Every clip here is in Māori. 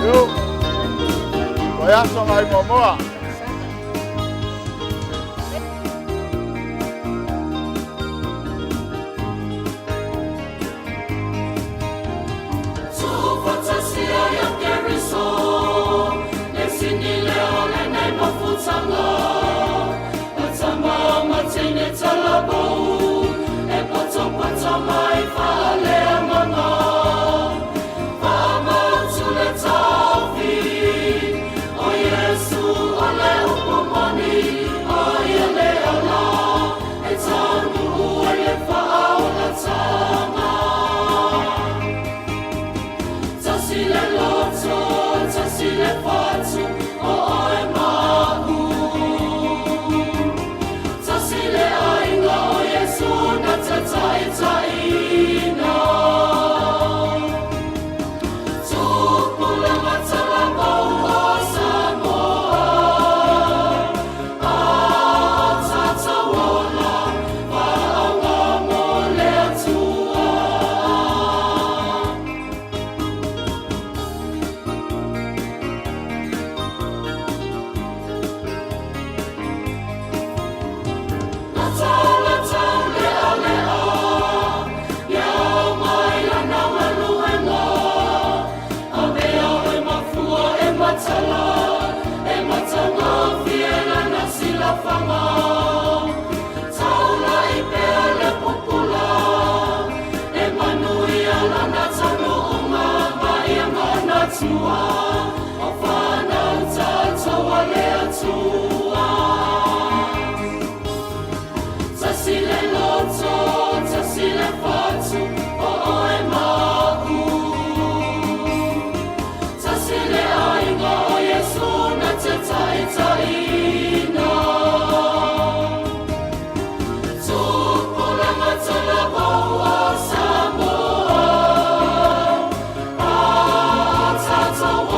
Yo. Kaya sa ngay momoa. So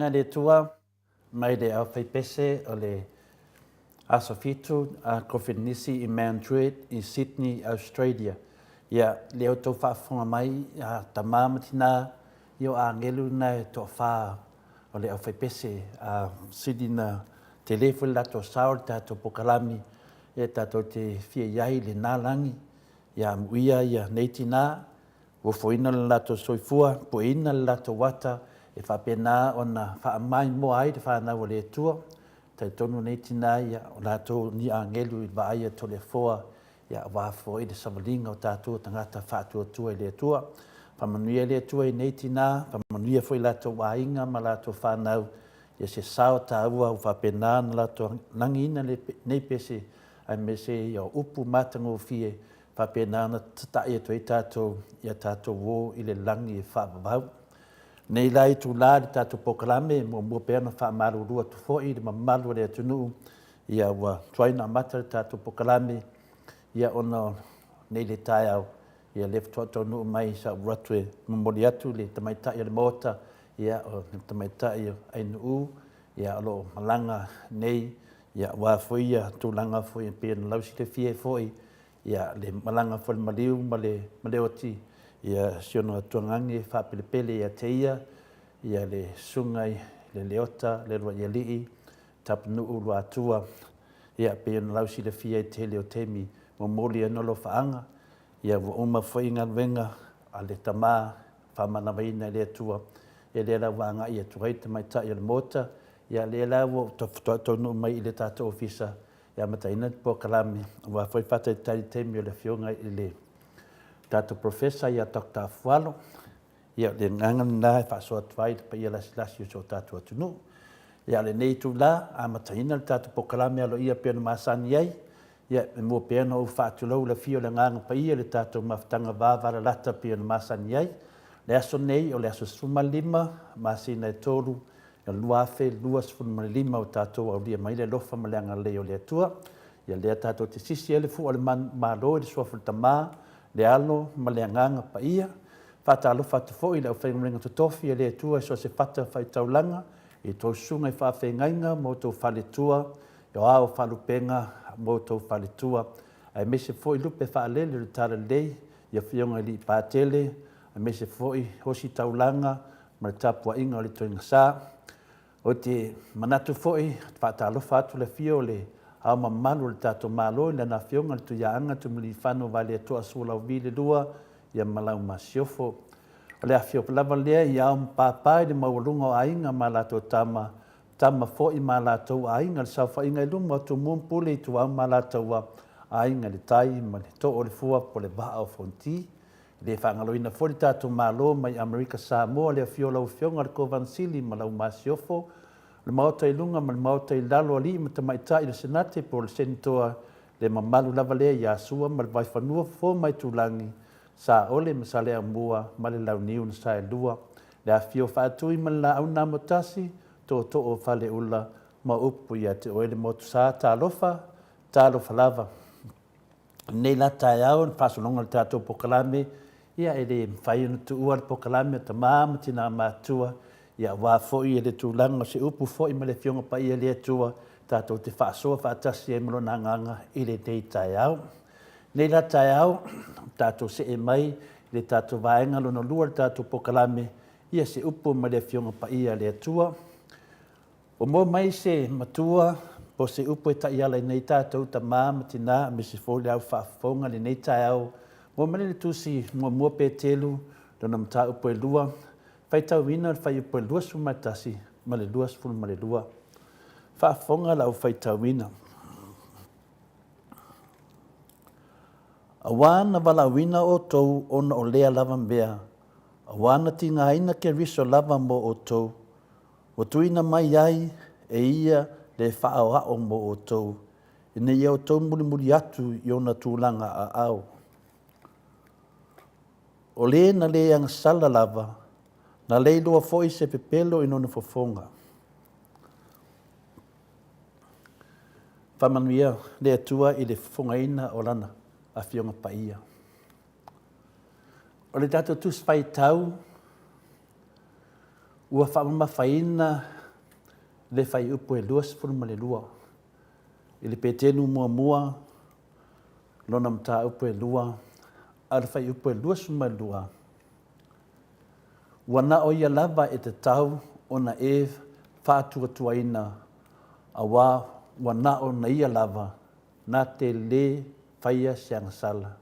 inga le tua mai le au whaipese o le asofitu a Kofinisi i Mount Druitt i Sydney, Australia. Ia le o tau whaafonga mai a tamamatina i o a ngelu nei to wha o le au whaipese a Sydney na telefoni lato saur tato pokalami e tato te fia iai le nālangi ia muia ia neitina wo foina le lato soifua poina le lato wata e whapena ona whaamai mo ai te whanau o le tua tai tonu neitina ia o lato ni a ngelu i vaia to le foa ia wafo i le samalinga o tato tangata whaatua tua i le tua whamanuia le tua i neitina whamanuia fo i lato wainga ma lato whanau ia se sao tāua u whapena na lato nangina nei pese ai me se ia upu matango fie whapena na tatai ato i tātou ia tātou wō i le langi e whaapavau. Nei lai tu la di tātou pokalame mo mua pēna whaamaru rua tu fōi le mamalu le atunu ia ua tuaina amata le tātou pokalame ia ona nei le tai au ia le whatuatau nuu mai sa uratu e mamori atu le tamaitai le mota ia o tamaitai ai nuu ia alo malanga nei ia wa foia tulanga foi pēna lausi le fie foi ia le malanga foi maliu male oti ia siono tuangangi whapelepele ia teia ia le sungai le leota le roa ia lii tapnu ulu atua ia pēna lausi le fie te leo temi momoli anolo whaanga ia wa uma foi ngalwenga a le tama whamana waina le atua ia le la wanga ia tuaita mai ta ia le mota ia le la wo to no mai i le tata ofisa ia mataina po kalami wa foi fata tai temi o le fionga i le tata professor ia Dr. Fualo ia le nganga na fa so tvai pa ia lasi so tata tunu ia le nei tu la a mataina le tata po kalami alo ia pe no masani ai ia mo pe no fa tu lo le fio le nganga pa ia le tata maftanga va va lata pe no masani ai le aso nei o le aso suma lima masina e tolu ia lua fe lua sfuna lima o tātou au lia mai le lofa ma leanga leo le atua ia le tātou te sisi ele fu o le malo le suafu le tamā le alo ma le anganga pa ia fata alo fata fo i le au whaingarenga tutofi e le atua e so se fata whai taulanga i tō sunga i whawhengainga mo tō whale tua i o ao whalupenga mo tō whale tua ai mese fo i lupe whaalele le tara lei ia whionga li pātele ai mese fo i hosi taulanga ma le tapua inga o le toinga sā o te manatu foi whaatalofa atu le fio le au mamalu le tātou malo le na fionga le tuiaanga tu muli whanu vale atua sula ubi le lua ia malau masiofo. O le afio lava lea i au mpapai le maulunga o ainga ma lato tama foi ma lato ainga le saufa inga iluma tu mumpule i tu au ma lato ainga le tai ma le to o le fua po le ba'a o fonti. Le whangaloina fori tātou malo mai Amerika Samoa le fio lau fionga le kovansili ma lau masiofo. Le maota i lunga ma le maota i lalo ali ma ta maita i le senate po le senatoa le mamalu lava lea i asua ma le waifanua fo mai tūlangi sa ole ma sa lea mua ma le lau niu na sa e lua. Le a fio whaatui ma le la au na motasi to o fale ula ma upu i a te oele motu sa ta alofa lava. Nei la tai au na pasolonga le tātou pokalame ia e le whaiunu tu ua le pokalame ta māma tina mātua ia wā foi e le tūlanga se upu foi ma le fionga pa ia le atua tātou te whaasoa whaatasi e mlo na nganga i le nei tai au. Nei la tai au tātou se e mai le tātou vaenga lona lua le tātou pokalame ia se upu ma le fionga pa ia le atua. O mo mai se matua po se upu e tai ala i nei tātou ta māma tina me se fōle au whaafonga le nei tai au. Mo mani le tusi mua pe telu dona mta upo e lua. Whai tau wina whai upo e lua sumatasi ma le lua sfunu ma le lua. Whaafonga lau whai tau wina. A wana wala wina o tou ona o lea lava mbea. A wana tinga haina ke riso lava mo o tou. O tuina mai ai e ia le whaao mo o tou. Ine ia o tou muri atu i ona tūlanga a au. O le na le ang sala lava, na le loa foi se pepelo in ona fofonga. Whamanuia le atua i le fofonga ina o lana a fionga pa ia. O le tato tus whai tau, ua whamama whaina le fai upu e lua sifuru ma le lua. I le petenu mua mua, lona mta upu e lua, ar fai upu e lua suma lua. Wana o ia lava e te tau o na e whātua tuaina a wā wana o na ia lava na te le whaia siangasala.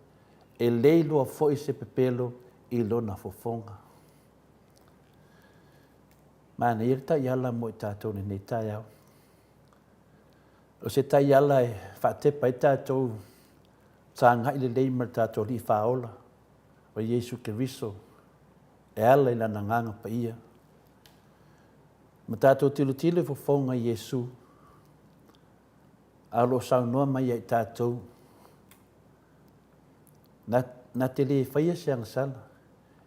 E le loa fo i se pepelo i lona fofonga. Mana i rita iala mo i tātou ni nei tai au. O se tai iala e whatepa i tātou tā ngai le leima tātou li whaola o Yesu Keriso. E ala i lana nganga pa ia. Ma tātou tilu tilu fofonga Yesu. Alo sau noa mai i tātou. Na te le whaia siang sala.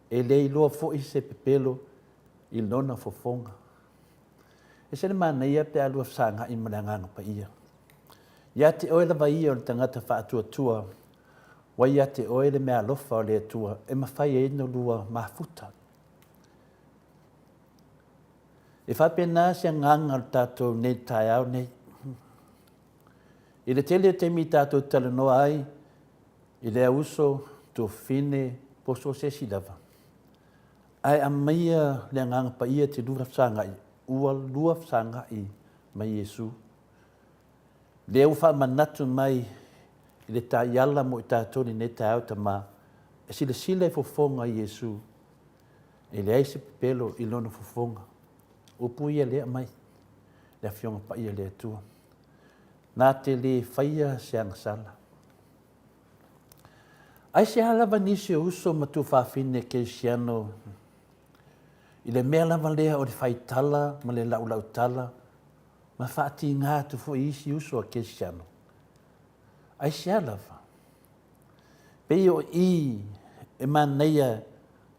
E le iloa fo i se pepelo i lona fofonga. E sene mana ia pe alua sanga i mananganga pa ia. Ia te oela va ia o le tangata whaatua tua. Wa ia te oele mea alofa o le tua. E mawhai e ino lua mafuta. E whapena sia nganga o tātou nei tai au nei. I le tele te mi tātou talanoa ai. I le auso to fine poso se silava. Ai a maia le nganga pa ia te lua sanga i. Ua lua sanga i mai Yesu. Le au wha manatu mai i le tā iala mo i tātou ni ne tā au ta mā. E sile sile fofonga i Yesu. E le aise pepelo i lona fofonga. Upu ia lea mai. Le fionga pa ia lea tua. Nā te le whaia seanga sala. Ai se halava nisi o uso ma tu whawhine ke siano. I le mea lava lea o le whaitala ma le lau tala. Ma whaati ngā tu fo isi uso a ke siano. Ai se halava. Pei o i e maneia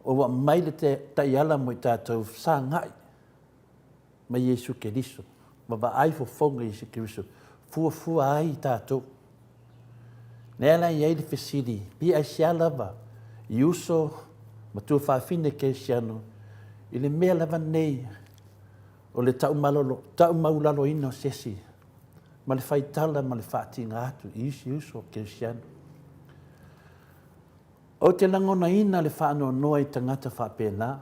o wa mai le te taiala mo i tātou sa ngai. Ma Yesu Keriso. Ma ba ai fo fonga Yesu Keriso. Fua ai tātou. Nela i ai le fesiri. Pi ai se halava. I uso ma tu whawhine ke siano. I le mea lava nei o le tau maulalo ina o sesi. Ma le whaitala ma le whaati ngā atu. I isi uso o Kirisiano. O te langona ina le whaano noa i tangata whapena.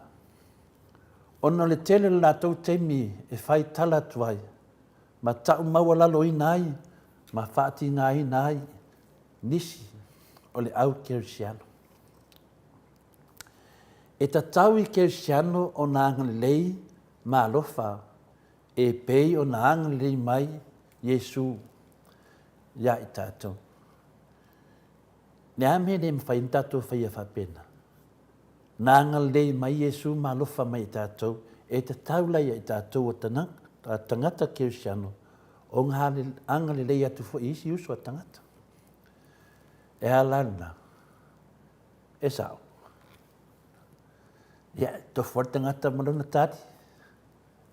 Ono le tele la tau temi e whaitala tuai. Ma tau maulalo ina ai. Ma whaati ngā ina ai. Nisi o le au Kirisiano. E ta tau i Kirisiano o nā angalei ma alofa e pei o nā angalei mai Yesu ia i tātou. Ne ame ne mwhai tātou whaia whapena. Nā angalei mai Yesu ma alofa mai i tātou e ta tau lai i tātou o tangata Kirisiano o ngā angalei atu fo isi uso a tangata. E alana. E sao. Ia, to forte ngata maruna tari.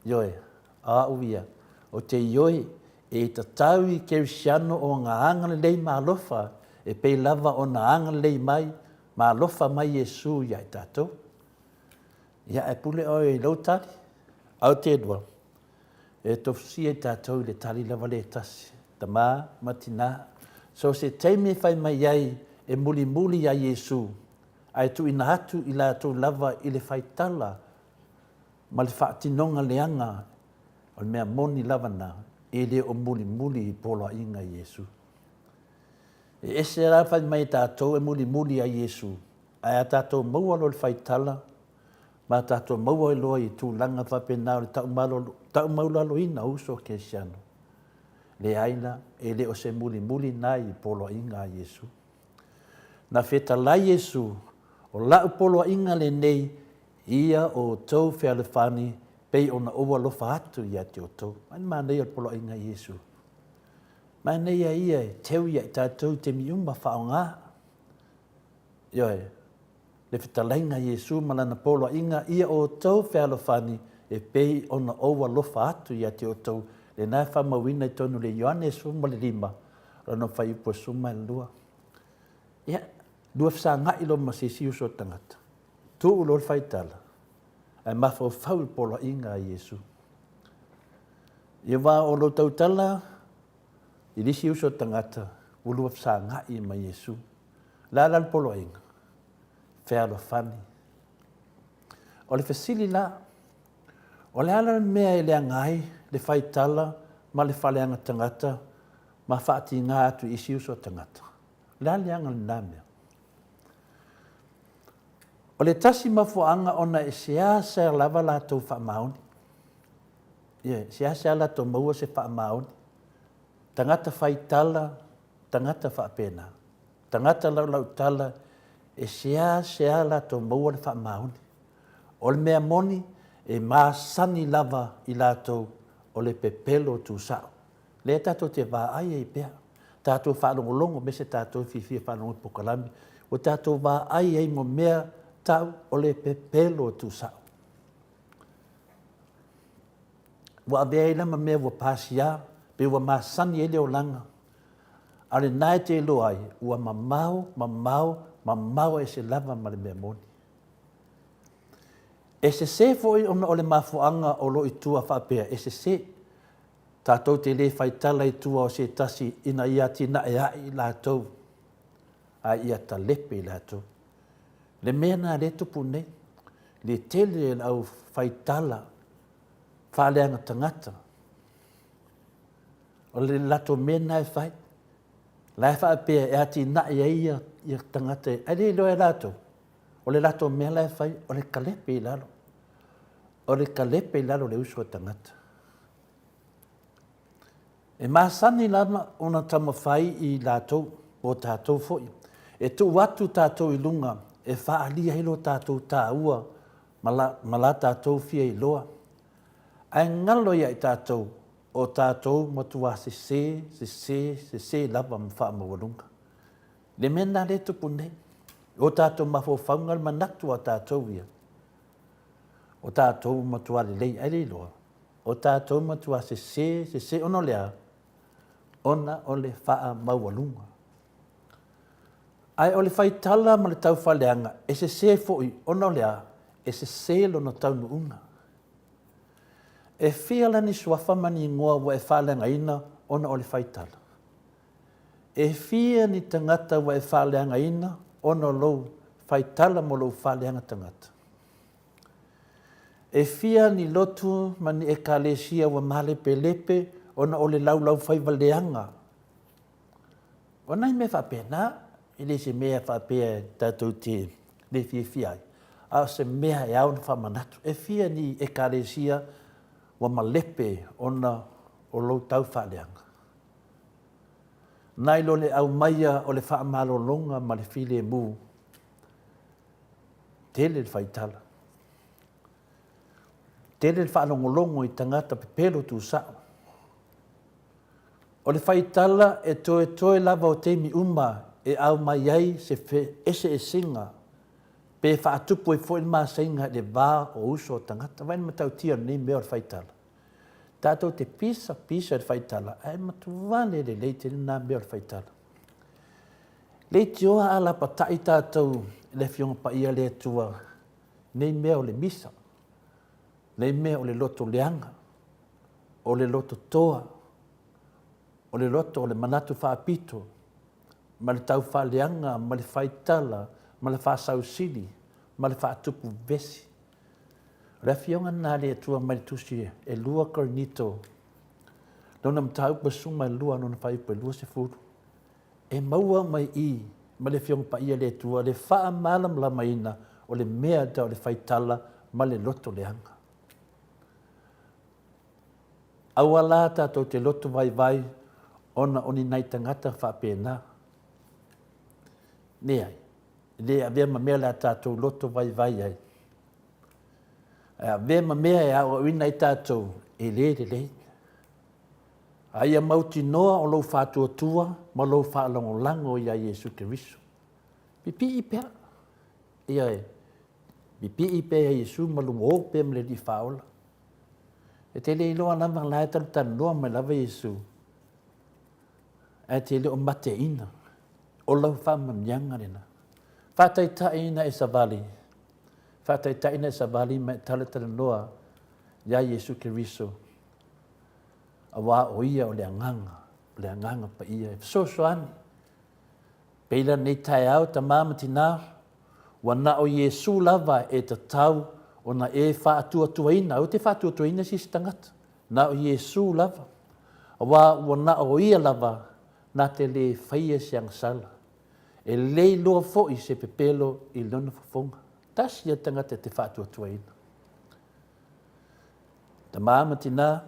Ioe, a uia. O te ioe, e ta tau i Kirisiano o ngā angana lei ma alofa, e pei lava o ngā angana lei mai, ma alofa mai Yesu ia i tātou. Ia, e pule o e lau tari. Au te edua. E tofsia i tātou le tari lava le tasi. Tamā, matina. So se teime whai mai ai, e muli muli a Yesu. Ai tu ina atu i la tu lava i le whaitala. Ma le whaatinonga leanga. O le mea moni lava na. E le o muli muli i polo inga Yesu. E ese rā whai mai tātou e muli muli a Yesu. Ai a tātou maua lo le whaitala. Ma tātou maua i loa i tū langa whapena o le tau maulalo ina uso Kirisiano. Le aina e le o se muli muli nai i polo inga a Yesu. Na feta la Yesu. O lau polo inga le nei, ia o tau whea le whani, pei o na owa lofa atu i ati o tau. Mai mā nei o polo inga Yesu. Mai nei a ia e teu ia i tātou te miuma whao ngā. Ioe, le whitalainga Yesu malana polo inga, ia o tau whea le whani, e pei o na owa lofa atu i ati o tau. Le nai whamawina i tonu le Ioane suma le lima, rano whai upo suma le lua. Ia, lua whasa ngai lo ma se siu so tangata. Tu ulo whaitala. Ai mawhau whau polo inga a Yesu. Ia wā o lo tautala, i lisi uso tangata, ulua psa ngai ma Yesu. Lala polo inga, whea lo whani. O le whesili la, o le ala mea e lea ngai, le whaitala, ma le whaleanga tangata, ma whaati ngā atu isi uso tangata. Le anga le nāmea. O le tasi mafuanga ona e sea sea lava la tau wha mauni. Sea sea la tau maua se wha mauni. Tangata whaitala, tangata wha pena. Tangata lau tala, e sea la tau maua le wha mauni. O le mea moni, e maasani lava i la tau o le pepelo tu sao. Le tato te wā ai e pea. Tato whanongolongo, me se tato whiwhia whanongo pokalami. O tato wā ai e mo mea tau o le pepelo tu sao. Wa avea i lama mea wa pasia, pe wa maasani ele o langa. Ale nai te ilo ai, ua mamau e se lava ma le mea moni. E se foi ona o le mafuanga o lo i tua whapea, e se tātou te le whaitala i tua o se tasi ina ia tina e ai lātou, a ia ta lepe i lātou. Le mea nā le tupu nei, le tele au whaitala, whaleanga tangata. O le lato mea nā e whai, lai whapea e ati na ia tangata e le loe lātou. O le lato mea lai whai, o le kalepe i lalo. O le kalepe i lalo le uso tangata. E masani lana ona tama whai i lātou o tātou foi. E tu watu tātou i lunga, e whaalia hilo tātou tā ua, ma la tātou fia i loa. Ai ngalo ia i tātou, o tātou matua se lava ma wha mawalunga. Le mena le tupu nei, o tātou mawhawhaunga manatu a tātou ia. O tātou matua le lei ai loa. O tātou matua se ono lea, ona o le wha mawalunga. Ai o le whaitala ma le tau whaleanga, e se foi ono lea, e se lona tau nuunga. E whiala ni suafa mani ngoa wa e whaleanga ina, ona o le whaitala. E whia ni tangata wa e whaleanga ina, ona lou whaitala mo lou whaleanga tangata. E whia ni lotu mani e kalesia wa malepe lepe, ona o le lau whaiwaleanga. Ona i me whapena, i le se mea whapea tātou te le whiai. A se mea e au na whamanatu. E whia ni e kalesia wa malepe ona o lou tau whaleanga. Nai lo le au maia o le whaamalo longa ma le while mu. Tele le whaitala. Tele le whaanongolongo i tangata pepelo tu sao. O le whaitala e toe lava o teimi uma e au mai ai se ese e singa. Pe whaatupu e fo ilma sainga le vā o uso o tangata. Wain matau tia ni mea o le whaitala. Tātou te pisa le whaitala. Ai matuwane le leite ni nā mea o le whaitala. Leite oa ala patai tātou le fionga pa ia le tua. Nei mea o le misa. Nei mea o le loto leanga. O le loto toa. O le loto o le manatu whaapito. Ma le tau whaleanga, ma le whaitala, ma le whaasausili, ma le whaatupu vesi. Rea fionga nā le tua mai tusi e lua kornito. Nona mtau pasuma e lua nona whaipa e lua se furu. E maua mai i, ma le fionga pa ia le tua, le wha malam la maina o le mea da o le whaitala, ma le loto leanga. Awala tātou te loto vai, ona oni nai tangata whapena. Ne ai, le avea ma mea la tātou loto vai ai. Avea ma mea e au ina i tātou e le. Aia mauti noa o lou whātua tua, ma lou whaalongo lango i a Jesu Keriso. Pipi i pēr. Ia e, pipi i pēr a Jesu ma lungo o pēr mle di whaola. E te le iloa lama lai tan noa mai lava Jesu. E te le o mate ina. O lau whamamnyanga rena. Whataitai e savali. Whataitai e savali mai tala noa ia Jesu Keriso. wā o ia o le anganga pa ia. Soani. Peila nei tae au ta māmatina, wana o Iesu lava e ta tau o na e whaatua tuaina, au te whaatua tuaina si tangata. Na o Iesu lava. Wana o ia lava, na te le whaia siang sala. E lei loa fo I se pepelo I lona fafonga. Tasi ia tangata te whaatua tuaina. Ta māmatina,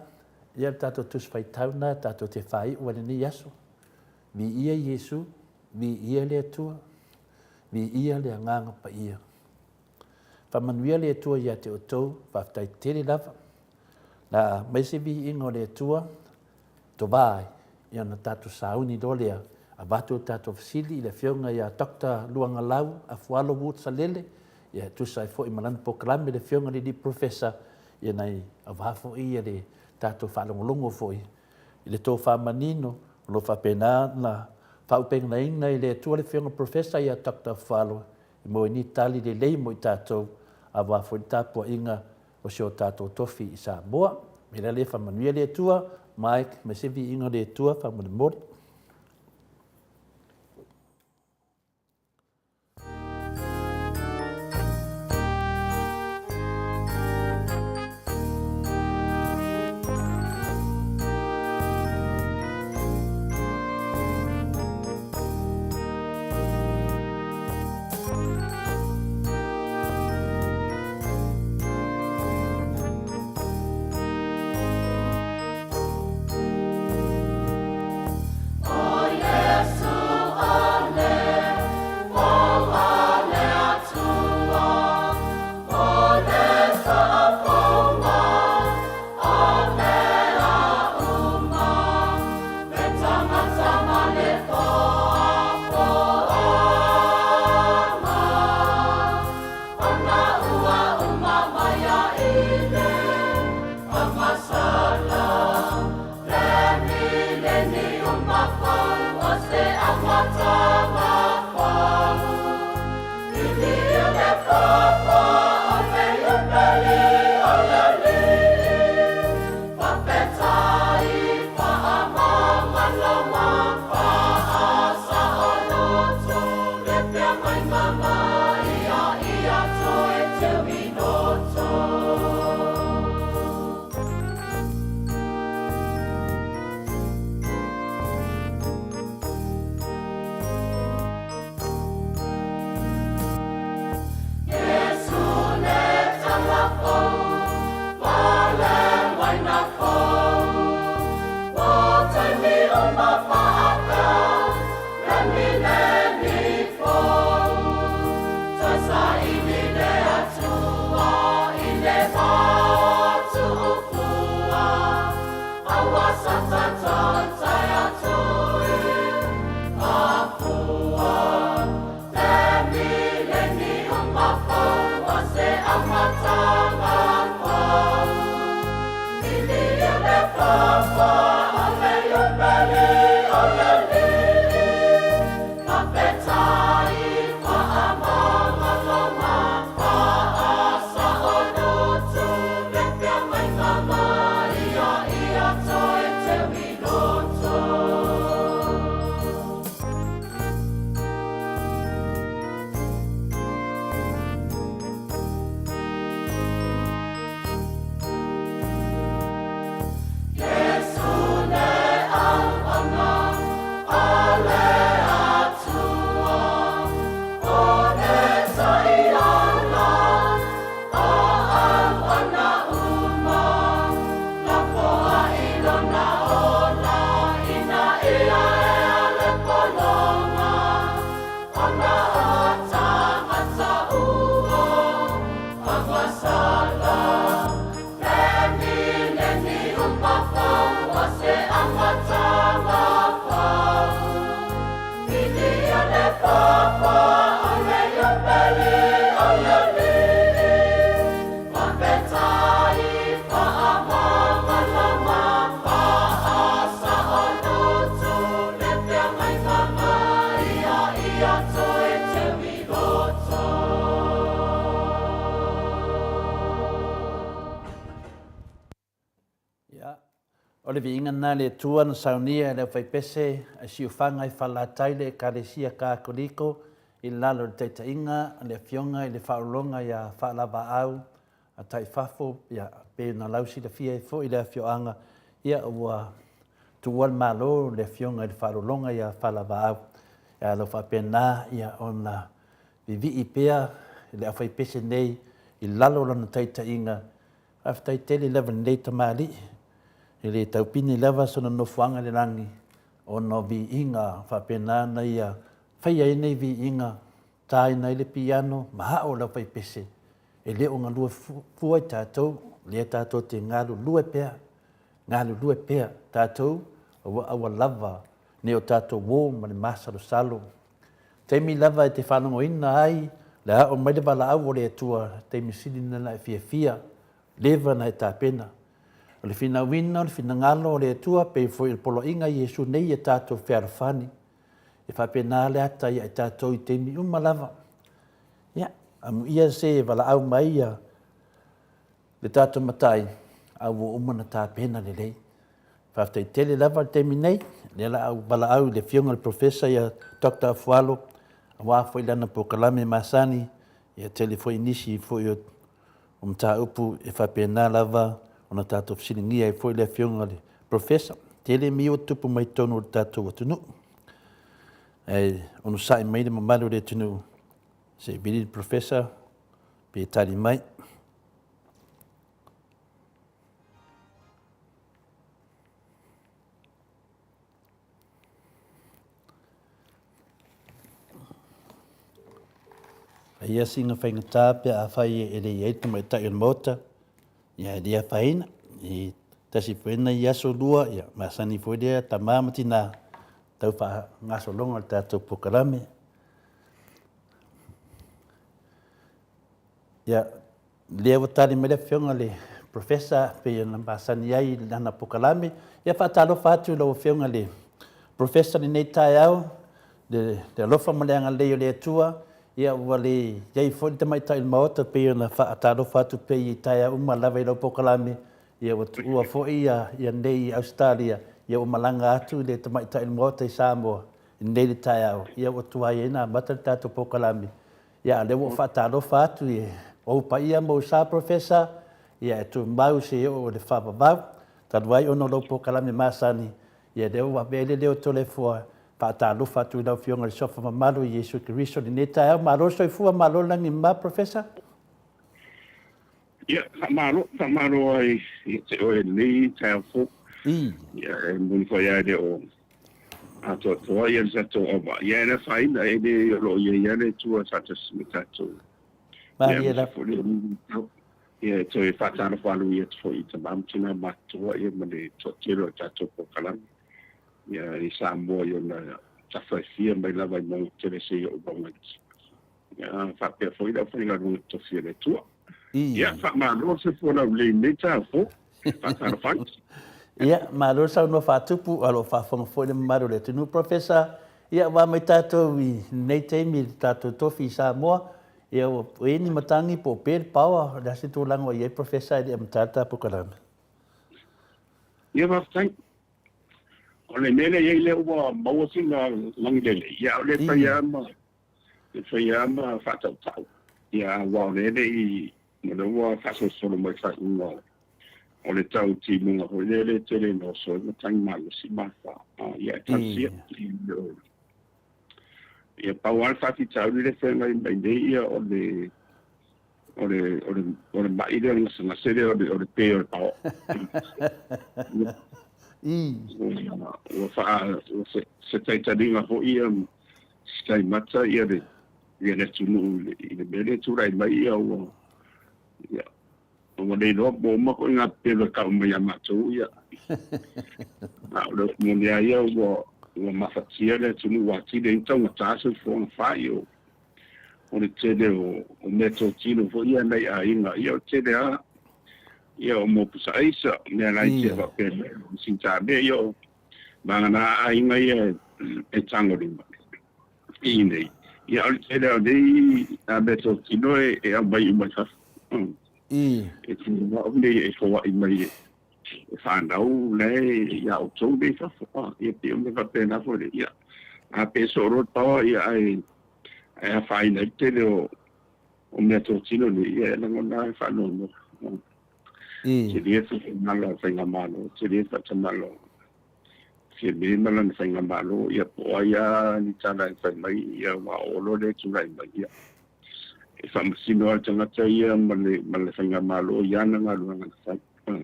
ia tātou tus whai tauna, tātou te whai ua ni yaso. Vi ia Iesu, vi ia le atua, vi ia le anganga pa ia. Whamanuia le atua ia te otou, whaftai tere lava. Na maise vi ingo le atua, to vai, ia na tātou sauni do lea, a batu tātou fasili I le whionga ia Dr. Luanga Lau, a Fualo Wutsalele, ia tusa I fo I malana pokalame le whionga li professor, ia nei a whafo ia le tātou whalongolongo fo I le tō whamanino, lo whapena na whaupenga ina I le atua le whionga professor ia Dr. Fualo, I mo ni tali le lei mo I tātou, a wafo I tāpua inga o sio tātou tofi I Samoa, me le whamanuia le atua, Mike, me se vi inga le atua whamanimori. Yesu vinga na le tua na saunia le fai pese a siufanga i whalatai le karesia ka koliko i lalo le teitainga le fionga i le whaolonga ia whalava au a tai whafo ia pe na lausi le fia i fo i le fioanga ia ua tuwal malo le fionga i le whaolonga ia whalava au ia lo whapena ia ona vivi i pea i le fai pese nei i lalo lana teitainga aftai tele level nei tamali i le taupini leva sona no fuanga le rangi o no vi inga whapena na ia whaia e nei vi inga tai nei le piano maha o la pai pese e le o ngā lua fua i tātou le tātou te ngalu lue pea tātou awa lava ne o tātou wō ma le masaro salo teimi lava e te whanongo ina ai le o mai le wala au o le atua teimi sili nana e fia leva na e tāpena o le fina wina, o le fina ngalo, o le atua, pe fo il polo inga Yesu nei e tātou whiarafani. E whapena le ata ia e tātou i teimi umalava. Ia, amu ia se e wala au mai ia le tātou matai, au o umana tāpena le lei. Whaftai tele lava le teimi nei, le la au wala au le fionga le professor ia Dr. Afualo, a wafo i lana po kalame masani, ia tele fo inisi fo i o mta upu e whapena lava, ona tātou whasilingia e fwoi lea whionga le professor. Tele mi o tupu mai tonu o tātou o tunu. Ono sai mai le mamalu le tunu. Se bili professor, pe tari mai. Ia singa whaingatā pe a whai e le eitu mai tai on mota. Ia dia faina i tasi pena i aso lua ia masani foi dia tamamati na tau fa ngaso longa tato pokalame ia leva tali mele fionga le professor pe na masani ai na pokalame ia fa talo fatu lo fionga le professor ni nei tai au de lofa malanga le le tua ia wale ia foi te mai tai mota pe na fa talo fatu pe i tai au malava lo pokalame ia ua foi ia nei Australia ia o malanga atu le te mai tai mota i Samoa nei le tai au ia o tua ia mata tato pokalame ia le wo fa talo fatu ia o pa ia mo sa professor ia tu mau se o le fa ba tadwai ono lo pokalame masani ia de wa bele le o tole fo Pata lufa tu lau fionga le sofa mamalu Yesu Kiristo ni neta au malo so fua malo langi ma professor. Ya malo ai te o ni ta fu. Ya mun ko ya de o ato to ya za to o ba ya na fine ai de lo ya ne tu sa ta smita to. Ma ya la fu ya to e fata na falu ya to i ta bam tina ma to ya ma de to tiro ta to ko kala. Ya i Samoa yo na tafafia mai lava i mau tere se o bonga. Ya whapea foi la foi la runga tofia le tua. Ya whamaro se fona le neta fo. Whatara whang. Ya maro sa no whatupu alo whafonga foi le maro le tunu professor. Ya wa mai tato i nei teimi tato tofi Samoa. Ya o eni matangi po per pawa la se tu lango ye professor i amtata po kalama. Ya whafang. O le mele ye le ua mawasinga langdele. Ya o le whaiama whatau tau. Ya wa o le i mwana ua whaso solo mai whainga. O le tau ti munga hoi le tele no so na tangi malu si mawha. Ya tansia. Ya pauan whati tau le whenga i mai nei ia o le maire nga sere o le peo pao. O se taitaringa ho ia stai mata ia le tunu i le mele turai mai ia o le no mo ma ko nga pelo ka mai amatu ia na o le mo ia o mafatia le tunu wati le então ta se fo fai o le tele o meto tino fo ia nei a inga ia o tele a ia o mo pusa isa me ala ia va pe sinta be yo bana a inga ia e tango rimba ine ia o tele o dei a meto tino e a bai uma sa e tino o nei e fo i mai whanau le ia o tau me whawha, ia pio me whapena fwere ia. A peso roto ia ai a whaina te leo o mea tō tino ni ia e langona e whanono. Te rea whakamalo whainga malo, te rea whakamalo. Te rea malana whainga malo, ia poa ia ni tāna e whaimai, ia wa olo le turai mai ia. E whamasino a tangata ia male whainga malo, ia na ngā ruanga na whai.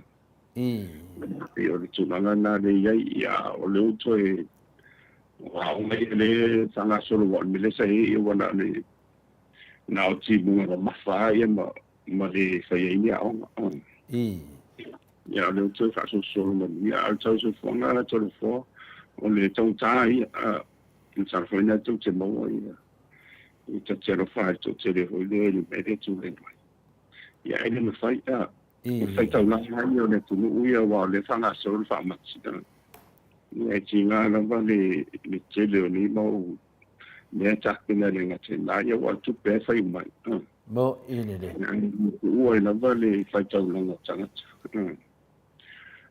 E o le tūnanga nā le iai, ia o le uto e o mai le tanga solo wa mele sa e wana le na o ti bunga ma fa ia ma le fai ia o ia le tō fa so solo ma ia al tau so fonga la tō fo o le tau tai in sa fo na tō te mo ia i te tero fa tō te le ho le me le tū le ia ele me fai ia fai tau na hani o le tū ia wa le tanga solo fa ma tita e tinga na vale le tele o ni mo me takina le ngate na ia wa tu pe fai mai mo ile le o na vale fai tau na tanga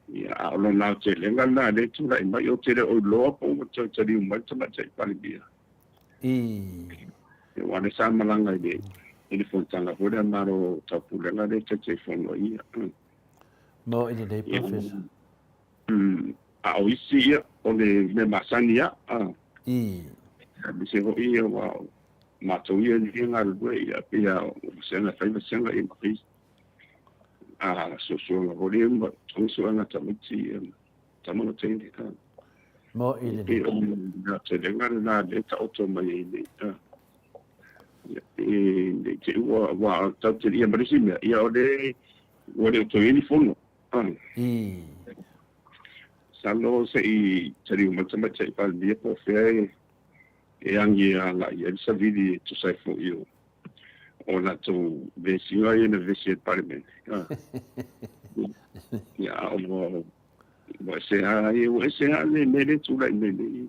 ia o na tele ngana le tu lai mai o tele o lo po mo tau tele mai tama tai pali bia e wa ne sa malanga de ele fontanga pode maro tapulenga de te fono ia mo ile le professor a o isi ia o le me masani ia mi se ho ia wa matou ia ni ngā rue ia pia o senga whaima senga i mahi a sosuanga ho le ma tōsuanga tamiti tamana teini mo ile le ia te lenga nā le ta oto mai i le te ua wa tau te ia marisi mea ia o le to ini fono Salo se i tari umatama tai pali po fe e angi ala ia sa vidi to sai fo io o la to vesio ai na vesi parliament ya o se a le mele tu la mele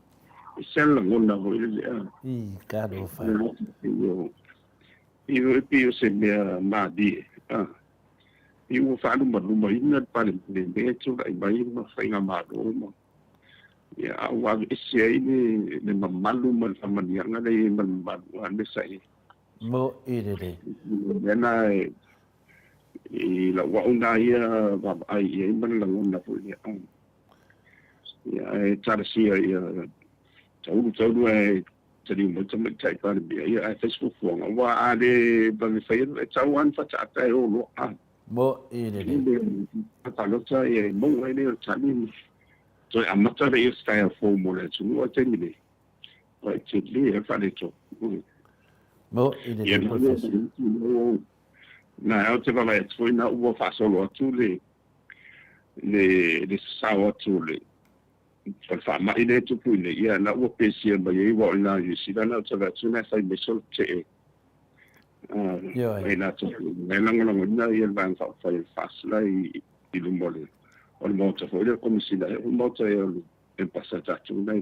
se la ngona ho ile caro fa io pio se me ma di I o fa luma ina pale me tu ai mai ma fainga ma do ya wa ese ai ne mamalu ma famania ngale ma ane sai mo ile na i la wa una ia va ai i man la ngona fu ya e tarsia ia tau ai tari mo tama tai pale ia ai Facebook fo wa ale ba me fai tau an fa ta tai o lo mo ile le atalota e mo ele tani so amata re style form le tu o teni o tini e fa le to mo ile le professor na o te vala e tu na o fa solo tu le sawa tu le fa ma ile tu pu le ia na o pesi e mai o na yu si na o te va tu na sai me sol te e na tu me lango na ia van fa fas la i lumole o mo te foi le comisi da o mo te e passata tu na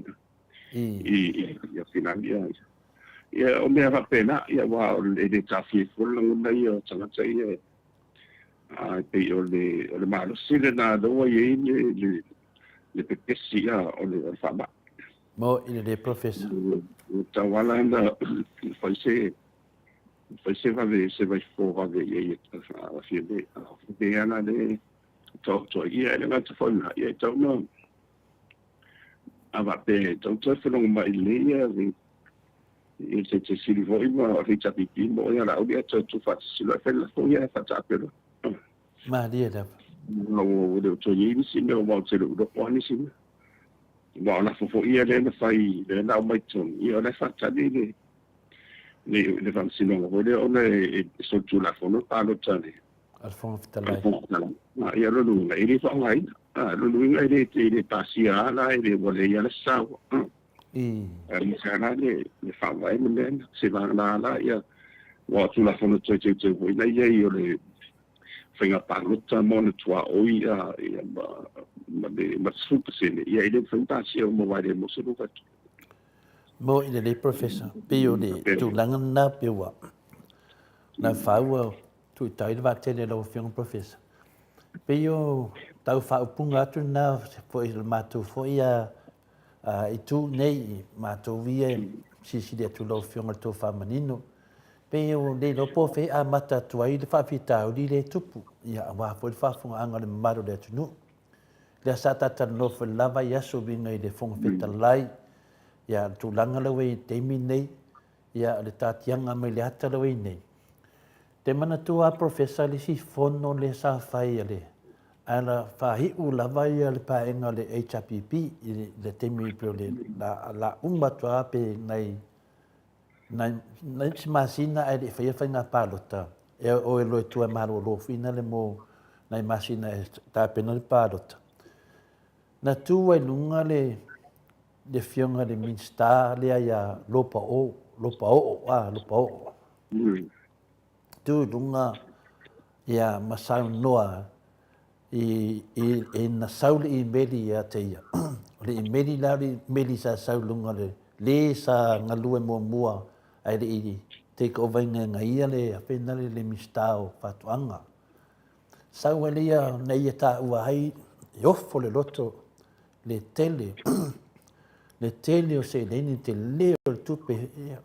i final ia o me va pena ia wa le tafi fo lango na ia tanga ia a pe o le malo sile na do ia le pepesi o le fa ba mo ile le professor tawala na Fai se vai fora de ia a fie de ana de to ia le ngata fona ia to no ava pe to fona mai leia e se si voi ma richa pipi mo ia la odia to fa si lo fa la foia fa ta pero ma dia da no de to ia si no mo se lo poni si ma na fo ia le fai le na mai to ia le fa ta de le van sino o le so tu la fono pa lo tani al fon fitalai ma ia lo lunga i fa ngai lo lunga i le pasia la i le vole ia le sa mi sana le fa vai men se va la ia wa tu la fono te voi na ia io le finga pa lo mo le tua o ia ma su se ia i le fantasia mo va le mo se lo fa mo ile le professor pio de tu langan na pio na faua tu tai va te le lo fion professor pio tau whaupunga atu nā po i mātou fo ia i tū nei mātou via sisiri atu lau whionga tō whamanino. Pe o le lopo fe a mata tua i le whawhitau li le tupu. Ia wā po i whawhunga anga le maro le atu nu. Le asata tano whi lava i aso vinga i le whonga whita lai. Ia tū langa lawe i teimi nei. Ia le tātianga mai le hata lawe nei. Te mana tua professor le si fono le sa whai le. Ala whahiu lava i le paenga le HRPP i le teimi pio le la umbatua pe nai si masina ai le whaiwhainga pālota. E o e loe tua maro lo fina le mo nai masina e tāpena le pālota. Na tua i lunga le whionga le minsta le ia lopa o. Tu lunga ia masau noa i na saule i meli ia te ia. Le i meli la le meli sa saulunga le sa ngalue mua ai le i te ko vainga nga ia le apena le mistao fatuanga. Sau ele ia na ia ta ua hai i ofo le loto le tele. Le tele o se leni te leo le tupe ia.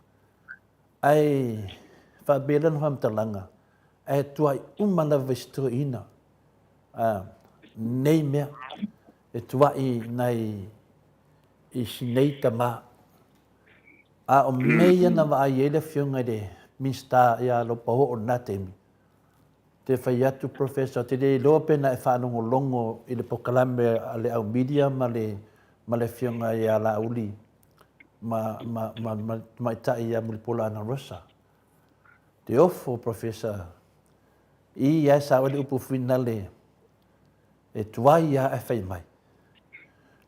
Ai whabelan hamtalanga. Ai tuai umana vesto ina. Nei mea e tuai nei i sinei tama. O meia na wa ai ele whiunga de minsta ia lopa ho o natemi. Te whai atu professor, te rei lope na e whanongo longo i le pokalame a le au media ma le whiunga ia la uli. Ma itai ia mulipola ana rosa. Te ofo professor, i ia sa wale upu whina le e tuai ia e whai mai.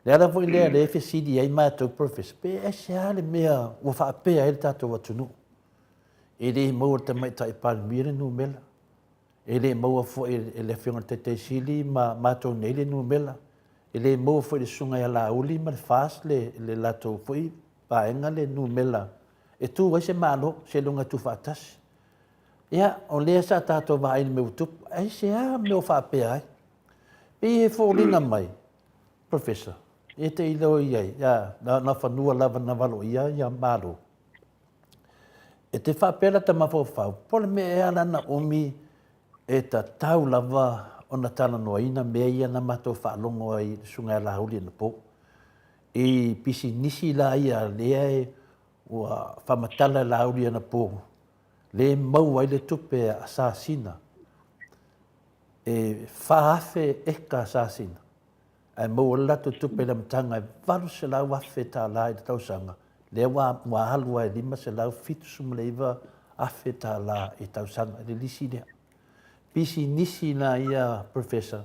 Le ala voi lea le FCD ai mātou professor, pe e se ale mea ua whaapea ele tātou watunu. E le maua te maitai Palmyra nu mela. E le maua fo e le whiunga te sili ma mātou nei le nu mela. E le maua fo le sunga ia la uli ma le fās le latou fo i paenga le nu mela. E tu wai se malo, se lunga tu whaatasi. Ia, o lea sa tātou wa aini me utupu, ai se a meo whaapea ai. Pe e fo lina mai, professor. E te ilo iai, na whanua lava na walo ia malo. E te whapela ta mawhawhau, pole me e alana omi e ta tau lava o na tala noa ina mea ia na mato whaalongo ai sunga la huli na po. E pisi nisi la ia lea e ua whamatala la huli na po. Le mau ai le tupe asasina. E whaafe eka asasina. Ai mau lato tupe la mtanga e varu se lau afe ta la i tausanga. Le wa halua e lima se lau fitu sumleiva afe ta la i tausanga. Le lisi lea. Pisi nisi na ia professor.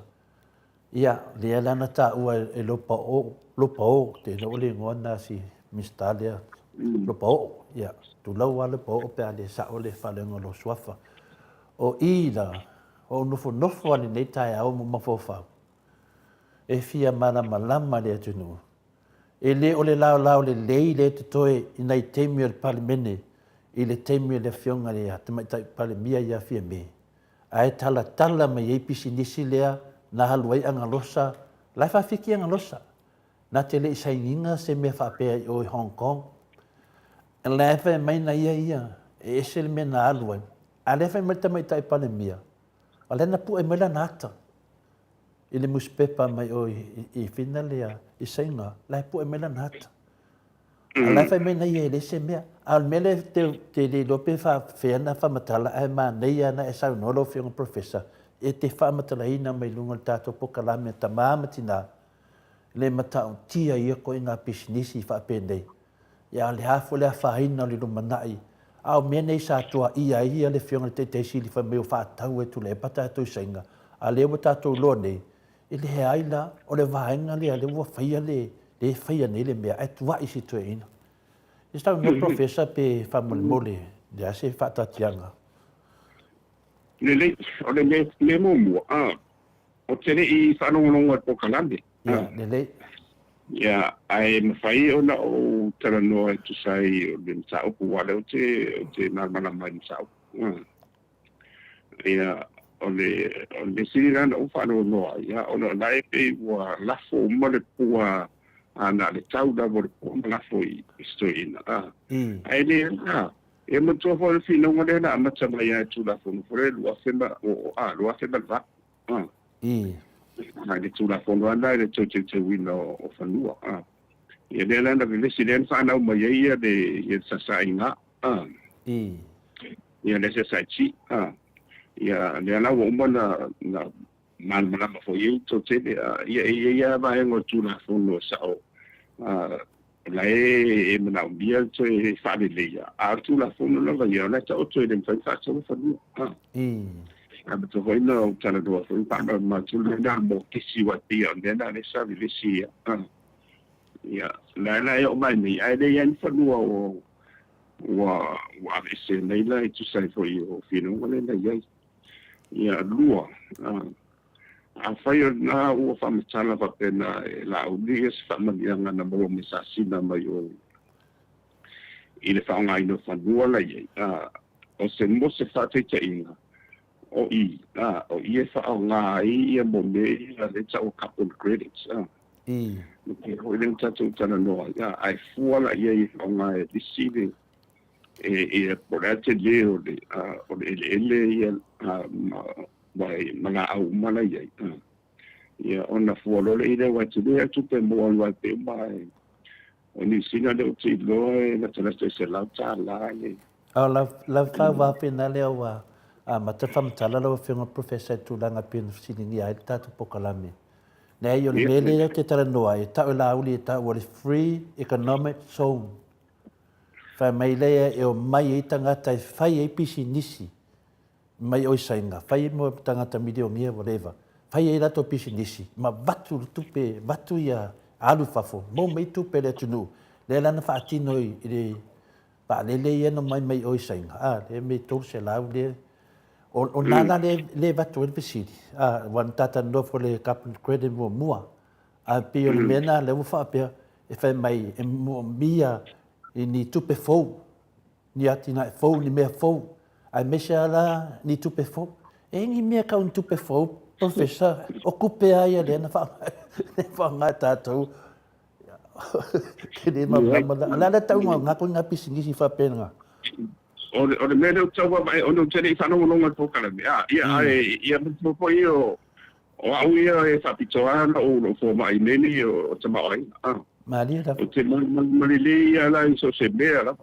Ia, lea lana ta ua e lopa o, te no le ngona si mistalia. Lopa o, ia. Tu lau ale po o pe ale sa ole whalenga lo suafa. O ila, o nofo ale nei tai au mo mawhawhau. E fia mana malama le atunu. E le ole lao le lei le te toe i nei teimi o le palimene, i le teimi o le whionga lea, te maitai palimia ia fia me. Ai tala mai ei pisi nisi lea, na haluai anga losa, lai whawhiki anga losa. Na te le isaininga se mea whapea i o Hong Kong. E lewe mai na ia, e ese le mea na haluai. A lewe mai tamaitai palimia. A lena pu e mela nata. I le muspepa mai o i whina lea, i sainga, lai pu e mela nata. A lewe mai na ia e lese mea. Al mele te le lope whawhena whamatala ai maa nei ana e sau nolo whiunga professor. E te whamatala ina mai lunga le tātou pokalame ta maamatina. Le matau tia ia ko i ngā pisinisi whapendei. Ia le hafo le whaina le lumanai. Au mea nei sa tua ia le whiunga te sili whameo whaatau e tu le pata atu sainga. A le wa tātou loa nei. I le he aila o le wahenga le ua whaia le whaia nei le mea. E tua isi tue ina. Istau no professor pe whamole le ase whaatatianga. Le momo, o tere i whanongonongo e pokalame. Ia, le. Ia, ai mawhai o na o tera noa e tu sai o le mtaupu wale o te nalmana mai mtaupu. Ia, le sira na ufa no ya ona lai pe wa la fo mo le pua ana le tau da vor po la fo stoina ai le e mo to fo fi no mo le na ma tsama ya tu la fo no fore lo afemba lo afemba va na le tu la fo no ana le te wino o fanua e le na le silen fa na mo ye de sa sa inga ya le sa chi ya le ana wo mo na man mana fo ye to te ya ba ngo tu la fo no sa o la e mana bia to e fa le ya tu la fo no va ya la to to de fa so fa no to ho no tana do fo pa ma tu le da mo ki si wa ti on de na le sa le si ya la yo mai ni ai de yan fa no wa se nei la tu sai fo io fino wala na ya lua a fai na o fa mtala pa pena la udies fa manianga na mo misasina mai o ile fa ngai no fa duala ye o se mo se fa te inga o fa ngai e mo me la le tsa o couple credits ke ho le tsa tana no ya ai fuala ye fa ngai deceiving por ate le o le vai mana au mana ya ona fuolo le ide wa tu le tu pe mo wa pe mai oni sina de tu lo na tala se la ta la ni la fa va penale wa ma te fam tala lo fe ngo professor tu la nga pin sini ni ai ta tu pokalame na yo le mele ke tala no ai ta la uli ta wa free economic zone fa mai le e o mai i tangata e fai e pisi nisi mai o sainga fai mo tangata midio ngia whatever fai e rato pisi nisi ma batu tupe batu ia alu fafo mo mai tupe le tunu le lana whaatino i le pa le no mai o sainga le me tau se lau le o nana le batu e pisi wan tata no fo le couple credit mo mua pio le mena le ufa pia e fai mai e mo mia ni tupe fou ni atina fou ni mea fou ai mesha la ni tupe fou ngi mea ka un tupe fou professor ocupe ai le na fa nga tatou ke de ma la tau nga ko nga pisingi si fa pena o le mea tau mai o no tele fa no longa po kala ia mo po io o au ia e fa pitoana o fo mai neni o tama ai Maria da te malili ala so se bera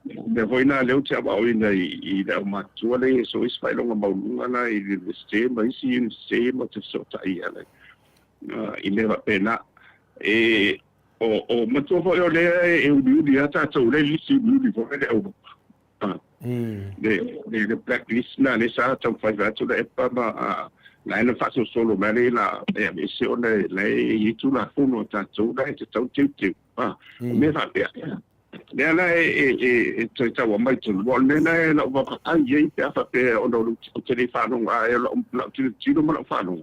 de voina leu te ba oina I da matuale so is fa longa maulunga na I le ste mai si in se ma te so tai ala I le va pena o mato fo yo le e u di ata to le lisi di fo le o de blacklist na le sa to fa va to le pa ma la ina fa solo mari la e se ona la I tu la fono ta to da te to tiu me fa pe le la e ta wa mai tu wa le na la va pa ai pe fa pe ona lu te fa no a la ti no ma fa no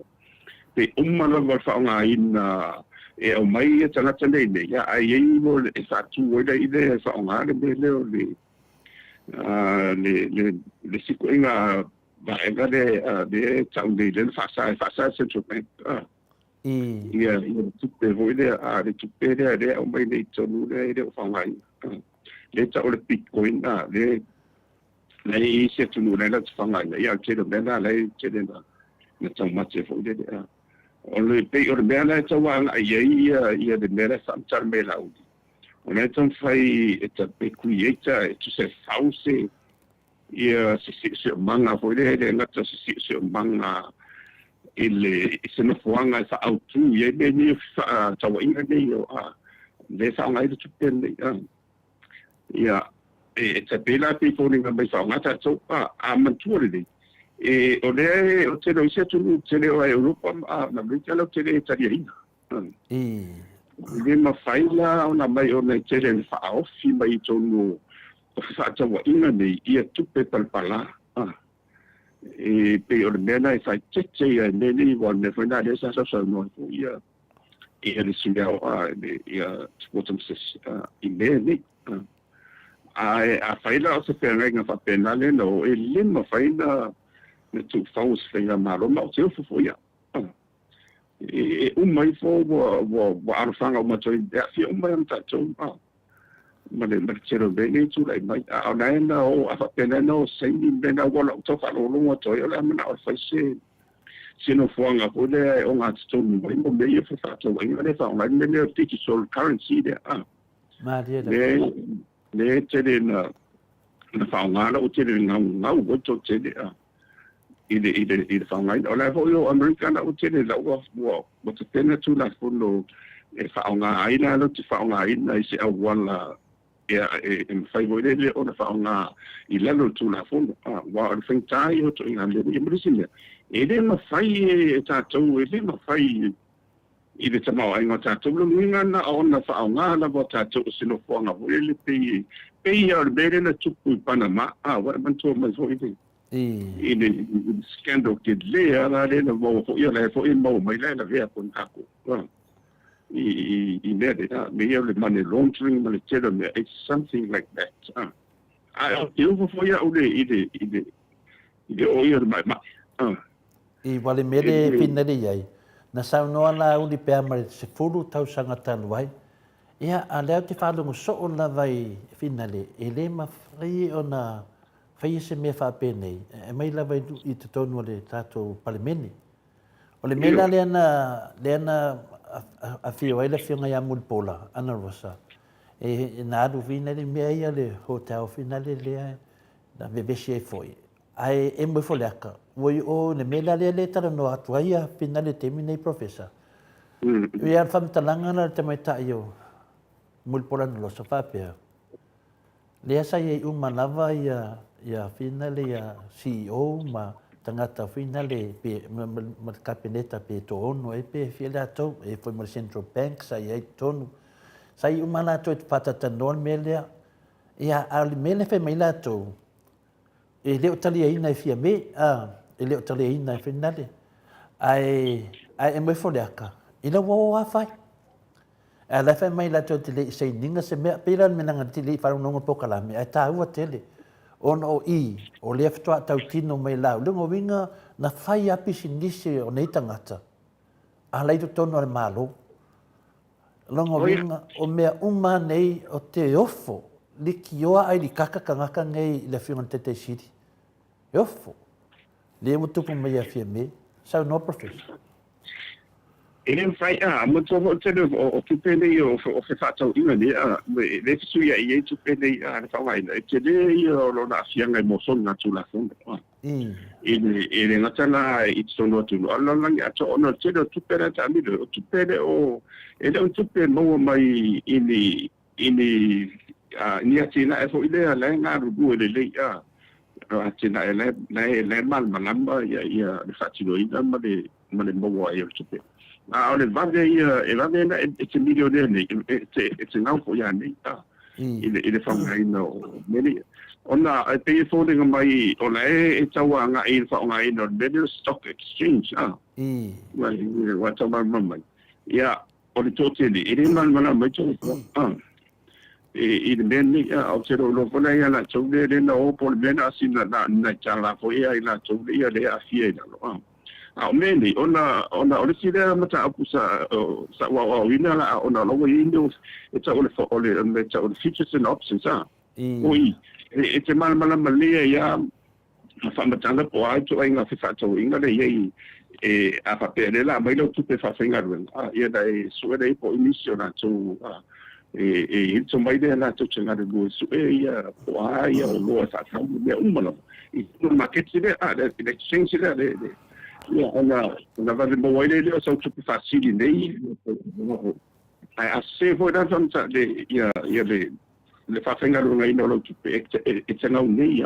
pe umma la va fa nga ina e o mai ta na tele ne ya ai mo e fa tu wa da ide fa nga le le sikuinga ba ega de taundi le fa sa central bank ia tu pe voide de tu pe de o mai de tonu de fa ngai le tau le bitcoin le se tu no le fa ngai ia che de na le che de na tau ma che voide o le pe o le na tau ang ia de mera sam char me la udi o le tau fai eta pe kuieta tu se fause ia se manga foi de ngata se manga ele se no fuanga sa autu ia de ni tawa inga de yo de sa ngai de tupende ia te pela pe fo ninga mai sa ngata so mantuore de o le o te no se tu te le o Europa na brita lo te le italiana le ma faila ona mai ona te le fa ofi mai tonu fa tawa inga nei ia tupe palpala pe o mena e fai tete ia neni wa ne foi na desa sa no ia le singa ia sportum sis I neni a faila o se penga fa penale no e lima faila na tu faus fenga malo ma te fo ia mai fo wo arfanga ma toi ya fi mai am ta to ma le chero be ni tu lai mai a na o a fa pena no sei ni bena wala to fa lo lo to ia la na o fa sino fuanga ko le o nga to mo me ye fa to wa le fa ma le digital currency de ma dia le te na fa nga la o te nga o to te de i fa nga o la fo yo americana o te la o te pena tu la fo no e fa nga ai na lo te fa nga ai na se a wala in favor le o fa nga i la lo tu la fo wa o fin tai o to nga le i mrisile ele ma fai ta to ele ma fai i le tama ai ngata to lo minga na ona fa nga na bo ta to sino fo nga bo ele pe ia bere na tupu Panama wa man to ma so ide i le scandal ke le ala le na bo fo ia le fo i mo mai le na vea kon kako i le de me ia le money laundering ma le tele me it's something like that I fo ia o le ide o ia mai ma i wale mele finale ai na sau noa la uli pe amare se fulu tau sanga tanu ai ia a leo te whalungu so o la vai finale e le ma frai o na fai se me wha penei e mai la vai i te tonu le tato palemene o le mela leana a fio ai la fio ngai amul pola ana rosa e na adu finale mea ia le hotel finale lea na bebesi e foi ai e mo fo leaka woi o ne mela le tara no atuaia finale terminei professor ia fam talanga na te mai ta io mul pola no so fa pe le sa ye uma lava ia finale ia CEO ma tangata finale pe ma kapineta pe to ono e pe fiela to e foi mo central bank sa ye tonu sa uma na to patata non melia ia al mele fe mai la to e leo tali ai na fia me e leo tali ai na finale ai me foliaka ila wa fai ala fa mai la to tele sei ninga se me pira me nanga tele fa no po kala me ai ta ua tele on o le fto tau tino mai la le ngo winga na fai api sinisi o nei tangata ala i to tono al malo longo winga o mea uma nei o te ofo likioa ai li kaka kangaka ngai le fiona tete siri ofo le mo tupu mai afia me sa no professor ele fai mo to te o tu pele o fe fato ina le su ya i tu pele fa vai te le io lo na fia ngai mo son na tu la fonda ele na tana i sono tu alla langa to no te tu pele ta mi tu pele o ele un tu pele mo mai ini ni atina e fo ile la nga ru le atina le mal malamba ya le fatino ina ma le mo wa yo tu pele ole vade na it's a millionaire it's an alpha ya ni ile fa ngai no many ona I pay for the mai ona e tawa nga e fa nga no the stock exchange what about mama ya ole totally ile man mai to e ben ni au te lo fona ya la chode na o por ben asina na chala fo ya la chode ya le afie na lo meni ona sile mata apusa sa wa wina la ona lo windows it's all me ta features and options it's a mal malia ya fa mata la po ai to inga fa to inga le ye a fa pele la mai lo tu pe fa finga ya dai su dai po inicio na to to mai de la to chenga de go su ya po ai ya lo sa sa me umalo i market sile the exchange sile yeah, ona va le mo ile le so tu facile nei ai se foi da sonta de ya le fa fenga lo ngai no lo tu it's an only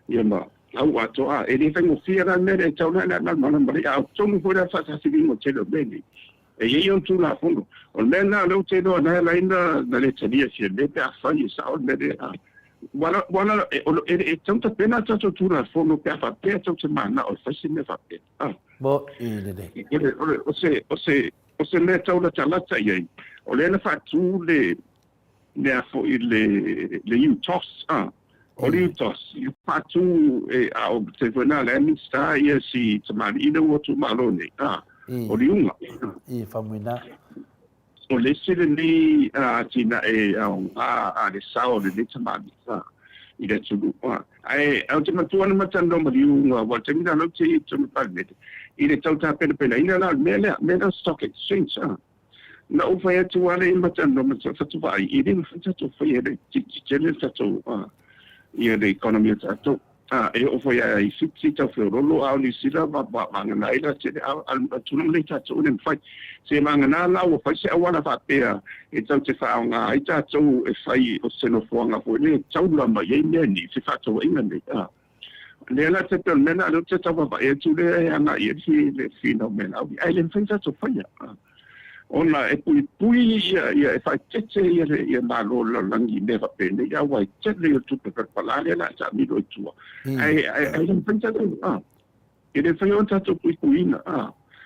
ya ma au ato ele tengo fiera nere chau na ma ya so mo foi da fa sili mo chelo bene e io tu la fondo o mena lo te do na la inda na le tenia si le pe a fa sa o nere Wala e tanta pena tanto tu na fono pe fa pe tanto mana o fa sine fa pe bo ile o se le tau la talata ye o le na fa tu le a fo le you toss Orientos, you patu au te wena le minsta ia si tamari ina watu malone. Oriunga. Famina. O le sile ni tina au le sao le tamari. Ida tulu. Ai au te matuana matando mariunga wa te mina lo te tunu palmete. Ida tauta pena ina la mela stock exchange. Na ufa ya tu wale matando matatu vai. Ida mfanta tu fa ya tele tatu. Ia the economy tato e o foi ai fiti ta rolo au ni sila ba mangana ila te al tulum le tato nem fai se mangana la o fai se awana fa pea e tau te fa nga i tato e fai o senofonga fo le tau la ma ye ni se fa to inga ni le la te pel mena lo te tau ba e tu le ana i fi le fino mena ai le fai tato fai ona e pui ia e fai tete ia malo langi neva pene ia wai tete ia tupe per palare la sa mi do tua ai non pensa e le fai on tato puina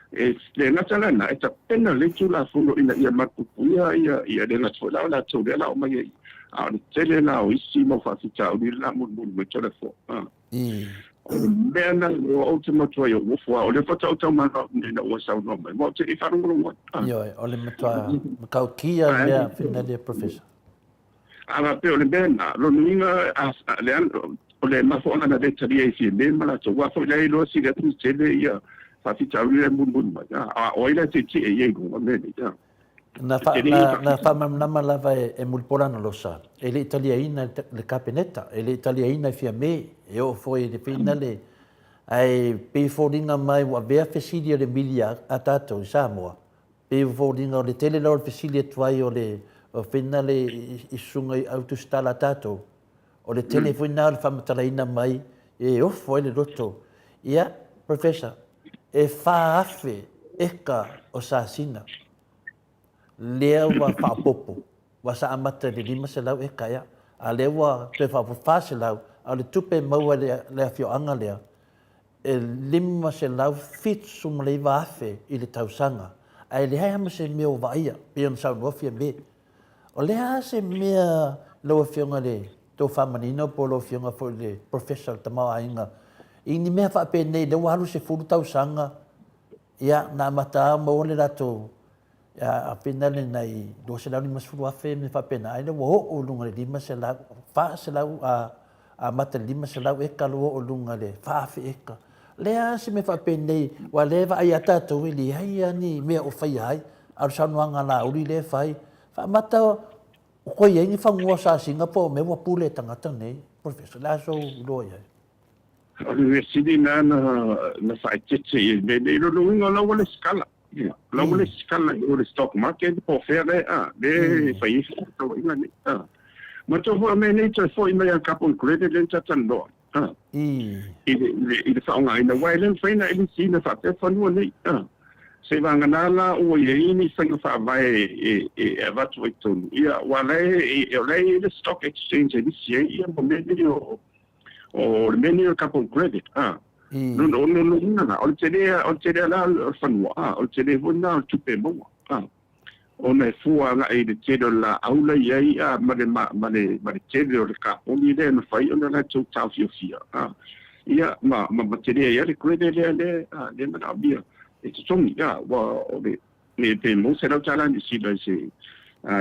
e le na tala na e ta pena le tu la fulo ina ia marku ia de la tola la tu de la o mai a tele la o isi mo fa fita o la mo me telefo Bena o te matua yo wo fo o le fata o tama na o sa no mai mo te I fa no yo o le matua ka kia le finale professor ala pe o le bena lo ninga le o le ma fo na de tari e si le mala to wa fo le lo si le tu se le ya fa ti ta le mun ma a o ile te ti e ye go me ni ya na fa na lava e mulpolano lo sa e le italiana le capenetta e le italiana fia me e o foi de finale ai pe fodinga mai wa vea fesilia de milia atato Samoa pe fodinga le tele lo fesilia tuai o le o finale I sunga autostala tato o le tele finale fa matalaina mai e o foi le roto ia professor e fa afe eka o sasina lea wa whapopo, wa sa amata de lima se lau e kaya, a lea wa te whapofa se lau, a le tupe maua lea whioanga lea, e lima se lau fit suma le iwa afe I le tausanga, a le hai hama se mea o vaia, pia na sau nuafia me. O lea se mea lau whionga le, tō whamanino po lau whionga fo le professor tamau ainga, I ni mea whape nei, le wahalu se furu tausanga, ia na mata mo le rato, a finale nei do se la ni masfulu afe me fa pena ai wo o lunga le lima se la fa se la a mata lima se la e kalo o lunga le fa fe eka le a se me fa pena wa le va ai ata to li ai ani me o fai ai al sanuanga la uri le fai fa mata ko ye ni fa ngua sa Singapore me wa pule tanga nei professor la so lo ye University na fa tete me no lunga la wala skala la wale skala o le stock market po fere de fai to ina ni ma to fo me ni to fo me a couple credit le tatando i fa nga ina wailen fai na i si na fa te fa no ni se vanga nala o ye ni sanga fa vai e va to to ia wale le stock exchange ni si ia mo me ni o me ni a couple credit no na o te la o fanua o te le vona o tupe mo o me fua nga e te la aula ye ma le te le ka o ni le no fai o na to ta fia ia ma te le le credit le na bia e te tongi wa o le te mo se la tala ni si le se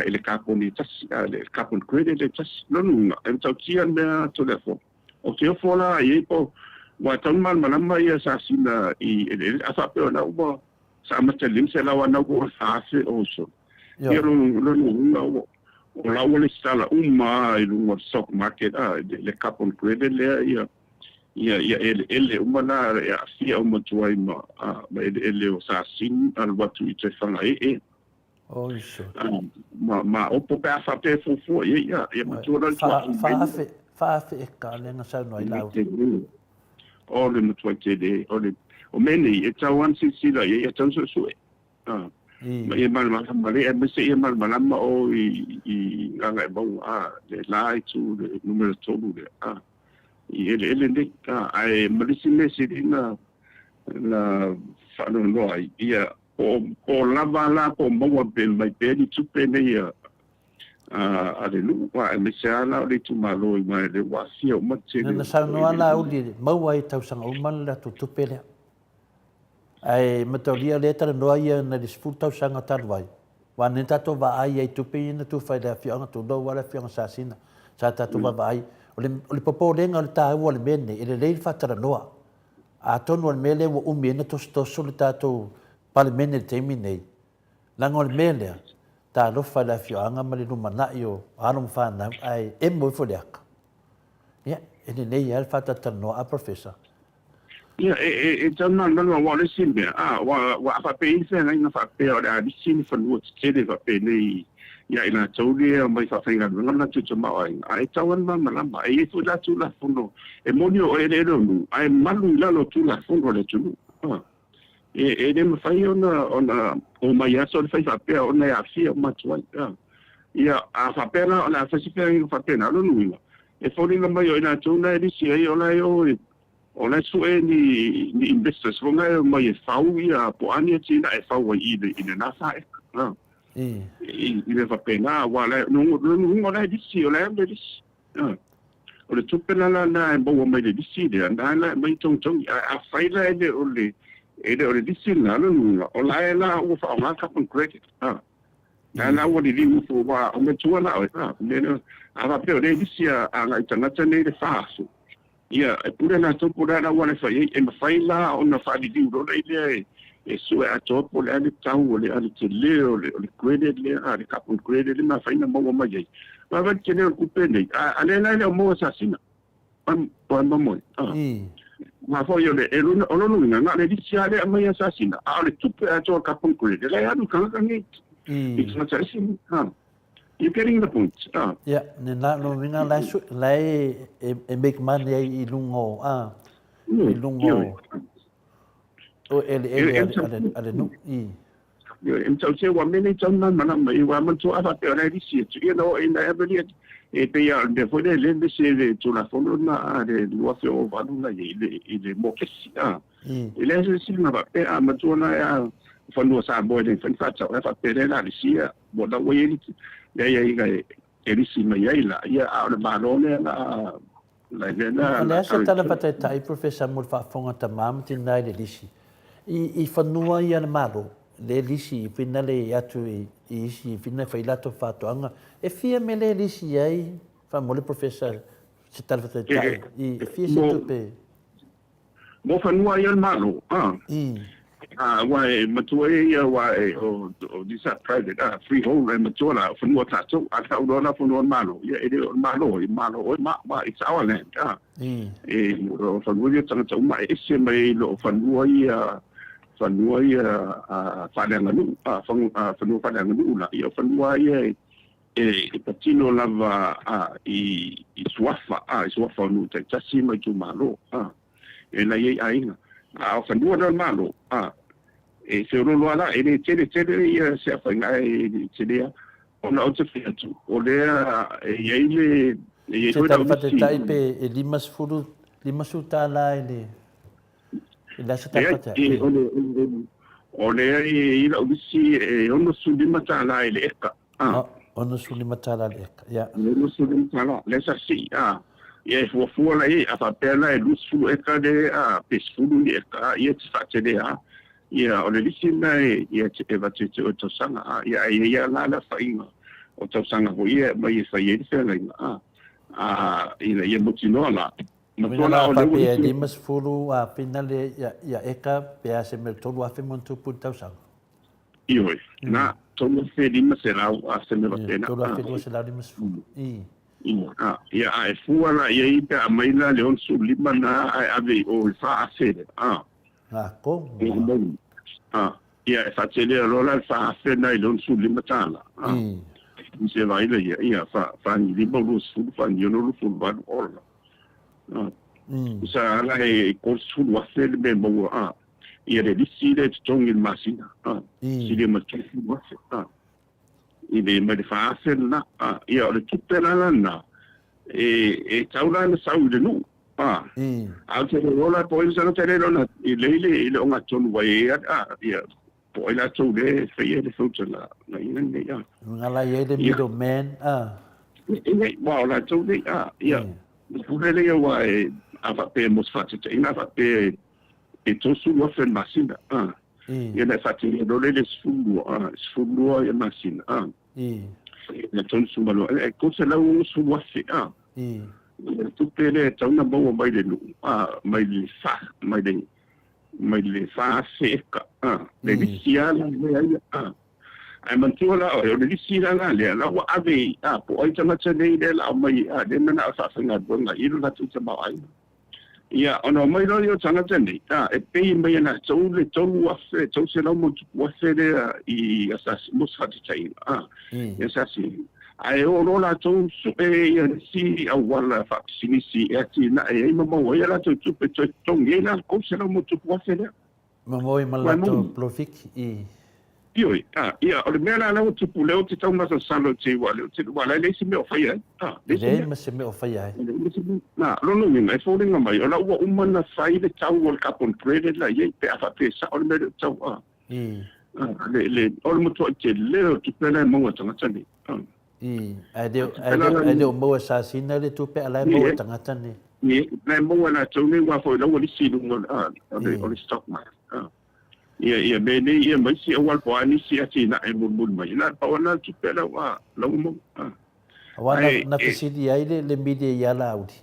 ele ka o ni tas le ka o credit le tas no e tau tia me to le fo o te fo la ye po wa tan mal malama ia sa sina I asa pe na uba sa mata lim se la wa na ko sa se also pero no o la wala sala uma I lo stock market le capon credit le ia ele uma na ia sia uma tuai ma ele o sa sin al watu I te fanga oh isso ma o po pa fa pe fu ia ma tu la fa e ka le na sa no I lau o le matua tele o meni e tau ansi sila e tau so ma e mal e me se e mal malama o I nganga e bau le lai tu le numero tolu le I ele ne ai malisi me se na fa no ia o lava la po mo ben mai pe ni tu pe ne ia ale lu wa me sala le tu malo mai le wa fio ma che na sa no ala uli mau ai tau sanga umal la tu tupele ai matolia le tara no ia na disfruta tau sanga tarwai wa ne tato va ai ai tupe ina tu fai da fianga tu do wala fianga sa sina sa tato va ai o le popo le ngal ta o le mene ile le fa tara no a tonu le mele wo umena to sto le tato pale mene te minei langol mele ta lo fa la fianga ma le lumana io anum fa na ai e mo fo leak ya ene nei al fa tara no a professor ya tana na wa le simbe wa fa pe se na fa pe o da di sin fa no che de fa pe nei ya ina taulia mai fa fainga ngana tu tu mai ai tawan ma malama ai tu la fundo e monio e le no ai malu la lo tu la fundo le tu e de ma fai ona o mai aso le fai fa pe ona ya fi o ma tu ya a fa pe na ona fa si pe fa pe na lo no e fori na mai ina tu na di si ai ona yo ona su e ni investors nga mai fau ia po ani tina e fau i de na fa le fa pena wala no ngona di si ola de di o le tupena na bo mai de si de na mai tong a fai la de o le di si na no ola la o fa ma ka con credit na o di fo wa o me tu na o ne a va pe de di si a nga tanga tane de fa so ia e pura na to pura na wala fai e fai la ona fa di ro le e su a to po le tau le ali te le credit le ali ka con credit ma fai na mo ma ye ma va che ne ku pende ale na le mo sa sina pan mo ma fo yo le ono no nga le di sia le ma ya sa sina ale tu pe a to ka con credit le anu ka ni it's not a sin you're getting the point yeah ne na no vinga la e make money i lungo i lungo o ele no yo so se wa mene tana mana mai wa man to ava pe na disi you know in the every e pe ya de foi le se de tu la fondo na de lo fe o va na ile mo ke si ile se si na va pe a ma tu na ya fondo sa boy de fa cha fa pe de na disi bo da we ni ya ga e disi mai ya ya a le balone la gena la se tala patata i professor mo fa fonga tamam tin nai de disi i fanua ia na malo le lisi fina le atu i si fina fai lato fatoanga e fia me le lisi ai fa mo le professor se tal fa tai i fia se tupe mo fanua ia na malo wa e matua ia wa e o disa private freehold e matua fanua tato ata udona fanua malo ia e malo it's our land e mo fanua ia tanga uma e se mai lo fanua ia whananga nu, whanua whananga nu la, ia whanua ia e patino lava i suafa nu te tasi mai tu malo, e na iei ainga, whanua na malo, e se urolo ala, e ne tere ia se a whainga te lea, ona o te whiatu, o lea e iei le, se tawhate taipe e limas futa la e le, la se tapa o le i la uvisi e ono suli matala le eka ono suli matala le eka ya ono suli matala le sa si e fu la e a papela e lus fu eka de pesfulu le eka e ti fa de o le lisi na e te va te o to sanga ia la fainga o to sanga ho ia mai fa ie se la ina ia mutinola Mena pa pe limas fulu a finale ya eka pe se me tolu a femontu puntau sang. Ioi. Na tolu fe limas era a se me batena. Tolu a fe se la limas fulu. Ya e fuala ia i pe a maila leon su lima na ave o fa a se. Ko. Ya fa tele rola fa a se na leon su lima tala. Se vai le ia fa ni lima lu su fa ni no lu fu ba orla. Sa ala e corso do afel me mo e re decide tong il masina si le ma che mo e de me fa afel na e o le tutela na e taula na saude nu a te rola poi sa no te rola e le o nga ton wa e po ila tu le fai le foto la ina ne ya ngala ye le middleman ina ba la tu le ya pure le wa ava pe mos fati ina ava pe to su lo fen masina ia na fati do le sfulu ya masina na ton su malo ko se la un su wa fi tu pe le tau na bo mai le nu mai le fa seca le disia la le ai mantua o le disia la le la wa ave po ai tama tene le la mai le na sa nga bonga i la tu tama ai ia ono mai lo yo tanga tene e pe mai na tau le tau wa se tau se la mo wa se le I asas mo sa tai asasi ai o la tau su e si a wala fa sinisi e ti na e mo mo ia la tu pe tong ia la ko se la mo tu wa se le Mamoi malato plofik Io, ia, o le mea la lau tupu leo te tau masa salo te wala le si me o whai ai. Le ma se me o whai ai. Na, lono minga, e fōringa mai, o la ua umana whai le tau o le kapon prede la iei, pe awha pe sa o le mea le tau o le motua te leo tu pēla e maua tangatani. Ai deo maua sa sina le tu pēla e maua tangatani. Na maua na tau ne wa fōi lau o le silunga o le stock market. Ia bene ia mai si awal po ani si ati na e mun mai na pa wana tu pela wa lo mo wana na fisidi ai le media ya la udi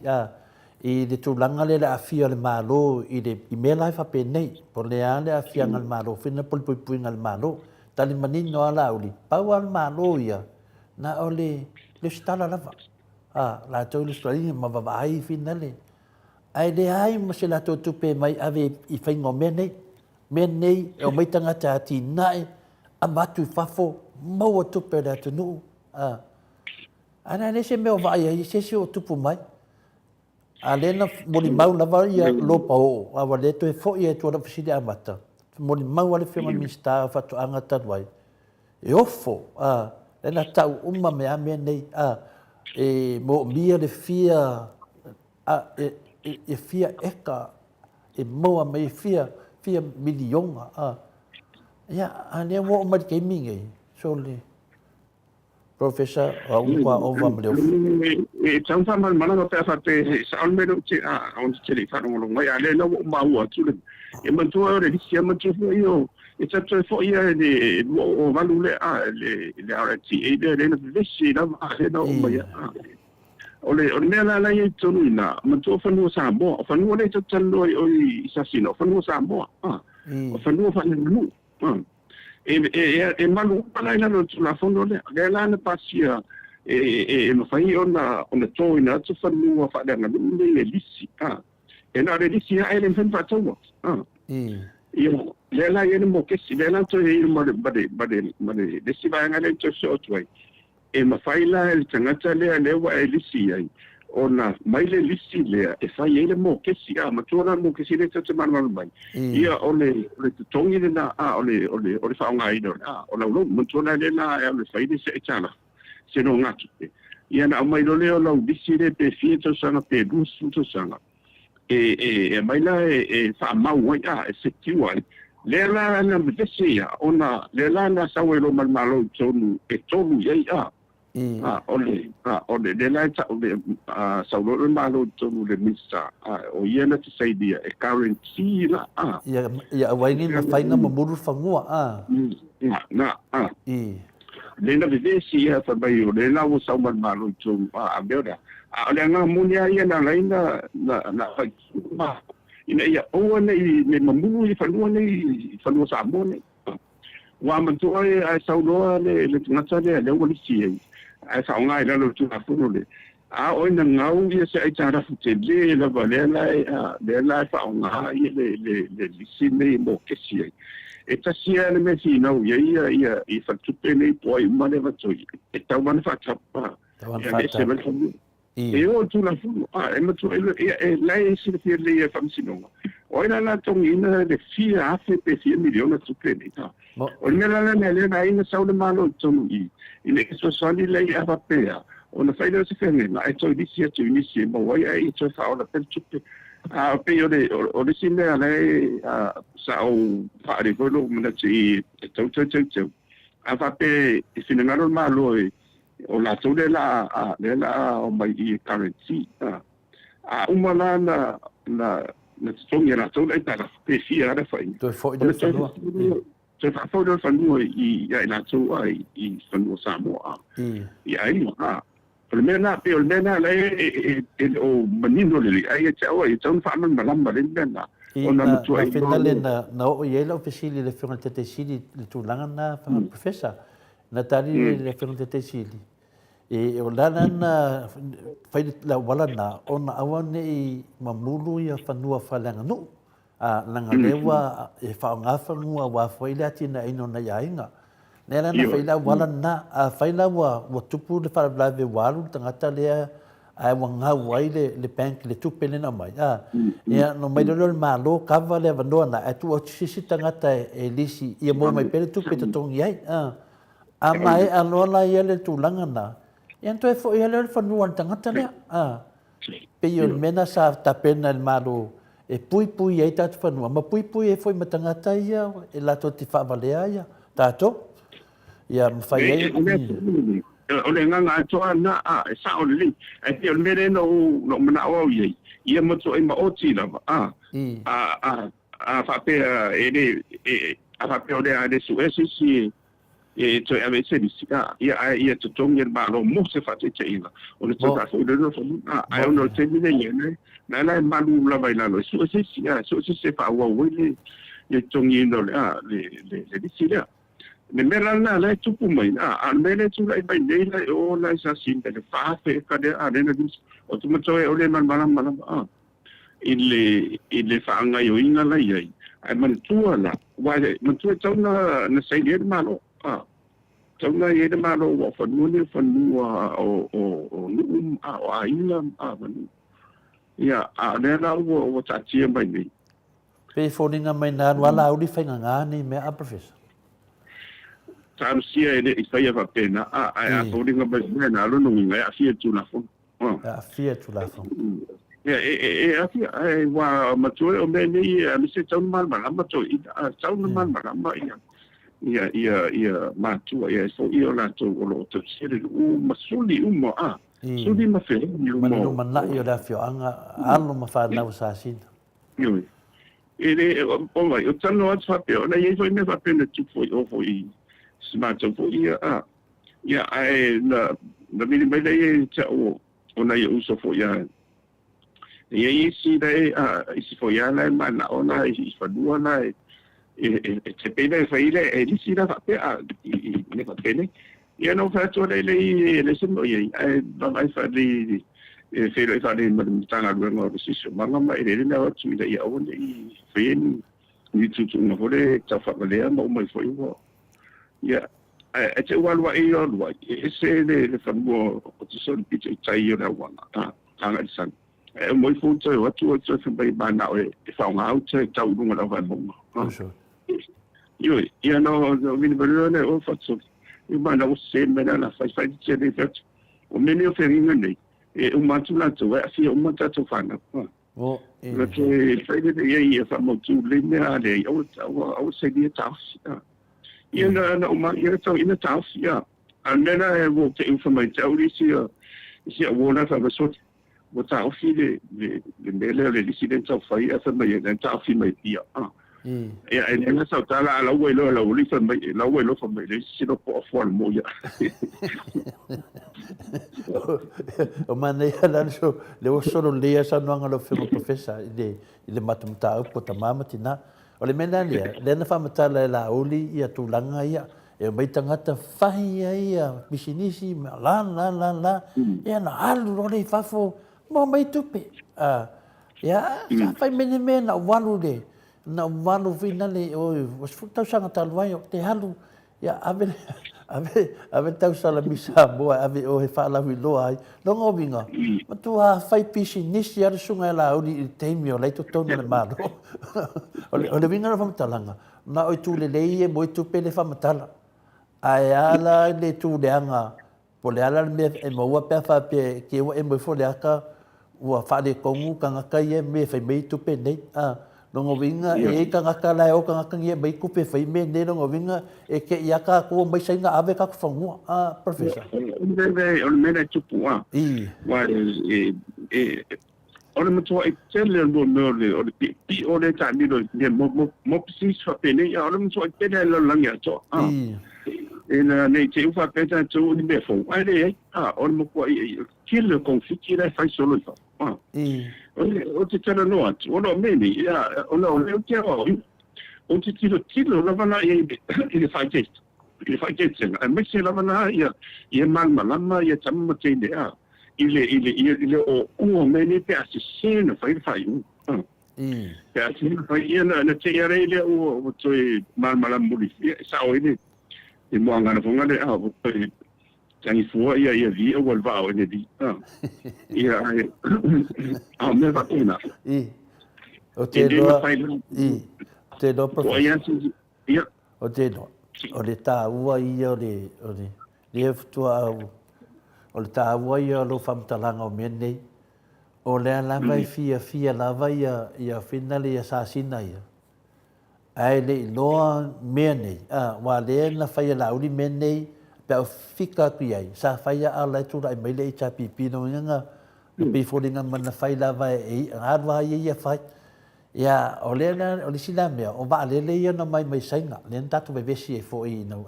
I le tulanga le afia le malo I le email ai fa pe nei por le ale afia ngal malo fina pol pui ngal malo tali manin no ala udi pa wal malo ia na ole le stala lava la to le stali ma va ai fina le ai le ai mo se la to tu pe mai ave I fa ngomene menei o mai tangata ati nai a matu fafo mau tupe da tunu ana ne se me o vai ai se o tupu mai a lena moli mau na vai lo pao a wale to e fo ia to na fisidi amata moli mau wale fe ma mista fa to angata vai e ofo lena tau umma me a menei e mo mia de fia e fia eka e mo me fia miliona ya ane wo ma gaming ai so le professor wa over mleo e tau fa mal mana ta fa te sa al mero ti on ti le fa no mai ale no ma wa tu le e man tu ore di sia man tu io e ta tu fo ia de o valule le ora ti e de le visi na ale no mai ole mea la ia tonu ina ma tu fanua sa mo fanua le talo o sa sino fanua sa mo o fanua fa nu e malu pana ina no la fondo le la na pasia ma fai ona to ina tu fanua fa da le lisi e na le lisi ai le fen pa to io le la ia mo che si le la to e mo bade de si va ngale to so to e mafaila el tangata le wa elisi ai ona mai le lisi le e fai ele mo ke si ma tona mo ke si le tete man mai ia ole tongi na ole fa nga ino ona lo mo tona le na le fai de se tala se no ngatu ia na mai lo le lo lisi le pe fieto sana pe dusu to sana e mai la e fa mau e se tiwa le la na mbesia ona le la na sawelo mal malo tonu e tonu ia ole le la ta ole sawelo malo tonu le misa o ia na sai dia e guarantee la ia waini na faina mamuru fangua na le na mbesia fa bai le la o sawelo malo tonu abelda ole nga munia ia na laina na ina ia o nei me mamu I fanua sa mo nei wa man to ai saulo le ngata le wali si ai sa nga ila lo tu afu le o ina ngau ia se ai tara fu te le la valela le fa nga le si nei mo ke si e ta si le me si no ia I fa tu pe nei poi ma le va to e ta man fa tapa e o tu la fu e ma tu lei si le fa si no o ina la tongina de fia afe pe 100 miliona tu credita o me la le na ina sa le malo tonu I le so sali le ava pea o na faida se fene na e to disia tu inisi mo wai ai to fa o la per tupe pe o le sine ale sa o fa ri volo mana ti tau a fa pe sine ngalo malo o la tau le la o mai I currency a umala na tongi la tau le ta pe fia da fa to fo de so se fa fo de fa no I ya la tau ai I fo Samoa ya ai o mena pe o mena le o manino le ai te o I tau fa man malamba le mena ona mutu ai finale na o yelo officially le fionga te sili le tulanga na professor na tali le fionga te sili e o lana na fai la wala na ona awane I mamulu ia fanua falanga no a langa lewa e fa ngafa ngua wa foi le atina ino na yainga nela na fai la wala na a fai la wa tupu le fa la ve walu tangata le ai wanga wai le bank le tupele na mai ia no mai lo malo kava le vandona e tu o sisi tangata e lisi ia mo mai pele tupe to tongi ai a mai a lola ia le tulanga na ia to e fo ia le fanua tangata le pe io mena sa tapena il malo e pui ai tatu fanua ma pui e foi matangata ia e la to ti fa valea ia tato ia mfai ai o le nganga atoa na e sa o le e te o mere no mana o ye ia mo to ma oti la a fa pe a fa pe o le a de su si e to ave se disika ia to tongi ba lo mo se fa te ina o le to ka so le no a o no te ni ne na malu la vai la lo su si se fa wa we le tongi no le disika ne mera na le tupu mai a mele tu lai mai nei lai o lai sa sin de fa pe ka de a de dis o tu mo o le man mala ile fa nga yo inga lai ai man tu ala wa man tu tau na sai de malo tau na ye de malo wa fa nu o nu a inga man ya a de la o ta chi mai nei pe foninga mai na wala uli fa nga ni me a professor sia e fai va pena a holding up na lo no ngai a fia tu la fo e wa ma tu o me ni mi se tau mal ma tu tau mal ma ia ma tu ia so io la tu lo tu sire u ma suli mo suli ma fe ma no ma io da fio anga allo ma fa na sa sin io o mai o tano at fa pe na ia so me fa pena tu fo smart fo ia ai na vini mai dai cha o na ia uso fo ia si dai si fo ia la ma na ona si fa dua na te pena fa ile e si da fa pe ne fa pene ia no fa to le se mo ia ai ba mai fa di fe le fa di ma tanga lu no si so ma ma ile na o tu da ia o ni fe ni tu no fo le ta fa le ma mai fo io ia e te walwa I onwa e se le famu o te so pi te tai ona wana tanga san e moi fu te o tu fa bai bana o e fa nga au te tau runga la vai mo io ia no vini balone o fa so I bana o se mena la fa te le fa o meni o feringa nei e o matu la to e fi o mata to fa na e fa de ia fa mo tu le ne ale o se dia ta ia na uma ia tau ina tau ia anena e wo te information tau si a wona fa so wo tau fi le mele le disiden tau fa ia fa mai na tau fi mai ia ia e na sa tala la wo lo li fa mai la wo lo fa mai le si no po fo mo ia o mane ala so le o solo le sa no ngalo fi professor ile matumta po tamama tina o le mena lia, le na whamatala la oli ia tūlanga ia, e mai tangata whahi ia, pisinisi, la, ia na alu rore I whafo, mo mai tupe. Ia, whai mene me na walu le, na walu vina le, oi, was tau sanga taluai o te halu, ia, ave tau sala misa boa, ave o he whaalawi loa ai, no ngovinga, ma tu a whai pisinisi ara sunga la oli I teimi o leito tonu le maro. O le vinga na whamatalanga, na oi tū le leie mo I tupe le whamatala. Ai ala le tū leanga, po le ala le mea e maua pia whape, ke wa e mo I fo le aka, ua whare kongu ka ngaka ia me whai mei tupe nei. Rongo winga e ka ngaka lai o ka ngaka ia mei kupe whai me nei rongo winga e ke ia ka kua mai sainga ave ka kuwhangua. Professor. Ole mena tupu a. Wa ole matua e tele lo le ole pi ole ta mi lo mo pisi fa pene ya ole matua e tele lo langa to. Ina nei te ufa peta tu ni me fo. Ai le ole mo ko kile konfiki la fai solo fa. O te tana no atu. Ono meni ya ole o te o te tilo la vana e fai test. E fai test. A me se la vana ya malama ya tamma te ne a. Ile o meni pe asisena fai. Pe asisena fai na te yare ile o toi malama muri. Sa o ile e mo ngana fonga le o toi tangi fua ia vi o va o ne di. Ia me va ina. O te do professor. O te do. O le tā ua ia o le ftua au. O le tā ua ia o lo whamtalanga o mea nei. O lea lava i fia lava ia whinale ia sāsina ia. Ai le iloa mea nei. Wa lea na whaia lauri mea nei. Pea o whika kui ai. Sa whaia a lai tura i maile i tā pipino nga. Pei fōringa mana whai lava e arwa ia whai. Ia, o lea o le sina mea. O wa lele ia na mai sainga. Lea tatu me vesi e fō i nau.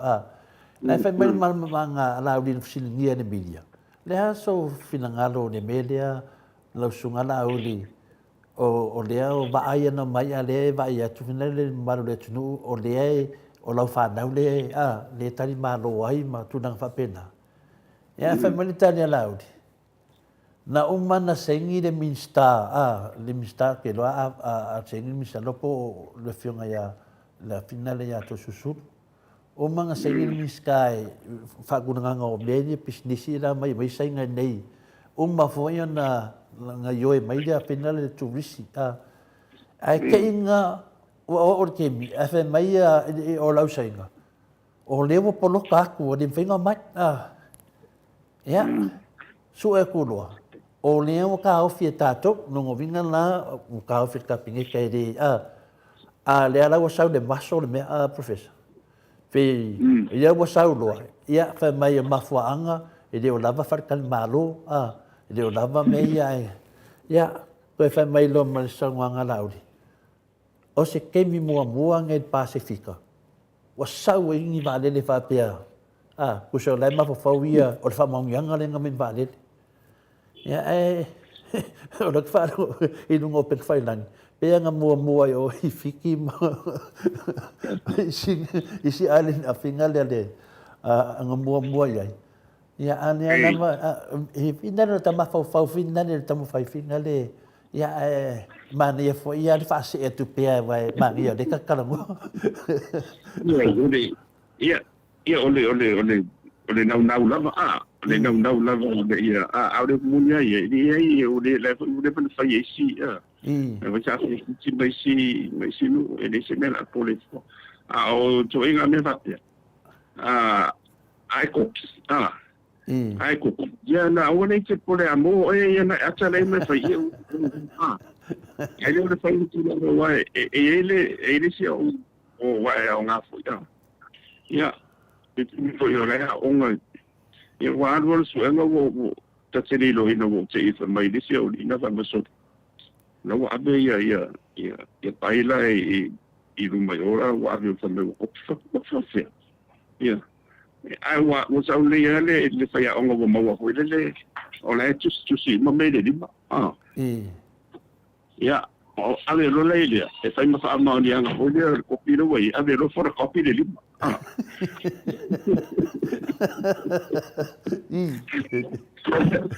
Nai whai mai malama lauri na whasilingia ne milia. Lea so finangalo ne melea lau sungana au li o lea o vaaya na mai a lea vaaya tufina le maru le tunu o lea o lau whanau le tari malo ai ma tunang whapena. Ia whai mani tani a lauri. Na umana sengi le minsta ke loa a sengi minsta lopo le fionga ia la finale ia to susuru. O mga sa ilmi sky fagunanga o meni pisnisi la mai sainga nei mafoya na ngayoy mai dia penal to risi ai kainga o kemi afa mai o lau sainga o lewo polo kaku o dimfinga mai ya su e kulo o lewo ka o fietato no vinga la o ka o fieta pinge kai de le ala o sau de maso le professor Pe ia wa saulo ia fa mai mafuanga e de lava farkal malo e de lava me ia pe fa mai lo mal sanganga lauri o se kemi mua ngai Pasifika wa sau ni vale le fa pe ku so lai ma fa ia o fa manganga le ngamen vale ia o lo fa i lungo pe fa lan Pea nga mua o i fiki isi alin a fingale ale nga mua iai. Ia ane anama i finale tama fau finale tama fai finale ia mani e fo ia le fase e tu pea vai mani ia de kakalango. Ia ole nau lava le nau lava ia au munia ia ole le pen fai isi Vai sa si mai si no e se mela pole fo. O to inga me fatia. Ai ko. Ai ko. Ya na o nei te pole amo e na ata le me fa eu. Ai le fa tu no vai ele si o vai o nga fo ya. Ya. It fo yo la o nga. E wa ro so nga wo ta te lo ino wo te fa mai disi o ina fa so. No abe ia paila i rumai ora wa abe fa me o fa ia ai wa sa le le fa ia ongo mo wa le o la tu si mo me le ma ia o abe lo le ia e fa ma fa ma ni anga o le copy lo wai abe lo for copy le lima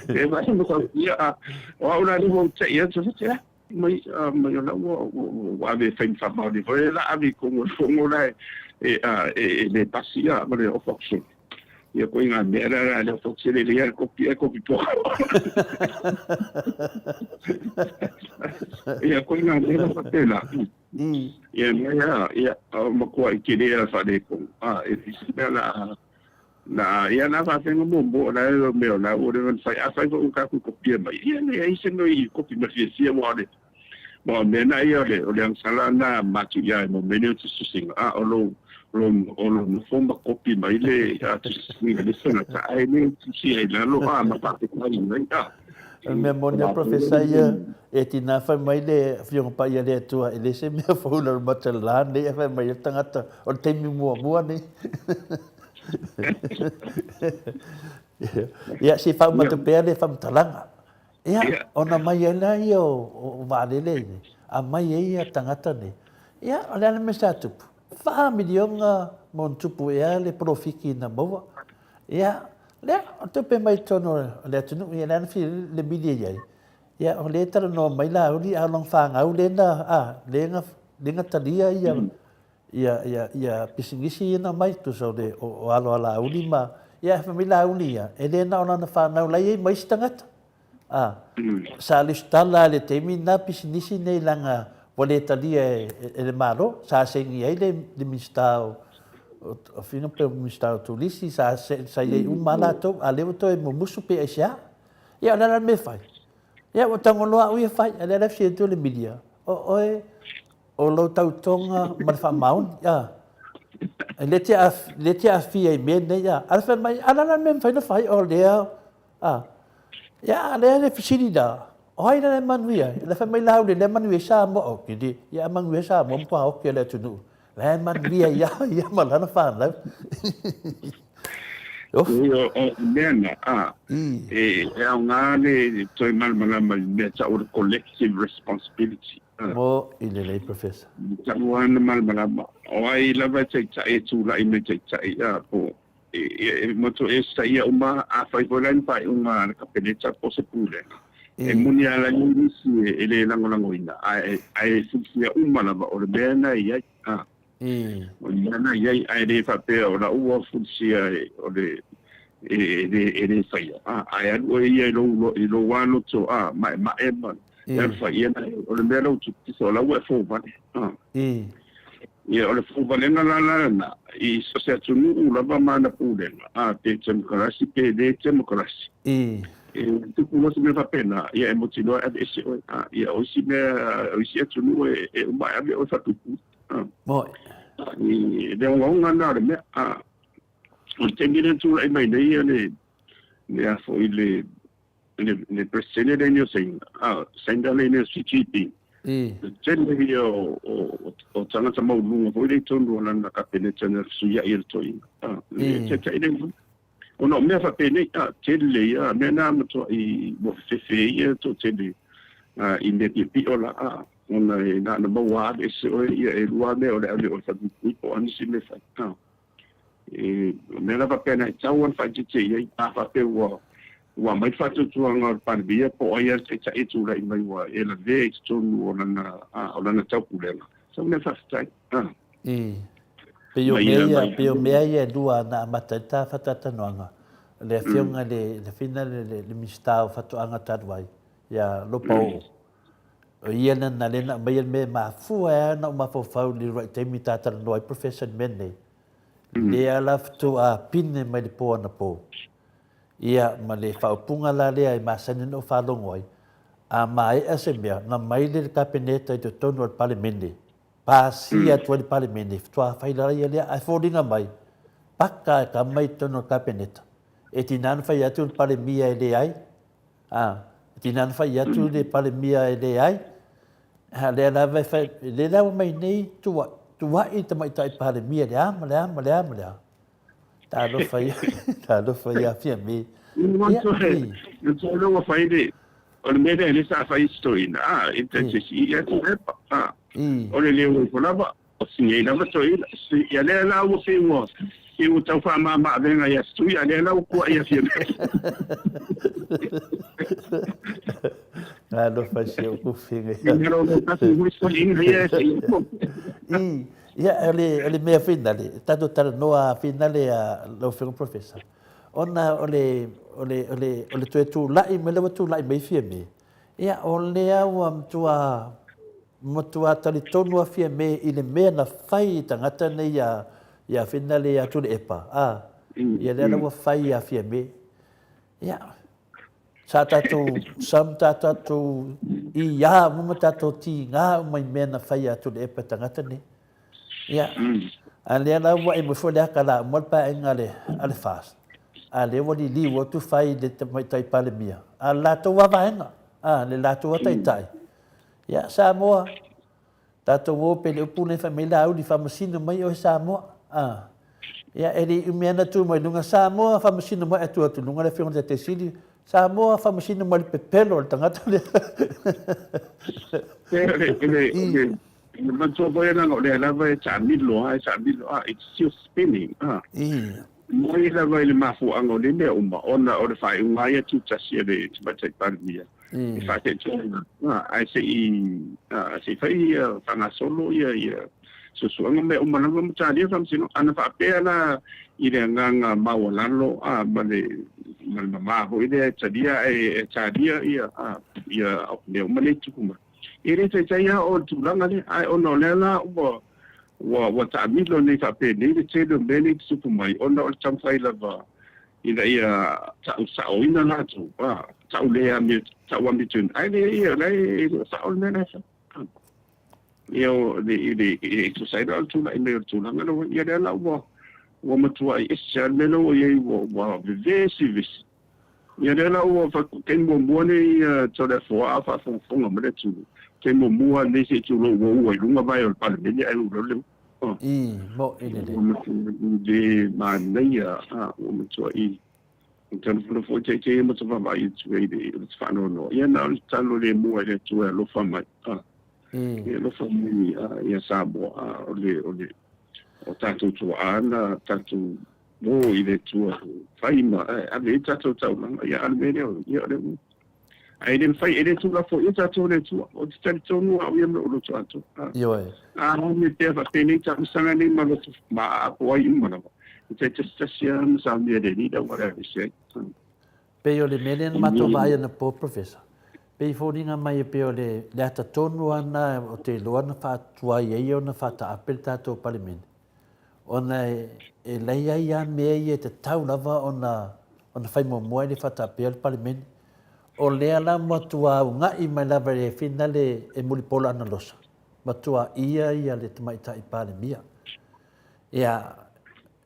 e va mo sa ia o una ni mo te ia tu te mai la wa ave fa fa ma di foi la ave con la le passia ma le offoxo io poi una mera le offoxo le ia copia po ia poi una mera fatela ia ma qua che le fa de con e si bella na ia na fa tengo mo na me na o de fai a fai o ka ku kopia mai ia ne ai se no I kopi ma fie mo de mo me na ia le o le sala na ma tu ia mo me ne tu singa a o lo no fomba kopi mai le a tu singa le sona ta ai ne si ai la lo a ma pa te mai mai a me monia professor ia e tina fa mai le fiong pa ia le tua ele se me fo na matala ne fa mai tangata o te mi mo ni ya si fa matu pe le fa talanga ya ona mai ela yo o vale le a mai ia tangata ne ya ole na me statu fa milionga mon tupu ya le profiki na boa ya le o te pe mai tono le tunu ia na fi le bilia ya o le tara no mai la o li a long fa nga o le na le nga talia ia pisingisi na mai tu so de o alo ala ulima ia famila ulia ele na ona na fa na lai mai stangata sa listala le temi na pisingisi nei langa pole talia ele malo sa sengi ele de mistao o fino pe mistao tu lisi sa ye umala to ale to e musu pe asia ia na me fai ia o tango loa u fai ele la fie to le media o lo tautonga marfa maun ya le tia fi ai men ya alfa mai ala men fai o le ya le fisini da oi na manuia le fa mai lau le manuia sa mo o kidi ya manuia sa mo pa o ke le tunu le manuia ya malana fa la o mena nga le toi mal me ta o collective responsibility mo ile le professor tabuan mal malama o ai lava tsa e tu la ime tsa ya po mo to e sa ia uma a fai volan pa uma ka penetsa po se pule e munia la ni si ele lango ina ai subsia uma lava o le bena ia o yana ia ai de fa pe o la u subsia o le e fai ai o ia lo wano to ma ema ya fa ia o le melo tu so la we fo ba ia o le fo ba na na I so se tunu la ba mana pule te democracy pe de democracy tu pulo se me fa pena ia emotino a ese ia o si me o si tunu e ba ave o fa tu mo de un na me o te mira tu ai mai nei ne a fo ile le presidente de New Zealand sendale ne CGP tende yo o tanga tama lunga foi de tondo na kapeleta na suya irtoi te ide o no me fa pene tele ya me na mo I mo fe ya to tele inde pi ola ona na na mo wa ese o ya e lua me o le o fa pi o ani me fa me na fa pene tawon fa tite ya fa pe wa mai fatu tuanga parbia po ia te tu lai mai wa ela ve tonu ona na tapulela so me fa stai pe meia dua na matata fatata noanga le fionga le final le mistao fatu anga tadwai ya lo pau ia na le na mai me ma fu na ma fo fa li right time tata no profession men le ala ftu a pinne mai le po na po ia ma le whaupunga la lea I masani no whalongoi a mai asemea na mai le kapeneta I te tonu al palemene pasia tua le palemene tua whailera ia lea ai fōringa mai paka ka mai tonu al kapeneta e tinan whai atu le palemia e le ai e tinan whai atu le palemia e le ai lea la whai le lau mai nei tua I tamai tai palemia le ama ta lo fai a fia me you tell what fai de o le mede le sa fai story na intensity ia tu o le le ko lava o singa na to ia le la o se mo e o tau fa ma venga ia stu ia le la o ko ia fia lo fai se o finga ia ele mea finale tanto tar noa finale a lo fe professor ona ole tu lai me le tu lai me fie me ia ole au tua motua tali tonu fie me ile me na fai tangata nei ia finale a tu epa ia le la fai a fia me ia sa tatou sam tatou ia mo tatou ti nga mai mena fai atu le pe tangata ne ia ale la wa e mo fo le kala mo pa engale ale fast ale wo li wo tu fai de mai tai pale mia ala to wa vaenga le la to tai tai ia sa mo tatou wo pe le pune família au di famasino mai o sa mo ia ele umena tu mai lunga sa mo famasino mai atu lunga le fiona te sili sa mo famasino mai pepelo tangata le man so boy na le la vai cha milo it's still spinning moi la vai le mafu ango le le ona o le fai unga tu tsia de batai parmia fa te ai se fai fanga solo ia so anga me umana mo cha dia famasino ana fa pe na ile nganga mawalalo ma ho ile cha dia ia le umale tukuma ire te ia o tulanga le ai ono lela wa ta milo nei fa pe nei te do bene supu mai ona o chamfai lava ina ia ta usao ina la tu ta ule a mi ta wa mi tun ai ia lai sa ol mena sa io de tu sai da tu la ina tu la ngalo ia de la wa matua i esa melo ia wa vive ia de la wa fa ken mo mo nei to da fo a fa fo mo me tu ke mo mua nei se tu lo wo lunga vai o pa le ai lo le mo ile de ma nei o mo tu i então pro fo che mo tu va vai tu e de fa no ia na ta lo le mua le tu lo fa mai lo fa mai ia sa bo o tatu tu ana tatu mo ile tu fai ma ave tatu tau ia almenio ia le ai den fai ele tu la fo ia tatu le tu o tatu no au ia lo tu atu io no me te fa teni ta sanga ni ma lo ma po ai ma no te station sa mi de ni da wala se pe yo le melen ma to vai na po professor pe fo dinga mai pe yo le data tonu ana o te lo na fa tua ye yo na fa ta apel tato parliament ona e leia ia me ia te tau lava ona fai mo moe le fata pe parliament o lea la matua nga i mai lava e finale e mulipola ana losa matua ia le tamai tai pale mia ia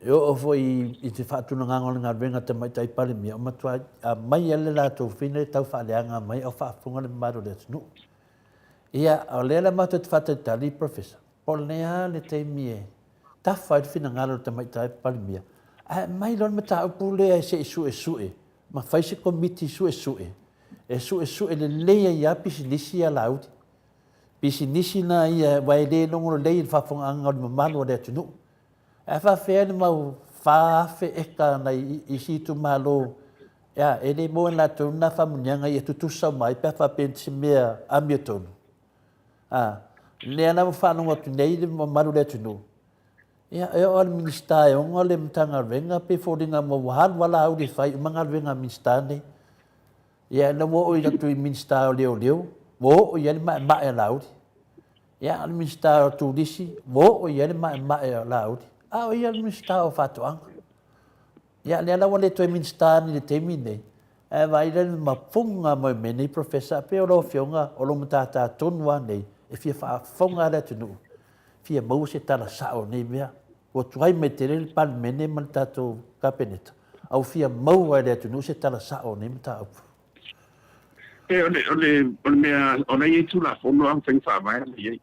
yo o foi i te fatuna ngangol nga venga tamai tai pale mia matua mai ele la to finale tau fa leanga mai o fa funga le maro le nu ia o lea la matua te fata tali professor por lea le te mie ta fai fina ngalo te mai tai palimia mai lon mata pule se su ma fai se committee su le leia ya pisinisi ya laut pisinisi na ia vai le longo le fa fong anga ma malo de tunu fa fe ma fa fe eka na isi tu malo ya ele mo la tu na fa munyanga ia tu sa mai pa fa pensimia amieton le na fa no tu nei ma malo de tunu ia e o minister o ngole mtanga venga pe fodinga mo wahal wala au di fai mangal venga minister ne ia no mo o ia tu minister leo mo o ia ma e laudi ia al minister tu disi mo o ia ma e laudi o ia minister o fatu ang ia le la wale tu minister ni te mine e vai le ma funga mo meni professor pe o lo fionga o lo mtata tonwa nei e fia fa funga le tunu fia mo se tala sao nei mea o tuai metere il pal mene maltato cabinet au fia mo ai le tunu se tala sao nei mta ole mea ona i tu la fono ang feng fa vai le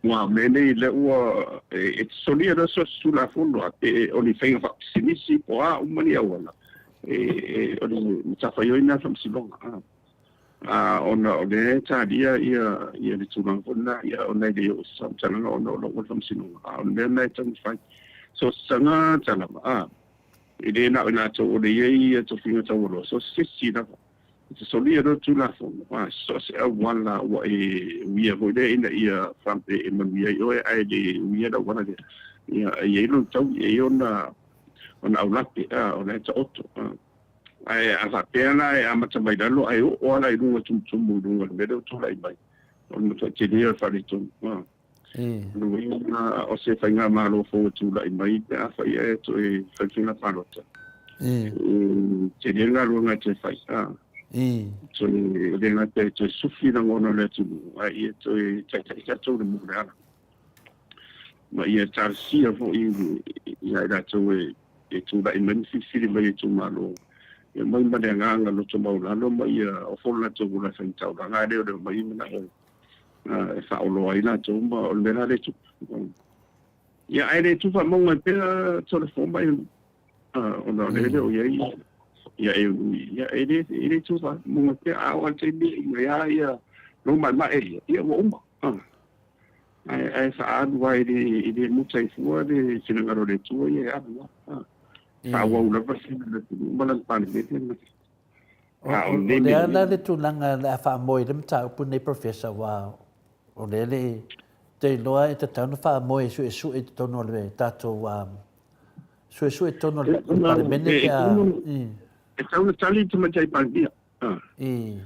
wa mene le o e solia do so su la fono e oni feng fa sinisi po a umani awala oni mta fa yo ina from silonga ona ole ta dia ia le tunang fona ia ona le o sam tanga ona o from silonga ona na tang fai so sanga tanga ile na to ole ia to finga to lo so sisi na so lia do tu la fo so se wala wa we avo de in ia from the man we ai de we da wana de ia no tau ona aula ona to otto ai asa pena ai amata mai dalo ai o ala i runga tum mu runga me do tu lai mai on to te dia fa li tu Luina o se whainga malo fo tula I mai te a whai e to e whaikina whanota. Te renga runga te whai a. So renga te sufi na ngona le tunu. A i e to e tai katou le mure ana. Ma i e tarsia fo I ai rato e tula I mai fifiri mai e tu malo. E mai mane nganga lo to maulano mai o fola to gula whaintau. Nga reo reo mai mana o. E whaolo aina to ma o mera le tu. Ia ai le tu wha monga pera tole fomba I o na le o iei. Ia e ui. Ia e le tu wha monga pera awa te ni ia lo mai mai ia wa uma. Ai wha adua I le muta I fua le sinangaro le tua ia adua. Wha wau lapa sina le tu malang pane me O le ana le tūlanga le a whaamoe le mta upu nei professor wa o le te loa e te tauna whaamoe su e tono le tātou su e tono le palemene ke a e tauna tali te matai pangia e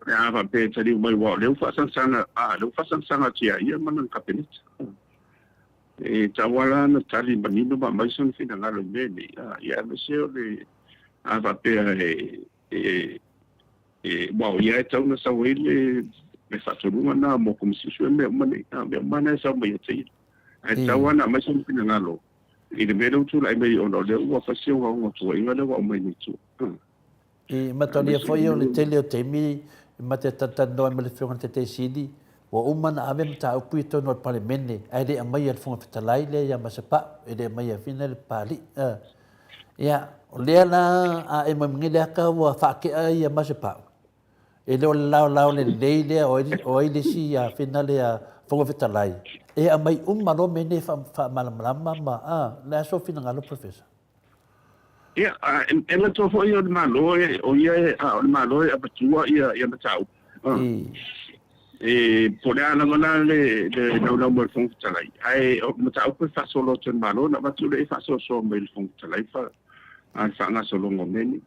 ava pe tali mai wa leu whasansanga tia ia manan kapenita e tawala na tali manino ma mai son fina ngalo mene ia me seo le ava pe wow, ia e tauna sa wele me whatorunga na mo komisisu e mea mana e sa mai e tei. Ai tawana mai sa mpina ngalo. I le mea utula I mei ono leo ua whasio wa unga tua inga leo au mai ni tu. I matoni e foi o le tele o teimi ma te tatanoa me le whiunga te te sidi wa umana ave mta upu I tono al palemene ai le amai al funga fitalai le ia masapa e le amai a fina le pali. Ia, o lea la a e mamingile aka ua whaakea ia masapa. E leo lao le lei lea o ai le si a whina le a whonga fitalai. E a mai umaro mene whaamalamama ma le aso whina ngalo professor. Ia, e la tō fo ia o le maloe, o ia o le maloe a patua ia matau. E po le ana ngona le nau mo le whonga fitalai. Ai, o matau pe whasolo te maloe, na watu le whasolo so me le whonga fitalai ai whanga solongo meni.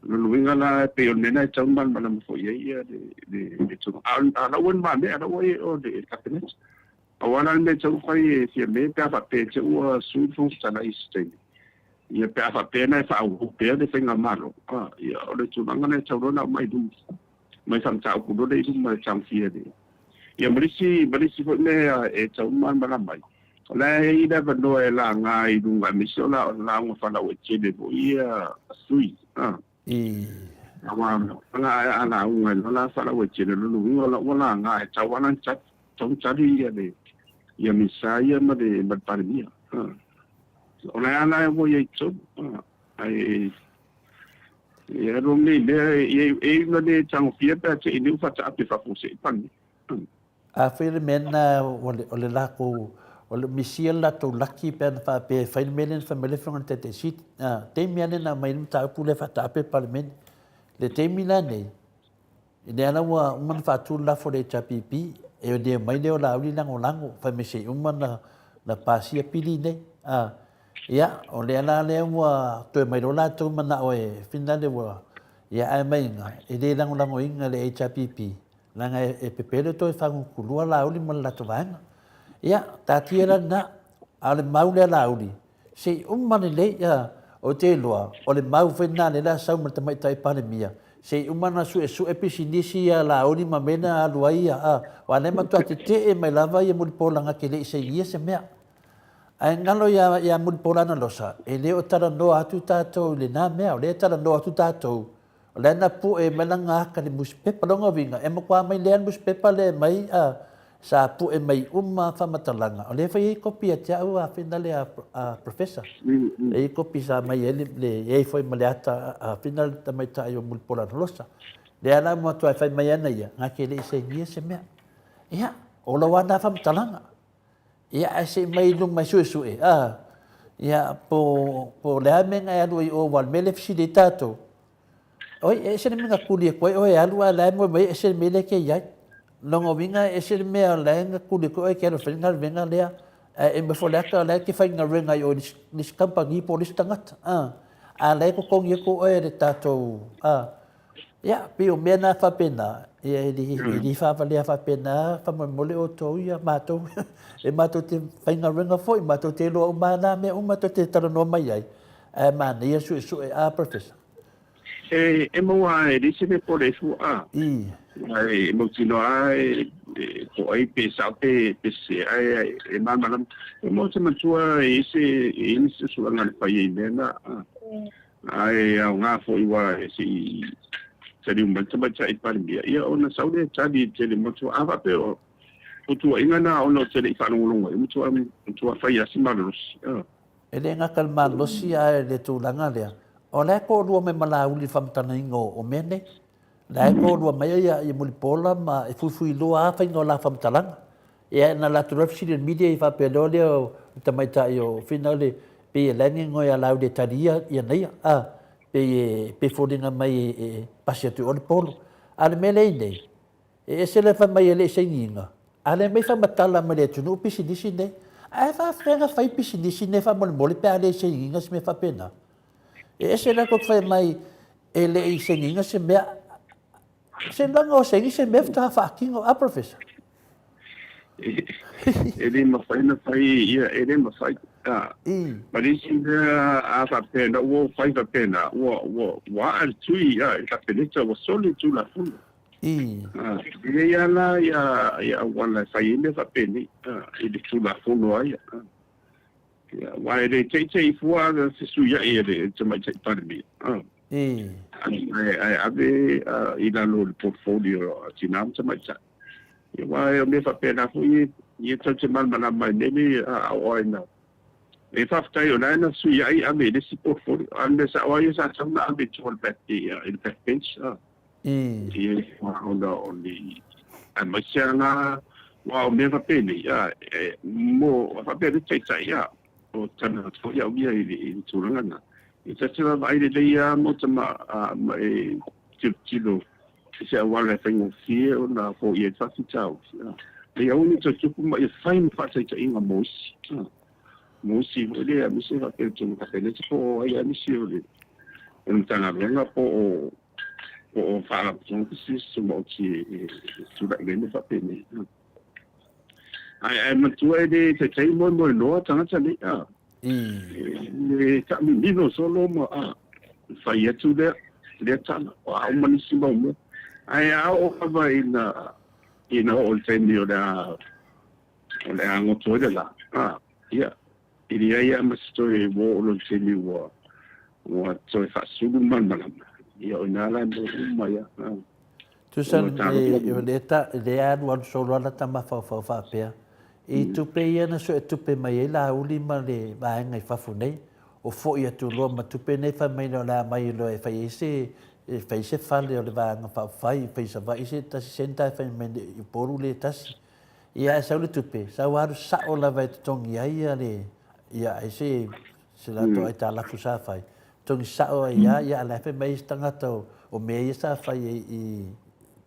Luluinga la pe o nena e tau man mana mfo ia de tunu. Ala wan ma me ala wai o de kabinet. Awana me tau kai e fia me pe afa pe te ua sui fung tana isteni. Ia pe afa pe na e wha au pe de whenga malo. Ia o le tunanga na e tau rona mai du. Mai sam tau kudo de idu mai tau fia de. Ia marisi fo me e tau man mana mai. La e ida vano e la nga I dunga miso la nga whala o chede bo ia sui. Awa nga ana unga la whala o chede lulu wala nga e tawanan chat tong chari ia de ia misaya ma de batparmia. Ona ana e mo ye cho. Ai ia romni le na de chang fia pa che inu fa ta pe fa fuse pan. A whele mena o le lako o le misia la tau laki pe na wha pe whain mele na whamele whunga te sit. Te miane na mai num tau pule wha tape parliament. Le te mina nei. I ne ana ua umana wha tu lafo le chapipi. E o ne mai leo la auli lango. Wha me se umana na pasia pili nei. Ia, o le ana lea ua toe mai rola tau mana o e whina le ua. Ia ai mai inga. E le lango inga le HRPP. Langa e pepele toi whangu kulua la auli mana lato vaenga. Ia, tātiera na, a le mau lea lauri. Se umane le ia o te loa, o le mau whenā le la sau mata mai tai panemia. Se umana su e pisi nisi a lauri ma mena a lua ia. Wa ne matua te mai lava ia mulipolanga ke le se ia se mea. Ai ngalo ia mulipolana losa. E le o tara noa atu tātou le nā mea, o le tara noa atu tātou. O le na pu e melanga aka le muspepa longa vinga. E makua mai lea muspepa le mai sa pu e mai whamatalanga. O le whai kopi a te au a whina le a professor. E kopi sa mai le e whai maleata a whina le tamai tai o mulipolana losa. Le ana mua tua whai mai ana ia. Ngā ke le se ngia se mea. Ia, o la wana whamatalanga. Ia, a se mai lung mai sue. Ia, po le amenga e alu i o wal mele fisi le tātou. Oi, e se ne minga kuli e koe, oi, alu a lai mo mai e se mele ke iai. Longo winga e se mea lenga kuli ko e kero whenga venga lea e me fo leka lea ki whainga renga i o nis kampangi po nis tangata. A lea ko kongi e ko e re tātou. ia pe o mena fa pena ia di fa le fa pena fa mo le o to ia mato e mato te fainga renga foi mato te lo mana me o mato te tara no mai ai e mana ia su a professor e mo ai disse me por isso ai mo tino ai ko ai pe sa pe se ai e mama mo se matua ese su ngal pa ye na ai nga foi wa si jadi baca iparbia ia ona saude tadi jadi motu apa pe o tu ingana ona jadi fanulunga tu fai asimalos ele nga kalma losi a le tulanga le ola ko ru me malauli famtana ingo o mene la ko ru mai ia i mulpola ma e fufu lo a fai no la famtalanga ia na la turafsi de media i fa pe lo le tamaita io finale pe lengi ngo ya laude tadia ia nei pe fodinga mai pasia tu on polo ale mele nei e se le fa mai le senginga ale mai fa matala mai le tunu pisi disi nei ai fa frega fai pisi disi nei fa mol pe ale senginga se me fa pena e se la ko fa mai ele senginga se me se langa o sengi se me fa kingo a professor ele ma fai ia ele ma fai but it's a pena o fai pena o al tui la pelita was solo tu la fundo ia la ia wala fai me fa peni ele tu la fundo ai wa ele te fua se suia ele te mai te parmi ai ave ila lo portfolio tinam te mai ta wa me fa pena fu ia te mal mana mai nele oina e faftai ona na sui ai ame de si portfolio ande sa wa sa tsana ame tol batti il bench e ona only and my changa wa me fa peni mo fa peni tai ya o tana to ya wi ai tulanga e tsela vai de ya mo tama e tilo se wala tengo fie ona fo ye fa tau le uni to tupu mai fine fa tai inga mos musi ole musi va per tu ka tele po ai musi ole en tana venga po fa tu si mo ti tu da gene fa pene ai ma tu de te mo no tana tani le ka mi no solo mo fa ye tu de tana o mani si mo ai o va ina ol tendi ola ango to de la yeah iria ia ma story wo lo tini wo so fa sugu man ia ona la mo mai tu san e le wan solo la tama fa pe e tu pe ia na so tu pe mai la uli ma le ba ngai fa fu nei o fo ia tu lo ma tu pe nei fa mai no la mai lo e fa se fa le o le ba nga fa se va ise ta senta fa me i poru le tas ia sa le tu pe sa wa sa o la va tongi ia le ia ese se la to ita la fusa fai tongi sa o ia la pe mai stanga to o me sa fai i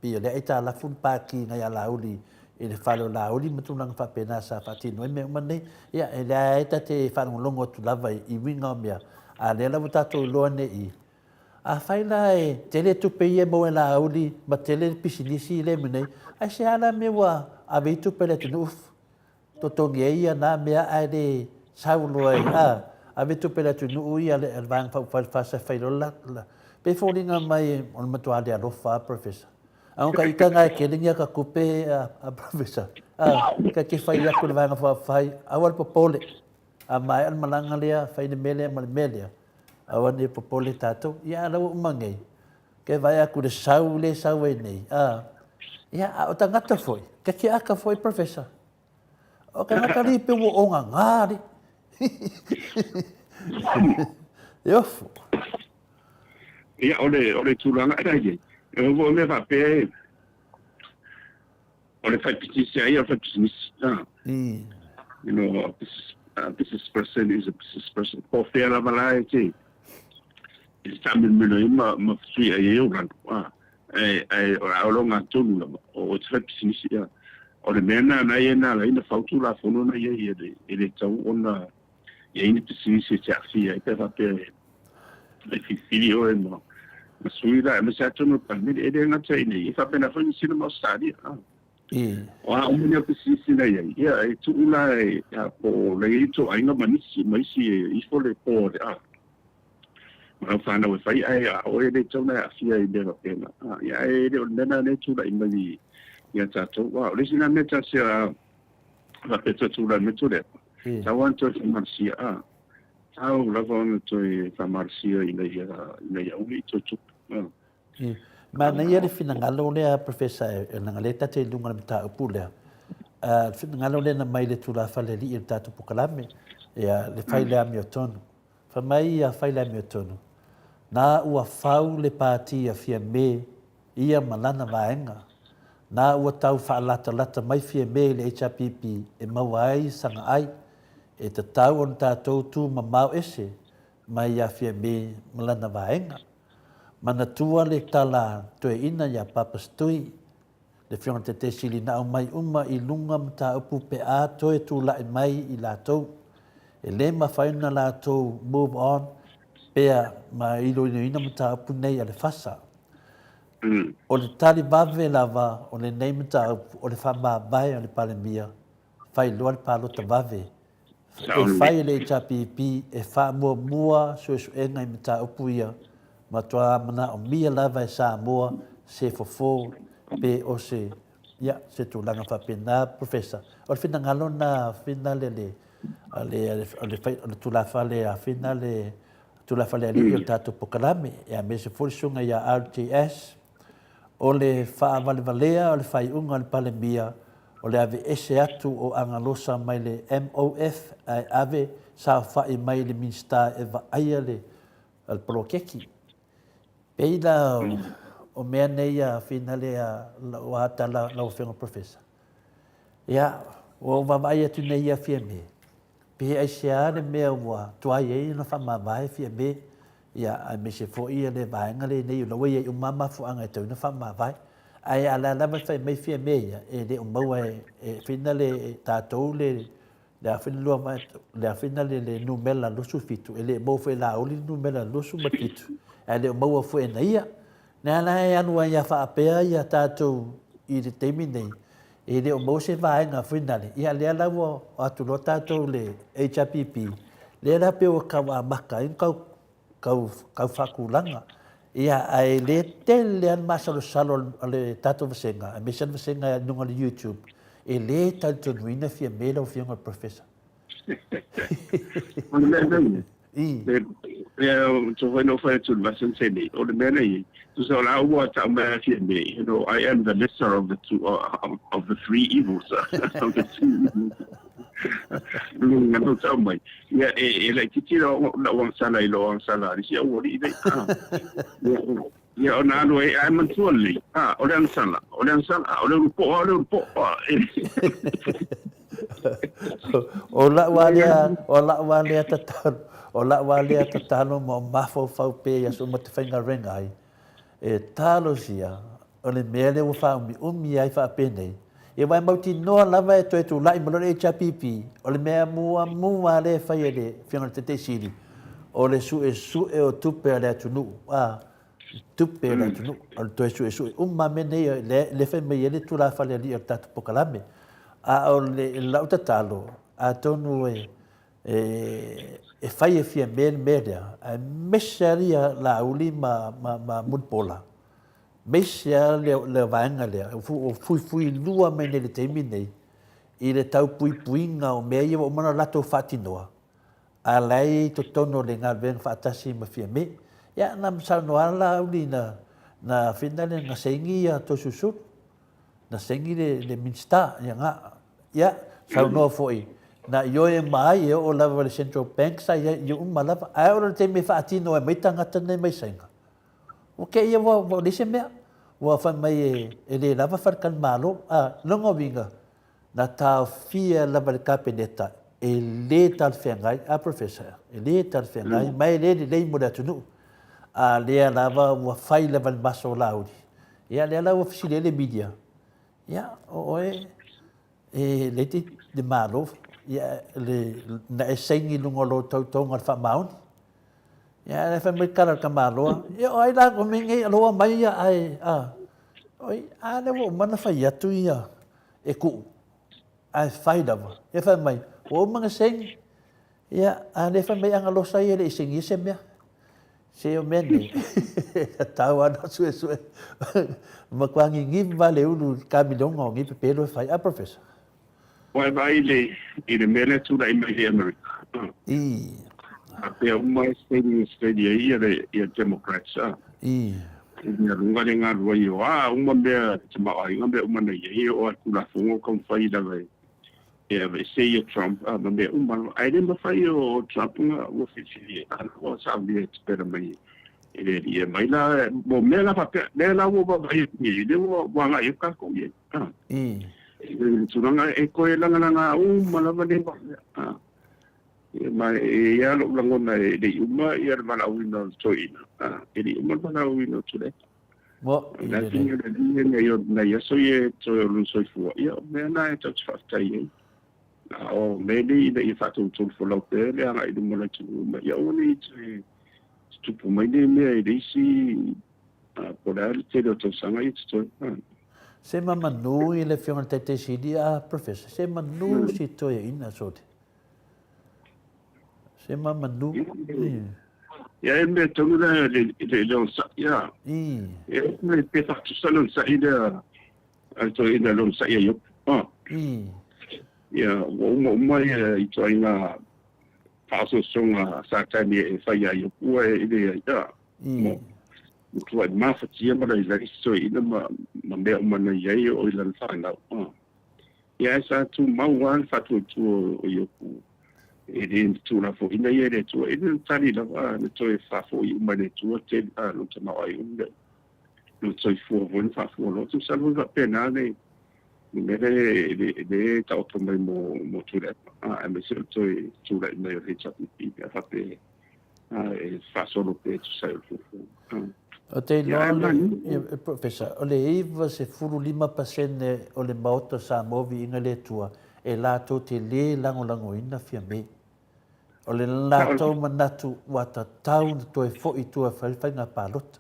pi le ita la fun pa ki na ya la uli e le falo la uli mutunang fa pena sa fa ti no me mane ia e la ita te fa un longo tu lava i winga mea a le la buta to lo ne i a fai la e tele tu pe ye mo la uli ma tele pisinisi le mene a se ala me wa a ve tu pe le tu to tongi ia na mea ai de saulo ai ave tu pela tu nu ia le vang fa sa fa la pe folinga mai on matu ale alo fa professor au ka ikanga ke linga ka kupe a professor ka ke fa ia ku vang fa fai awal popole a mai al malanga le fa de mele awal de popole tato ia la mangai ke vai aku de saule sawe nei ia o tangata foi ke aka foi professor o ka nakali pe wo onga ngari Yofo. Ia ole tulanga ai. Eu vou me fazer. Ole fai pitisi ai, fai pitisi. You know, this person is a business person. Por fera valaite. Está me ma fui ai eu ran. Ao longa tunu o fai pitisi. Ole mena na ina fautula fono na ia ele tau ona e ini precisa se afia e pega pe le video no Masuila masa tunu pamili ede ngata ini fa pena fa sino mostadi wa umenya pesisi na ya itu ula ya po le itu ainga manisi maisi ifole po ma fa na we fai ai o ede tona afia ide la pena ya ede nena ne tu la imali ya tato wa le sina meta sia la peta tu la metode tawan to marsia au la von to fa marsia ina ya uli to ma na ia le fina ngalo le professor na ngale tate lunga mta upule fina ngalo le na mai le tula fale li i tatu pukalame ya le faile ami otono fa mai ya faile ami otono na ua fau le pati a fia me ia malana vaenga na ua tau fa lata mai fia me le HPP e mawai sanga ai e te tau on tatou tu mamau ese mai ya fia me malana vaenga mana tua le tala toe ina ya papastui le fiona te sili na mai uma i lunga mta upu pe a toe tu la mai i la tou e le ma faina la tou move on pea ma i lo ina mta upu nei ale fasa o le tali bave lava o le nei mta upu o le fama vai o le palemia fai loa le palo ta bave e fai le HPP e fa mua so enga i mta upu ia ma toa mana o mia lava e Samoa se fofo pe o se ya se tu langa fa pena professor o fina ngalo na fina le tu la fale a fina le tu la fale ali o tato pokalame ya me se funsunga ya RTS o le fa valea o le fai unga le palemia o le ave ese atu o angalosa mai le MOF ave sa fa i mai le minsta e va aiale al prokeki Peida o mea nei a finale a o hata la o whenga professor. Ia, o wawai atu nei a fia me. Pe ai se are mea ua tuai ei na whama vai fia me. Ia, ai me se fo ia le vaenga le nei ulawa ia umama fuanga e tau na whama vai. Ai ala lama whai mai fia me ia, e le umaua e finale tātou le a finale le numela lusu fitu. E le mou whai la oli numela lusu matitu. Ale maua fu na ia na la anu ia fa apea ia tatou i te temi nei e le o mo se vai nga finale ia le ala wo atu lo tatou le HPP le la pe o ka maka in ka fakulanga ia ai le tele an masalo salo le tatou venga a mission venga no le YouTube e le tatou nuina fia mela o fia o professor so when offer to Western Sydney or the many so I what I'm me you know I am the lesser of the two of the three evils of the two no tell me yeah like you know no one sala sia what do yeah on the way I'm actually orang sala orang po ola walia tatalo o la walia tatalo mo mafo fau pe ya so mo te whainga renga ai e talo sia o le mele o fa umi ai fa pe nei e vai mauti no lava e toi tu lai mo le HPP o le mea mua le fai le fiona te siri o le su e o tupe le tunu tupe le tunu o toi su umma me nei le fai me ele tu la fa le li o tatu pokalame o le lau tatalo a tonu e fai e fia media a mesharia la uli ma mudpola mesha le vaenga le o fui lua me le temi nei i le tau puinga o mea ia o mana lato fatinoa a lai to tono le ngā ven fatasi ma fia me ia na msano ala uli na finale na sengi ia to susut na sengi le minsta ia nga ia sau no foi na yo e mai o lava le Central Bank sa ia uma lava ai o te me fatino e mai tangata nei mai senga o ke ia vo lise mea ua fa mai e le lava farkan malo longo vinga na tau fia lava le kapeneta e le tal fengai professor e le tal fengai mai le mo da tunu le lava ua fai lava le maso laudi ia le lava fisile le media ia o le te de malo ia le na e sengi lungo lo tau ngar fa maun Ya le fa mai kala ka malo. Ya ai la ko mingi lo mai ya ai oi le wo mana fa ya tu ya. E ku ai fai da. Ya fa mai o mga seng ya le fa mai ang lo sai le sing isem ya. Se o mene. Tawa na su su. Ma kwangi ngi vale ulu kamilongo ngi pelo fai a professor. Wai vai le mele tu da i America. Ape uma Australia ia Democrats. Ia runga le ngā rua i o uma mea te maa inga mea uma nei ia o atu la fungo kom whai da vai. Ia vai se ia Trump, ma mea uma aere ma whai o Trump nga ua whiwhiri ana o Saudi te pera mai. Ia mai la, mo mea la whapea, lea la ua vai i le ua wanga i kako ia. Turanga e koe langa uma la vane ma. Ma ia lo langona de uma ia mana wina toina ele uma mana wina tole mo na tinha de dia eu na ia so ia so eu so fu ia me na e touch fasta ia o maybe da ia fatu to for lo pe le ana idu mona tu ma ia oni tu pu mai de me de si por al te do to sanga i to se manu ile fiona tete sidia professor se manu si to ina sote se manu ya me tongu le sa ya me pe fa tu salon sa ida to ida lon sa ya yo ya uma i to ina paso songa sa tani e fa ya yo ua ide ya mo tu ma fa tia ma la so ida ma me uma na ya o ila fa na ya sa tu ma wan fa tu yo ele tu na fo ina ele tu ele tani la no to fa fo i uma le tu te no te ma ai no to fo von fa fo no tu salvo la pena ne le ta to mai mo tu le me se tu le me re chat pi fa pe e fa solo pe tu sai fo o te no professor o le iva se furu 5% o le mauta sa movi inga le tua e la to te le lango ina fia me o le lato manatu wata tau to e fo i tua falfai nga palot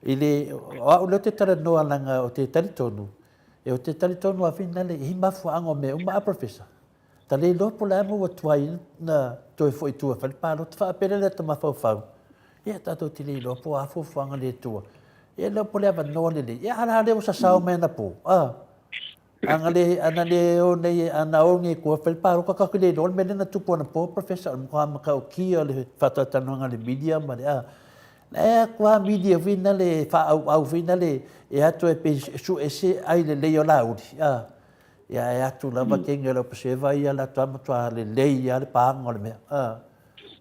ile o le te tara noa langa o te taritonu e o te taritonu a finale i mafu ango me uma a professor ta le lopo la mo watuai na to e fo i tua falpalot fa apere le ta mafau ia tato te le lopo a fo fanga le tua ia lopo le ava noa le ia hala le usa sao me na po angale anale o nei ana o nge ko fel paro ka ka le dol mena tu pona po professor mo ka ka o ki le fata tanonga le media ma le kwa media finale fa au finale e ato e pe su ese ai le yo laudi ya e atu la ba ke ngelo pe se vai ala tama to le ya le pa ngol me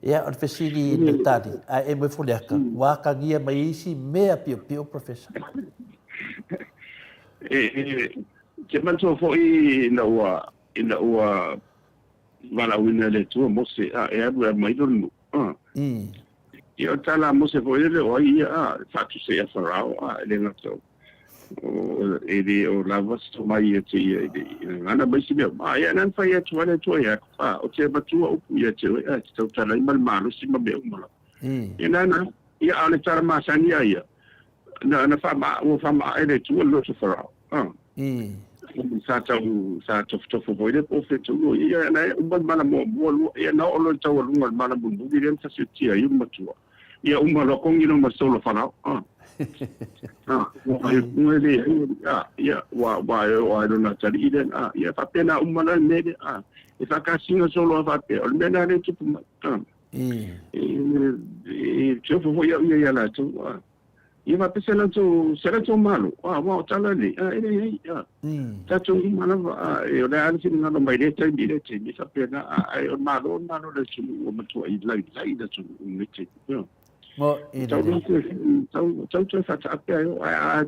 ya o fesili le tadi e mo fuliaka wa ka ngia mai si me pio professor ke man so fo i na ua wala wina le tu mo se e abu mai do no io tala mo se fo ile o ia fa tu se farao le na to o la voz to mai e te ana mai si ma ia nan fa ia tu ale tu ia o te batu o pu ia te to tala i mal malo si ma be mo ina na ia ale tara ma sania ia na fa ma ele tu lo se farao sa to foi de profeto ia na mala mo ia na o tau lunga mala bundu direm sa sitia i matua ia lo kongi no masolo fana ia wa na tari iden ia fa pena mala nede e fa ka singa solo fa pe o mena ne tu fo ia la tu ia va pesela tu será tu malo wa tala ni ta tu mana e o le ani singa no mai le tai dire te mi sa pena o malo le tu o matua i lai da tu mi te mo i tu fa ta pe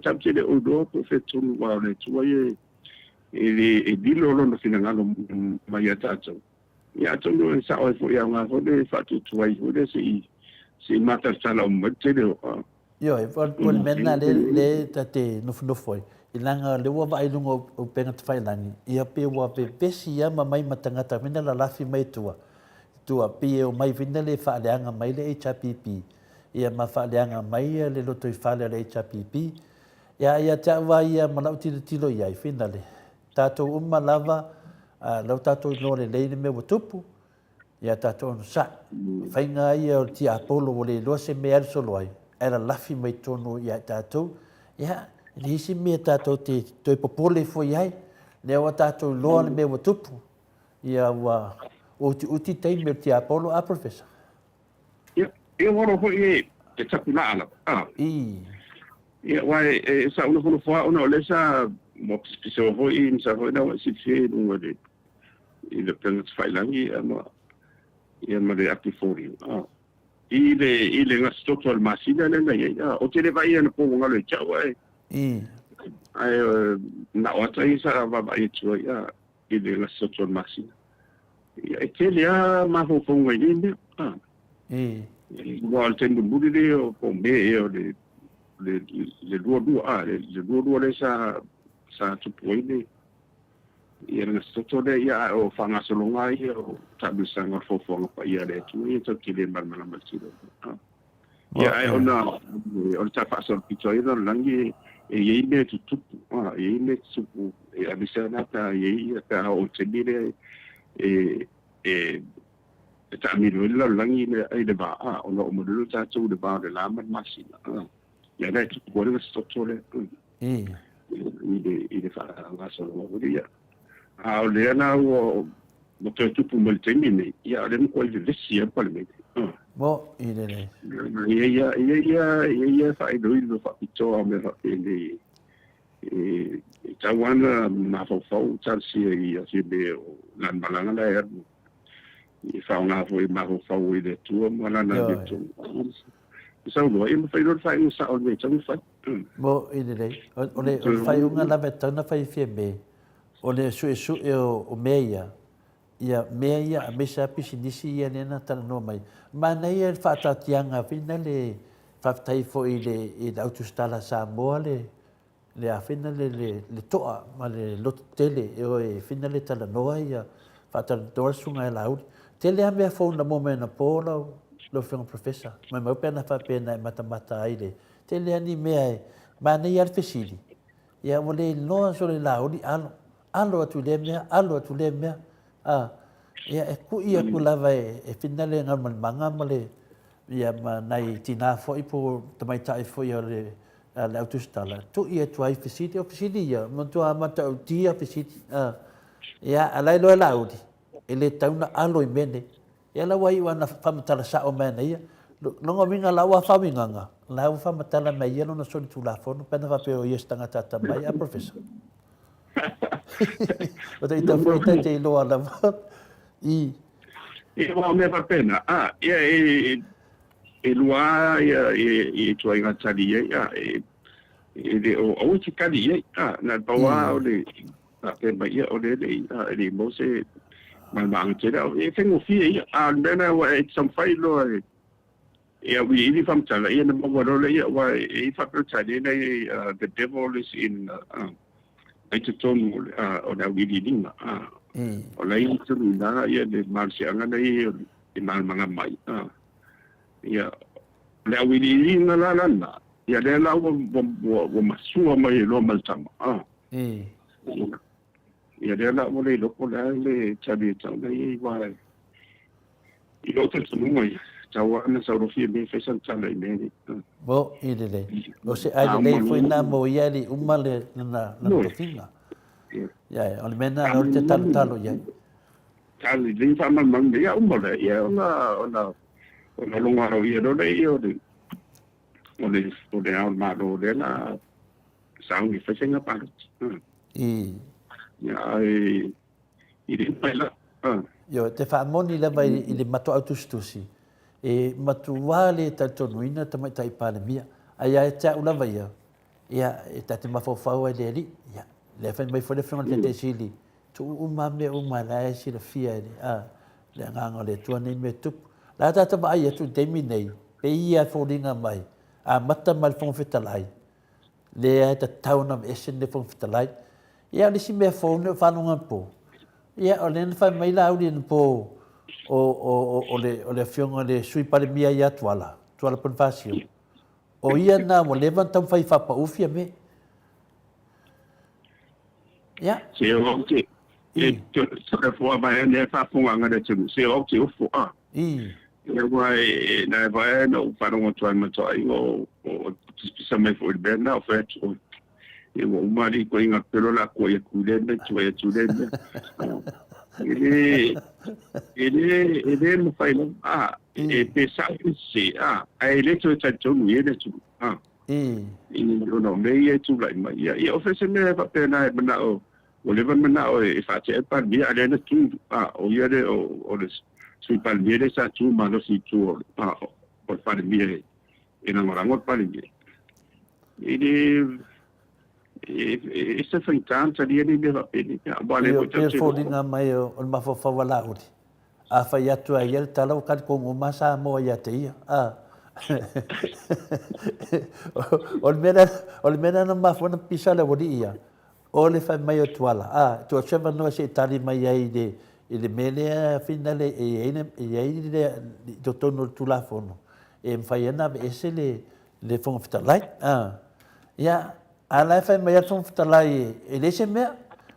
ta te le o do fe tu wa le tu e dilo lo no singa no mai ta tu ia tu no sa o fo ia nga fo de fa tu ai fo de si mata sala mo te de Yo, pol mena le tate no foi. Ilanga le wa vai lungo o penga te failangi. Ia pe wa pe pesi ia mai matanga ta mena la lafi mai tua. Tua pe o mai vina le fa leanga mai le HPP. ia mawhaaleanga mai le loto I whale le HRPP. Ia te awa ia manau tilo iai whinale. Tātou lava, lau tātou no le leine me watupu, ia tātou anu sa. Whainga ia o ti Apollo o le loa se mea solo ai. Era lafi mai tono ia tātou. Ia, le isi mea tātou te toi popole fo iai. Le awa tātou loa le me watupu. Ia wa uti teime o ti Apollo a professor. Ia waro ho e tapu na ala. Ia wai sa una kono fo ona le sa mo piso ho I sa ho na si fe no le le planet failangi ama ia ma le actifori. Ile nga total masina le na o te le vai na po ngalo chau ai. Ai na o tai sa va vai tu ia ile nga total masina. Ia te le ma ho fo ngai ni. Igual tengo budi o pombe o le dua le sa tupoine ia na sotole ia o fanga solonga ia o tabisanga fofo pa ia le tu ia to kile malmala malsiro ia ai ona o ta fa so pito ia langi e ia me tu ia me supu e abisana ta ia ta o tebile ta mi lo langi ai de ba ona o modelo ta tu de ba de la masina ia le tu ko le sotole ile fa nga so lo dia o le na o mo te tupu mo te mini ia le mo le sia pa le mo ile le ia fa do fa pito a me ele tawana na fa tal si ia si be lan balanga la er I fa nga fo I ma fa o ile tu mo la na de tu so lo I mo fa lo fa sa o me tang fa mo ile le o le fa unga la betana fa fie me o le su o meia ia meia me sa pisinisi ia nena tala no mai ma nei e fa tatianga fina le fa tai fo ile autostala sa mo le a fina le toa ma le lot tele e fina le tala no ia fa tala dorsunga la ut tele a me fo na momento polo lo feng professor ma mo pena fa pena mata ile tele ani me ma nei al fesili ia mo le no so le la udi alo tu le mea ia e ku ia ku lava e finale ngal manga male ia ma nai tina fo I po tamai tai fo ia le autostala tu ia tu ai fisiti ia mo tu amata dia fisiti ia alai lo laudi ele tauna alo I mene ia la wai wana famatala sa o mena ia longa minga la wa faminga la wa famatala mai ia no so tu la fo no pena va pe o ia stanga tata mai a professor o te ita foi te lo ala wa me va pena ia lua ia tu ai ngatali ia le o ti kali ia na pawa o le pe ba ia o le mo se mal mang te da e tengo fi ia bena wa some fai lo ia we ili fam tala ia na mo lo ia wa e fa per tali nei the devil is in ai te tonu o na wili ninga o lai tu na ia de marsi anga nei I mal manga mai ia le wili ninga la ia le la wo masua mai lo maltama ia le la mo le lo ko le chabi tau nei wa I lo te tonu mai tawa na sa ro fi me fe san tala I me bo ile o se ai le foi na mo ia li umale na finga ia o le mena o te talo ia kali le fa man ia umale ia ona longa ro ia do le o le au ma do le na sang ni fe senga pa ia ai I pela yo te fa moni le vai I le mato autostusi e matuale ta tonuina ta mai tai palemia ai ai ta ula vai ia e ta te mafofau ai le ia le fa mai fo le fo te sili tu me la si le fia le nganga le tu nei me tu la ta ta ai tu te mi nei pe ia fo dinga mai mata mal fo fetalai le ta tauna esen le fo fetalai ia le si me fo no fa no po ia o le fa mai la uli po o le fionga le sui pale mia ia tuala tuala pun fasio. O ia na mo levan tam fai fa pa ufia me. Ya. Se o ke so ka fo ba ne fa fo nga de tu se o ke o fo vai na vai no para um outro ano só o especialmente foi bem na oferta o mari com a perola com a culenda tu é culenda ele não faz não e pensar que se ele tu está tudo ele tu e não meio tu lá mas e oferece me para pena na o levan na o e faz é para dia ali na tu o ia o sui palmiere sa tu malo si tu por palmiere e non rangot palmiere essa foi tanta dia de leva pele vale muito eu fodi na mai o mafo fawala uri a fa ya tu ai el talo kan ko uma sa mo ya te ia ol mena na mafo na pisala uri ia ole fa mai o tuala tu chama no se tali mai ai de ele mele finale e ele do tono tulafono e fai na esse le fon fitalai ya ala fa mai fon fitalai ele se me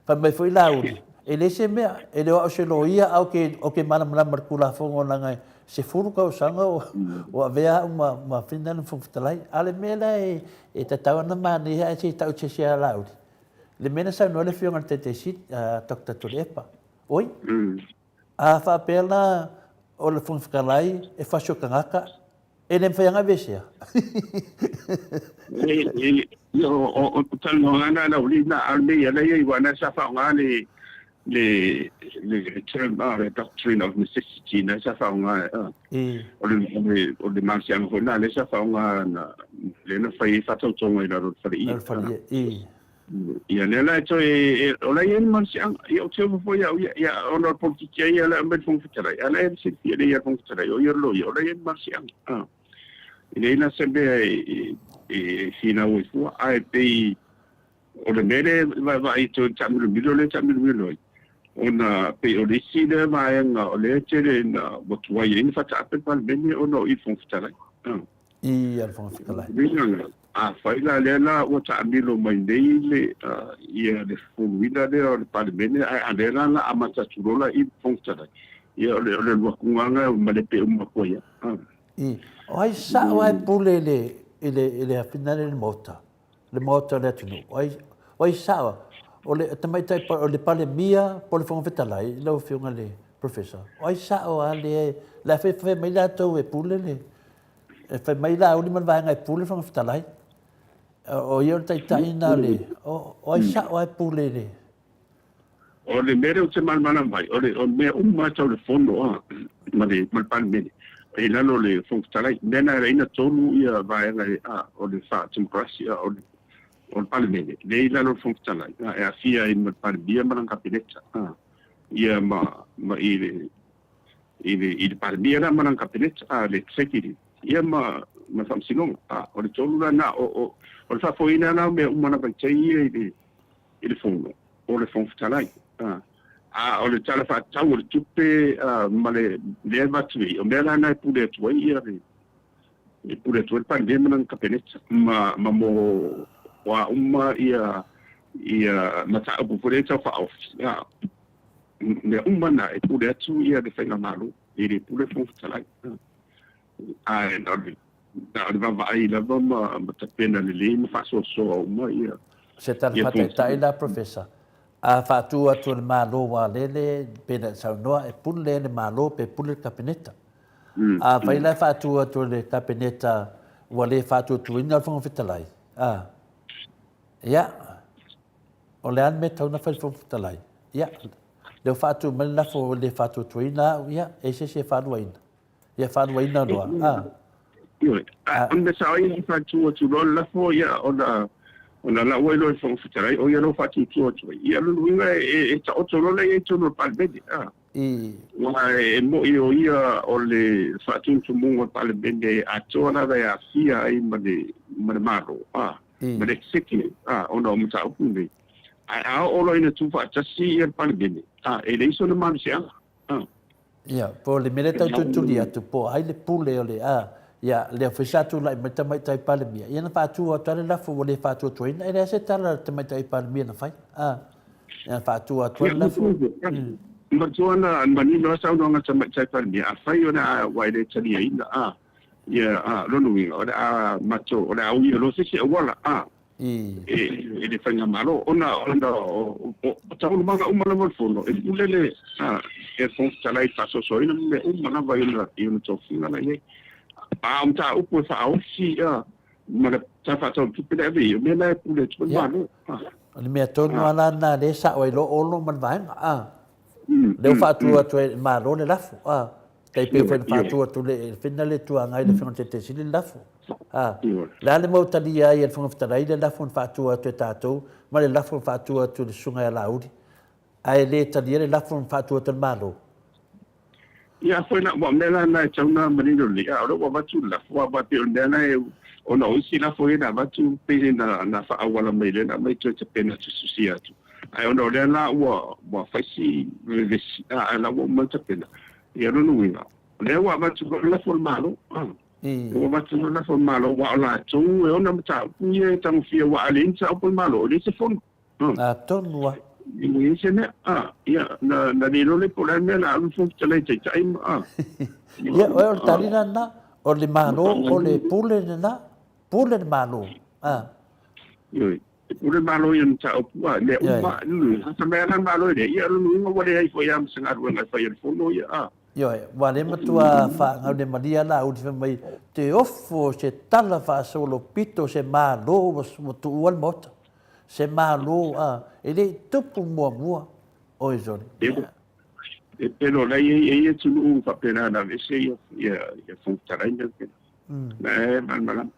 fa mai foi lauri ele se me ele o se lo ia o que mana marcula fon ngai se furu ka sanga o avea uma finale fon fitalai ale mele e tatawa na mani ha se tau se lauri le mena sa no le fion ante sit doctor Tulepa oi a fa pela o le fun fikalai e fa shokangaka ele foi nga vesia o tal no ana na ulina alme ya le wana sa fa ngani le term doctrine of necessity na sa fa nga o le marsian ko na le sa fa nga le na fa fa to ngai na ro fa ia nela to ola yen marsian eu te foi ia ona politica ia la met fun fitara ala e se ia fun fitara yo lo ola yen marsian ele na sembe fina o fu ai pe o le mele vai to tamil milo ona pe o le sida vai nga o le tere na botua yen fata pe pal bene ono I fun fitara ia fun fitara fai la lela o tamilo mai nei le ia le fuina de o pal bene adela la amata turola I fun fitara ia le wakunga ma le pe uma koia Oi sa oi pulele ele a finale le mota le tunu oi sa ole tamai tai ole pale mia pole fon fetalai lo fiunga le professor oi sa o ale la fe mai la to e pulele e fe mai la uni man vai ngai pule fon fetalai o io tai na le oi sa oi pulele o le mere o te malmana mai o me uma tau le fondo ma le mal bene e lalo le funktalai nena reina tonu ia vai ngai o le fa democracy o le parliament le lalo funktalai e a fia in palbia ma nang kabineta ia ma ile palbia ma nang kabineta le executive ia ma famsino o le tonu na o le fa foina na me uma vai tei ile fondo o le funktalai o le tala fa tau le tupe ma le batui o mela na pule tu ia le pule tu pa le man kapenet ma mo wa ia mata o pule tau fa of le na pule tu ia de fenga malu le pule fu tala no va ai la ma tapena le ma fa so ia se tal fatai la professor a fatu atu le malo wa lele pena saunoa e pulle le malo pe pulle kapineta a vai la fatu atu le kapineta wa le fatu tu ina fon fitalai ya o le an meta una fon fitalai ya le fatu mal la fo le fatu tu ina ya e se fatu ina ya fatu ina no ande sai fatu atu lo la fo ya ona la welo fo fitarai o ia no fatu tu ia lu winga e ta otolo le tu no palbedi wa mo ia o le fatu tu mo palbedi a tona da ia fia ai mane maro mane siki ona mo ta upunde a o lo ina tu fa tasi ia palbedi e le so no man sia ia po le mele tau tu dia tu po ai le pule o le ya le fisa tu la me tamai tai palemia ia na fatu o tale la fu le fatu tu ina ele se tala tamai tai palemia na fai ya fatu o tu la fu ma tuana an mani no sa no nga tamai tai palemia a fai ona wai le tali ina ia lo no winga ora macho ora au lo se se wala e le fanga malo ona o tau manga umala mo fono e ulele e fon talai paso so ina me umala vai ina ina to finga la ye ta upo fa au si ma ta fa to ki pele vi me la pule tu malo ni me to no ala na de sa o lo man vai le fa tu tu ma lo le lafu kai pe fa tu le finale tu ngai le fon te si le lafu la le mo tali ai e fon fa le lafu fa tu te tato ma le lafu fa tu le sunga la udi ai le tali le lafu fa tu te malo ia foi na mo mela na chauna mani lo li aro wa tu la fo ba te ndana e ona o si la foi na ba tu pe na fa awala mai le na mai tu te pena tu susi atu ai ona le na wa fa si la wo mo te pena ia no winga le wa ba tu la fo malo o ba tu la fo malo wa la tu e ona mata pu ye tang fia wa alin sa o malo le se fon tonua Ini sene ya na ni le por me la un fo tele te time ya o tali na o le malo o le pule malo yo pule malo yang ta o le uma lu sa me na malo de ya lu ngo le ai fo ya msenga ru nga fa fo no ya yo wa le matua fa nga le maria la u te mai te offo se tala fa solo pito se malo mo tu wal mot se malo ele tupu mua o izoni pero la ye tu no fa pena na vese ya funtara ina ke na man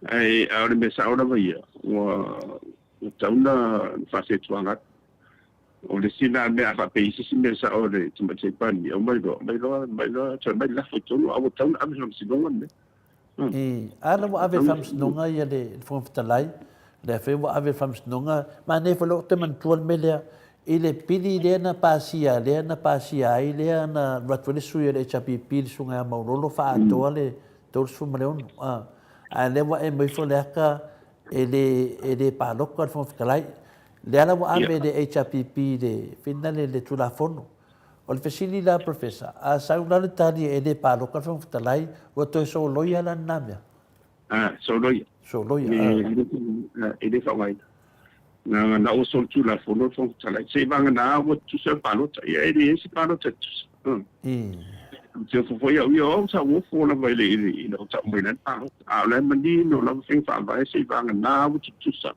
ai ahora me sa ahora vaya wa tauna fa se tuanga o le sina me a fa pe si me sa ore tu me sai pan o mai lo tu mai la foto no a tauna a me si gonga ala mo ave fams nonga ya le fontalai le fe wa ave fams nonga ma ne fo te man tuol melia ile pili le na pasia ile na ratwele suya le chapi pil sunga maulolo fa atole tor sumreon ale wa e mai fo le ka ele pa lokon fo kalai le ala wa ave de HPP de finale le tulafono o le fesili la professor a sauna le tani ele pa lokon fo kalai o to so loya la namia so loya ele fa mai na o sol tu la fono fo kalai se banga na o tu se palo ele esse palo tu se fo yo sa wo fo la vai le no ta mai na a le mandi no la fing fa vai se banga na o tu sa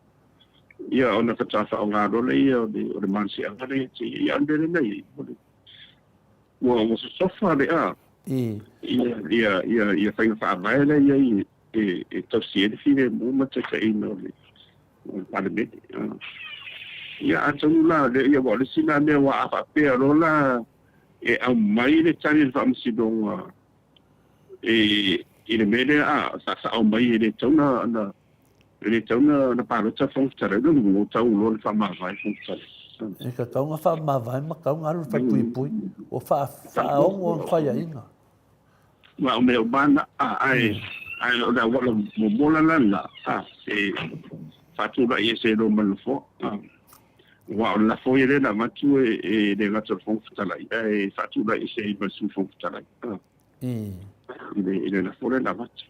ia ona ka tafa o ngā role ia o le mansi angare te ia andere nei wa so sofa le ia whainga whaamai le ia e tausi e whine mōma te ka ino le paramete ia atanu la le ia wa le sina mea wa apa pea rola e au mai le tani le whaamsidonga i le mele sa au mai le tauna le tauna na parota fonktare no tau lo fa ma vai fonktare e ka taunga fa ma vai ma kaunga alu fa pui o fa o fa ya inga wa o me o bana ai o da wala mo mola la e fa tu ba yese do man fo wa la fo yele na matu e de gato fonktare e fa tu ba yese ba su fonktare ile la fo la matu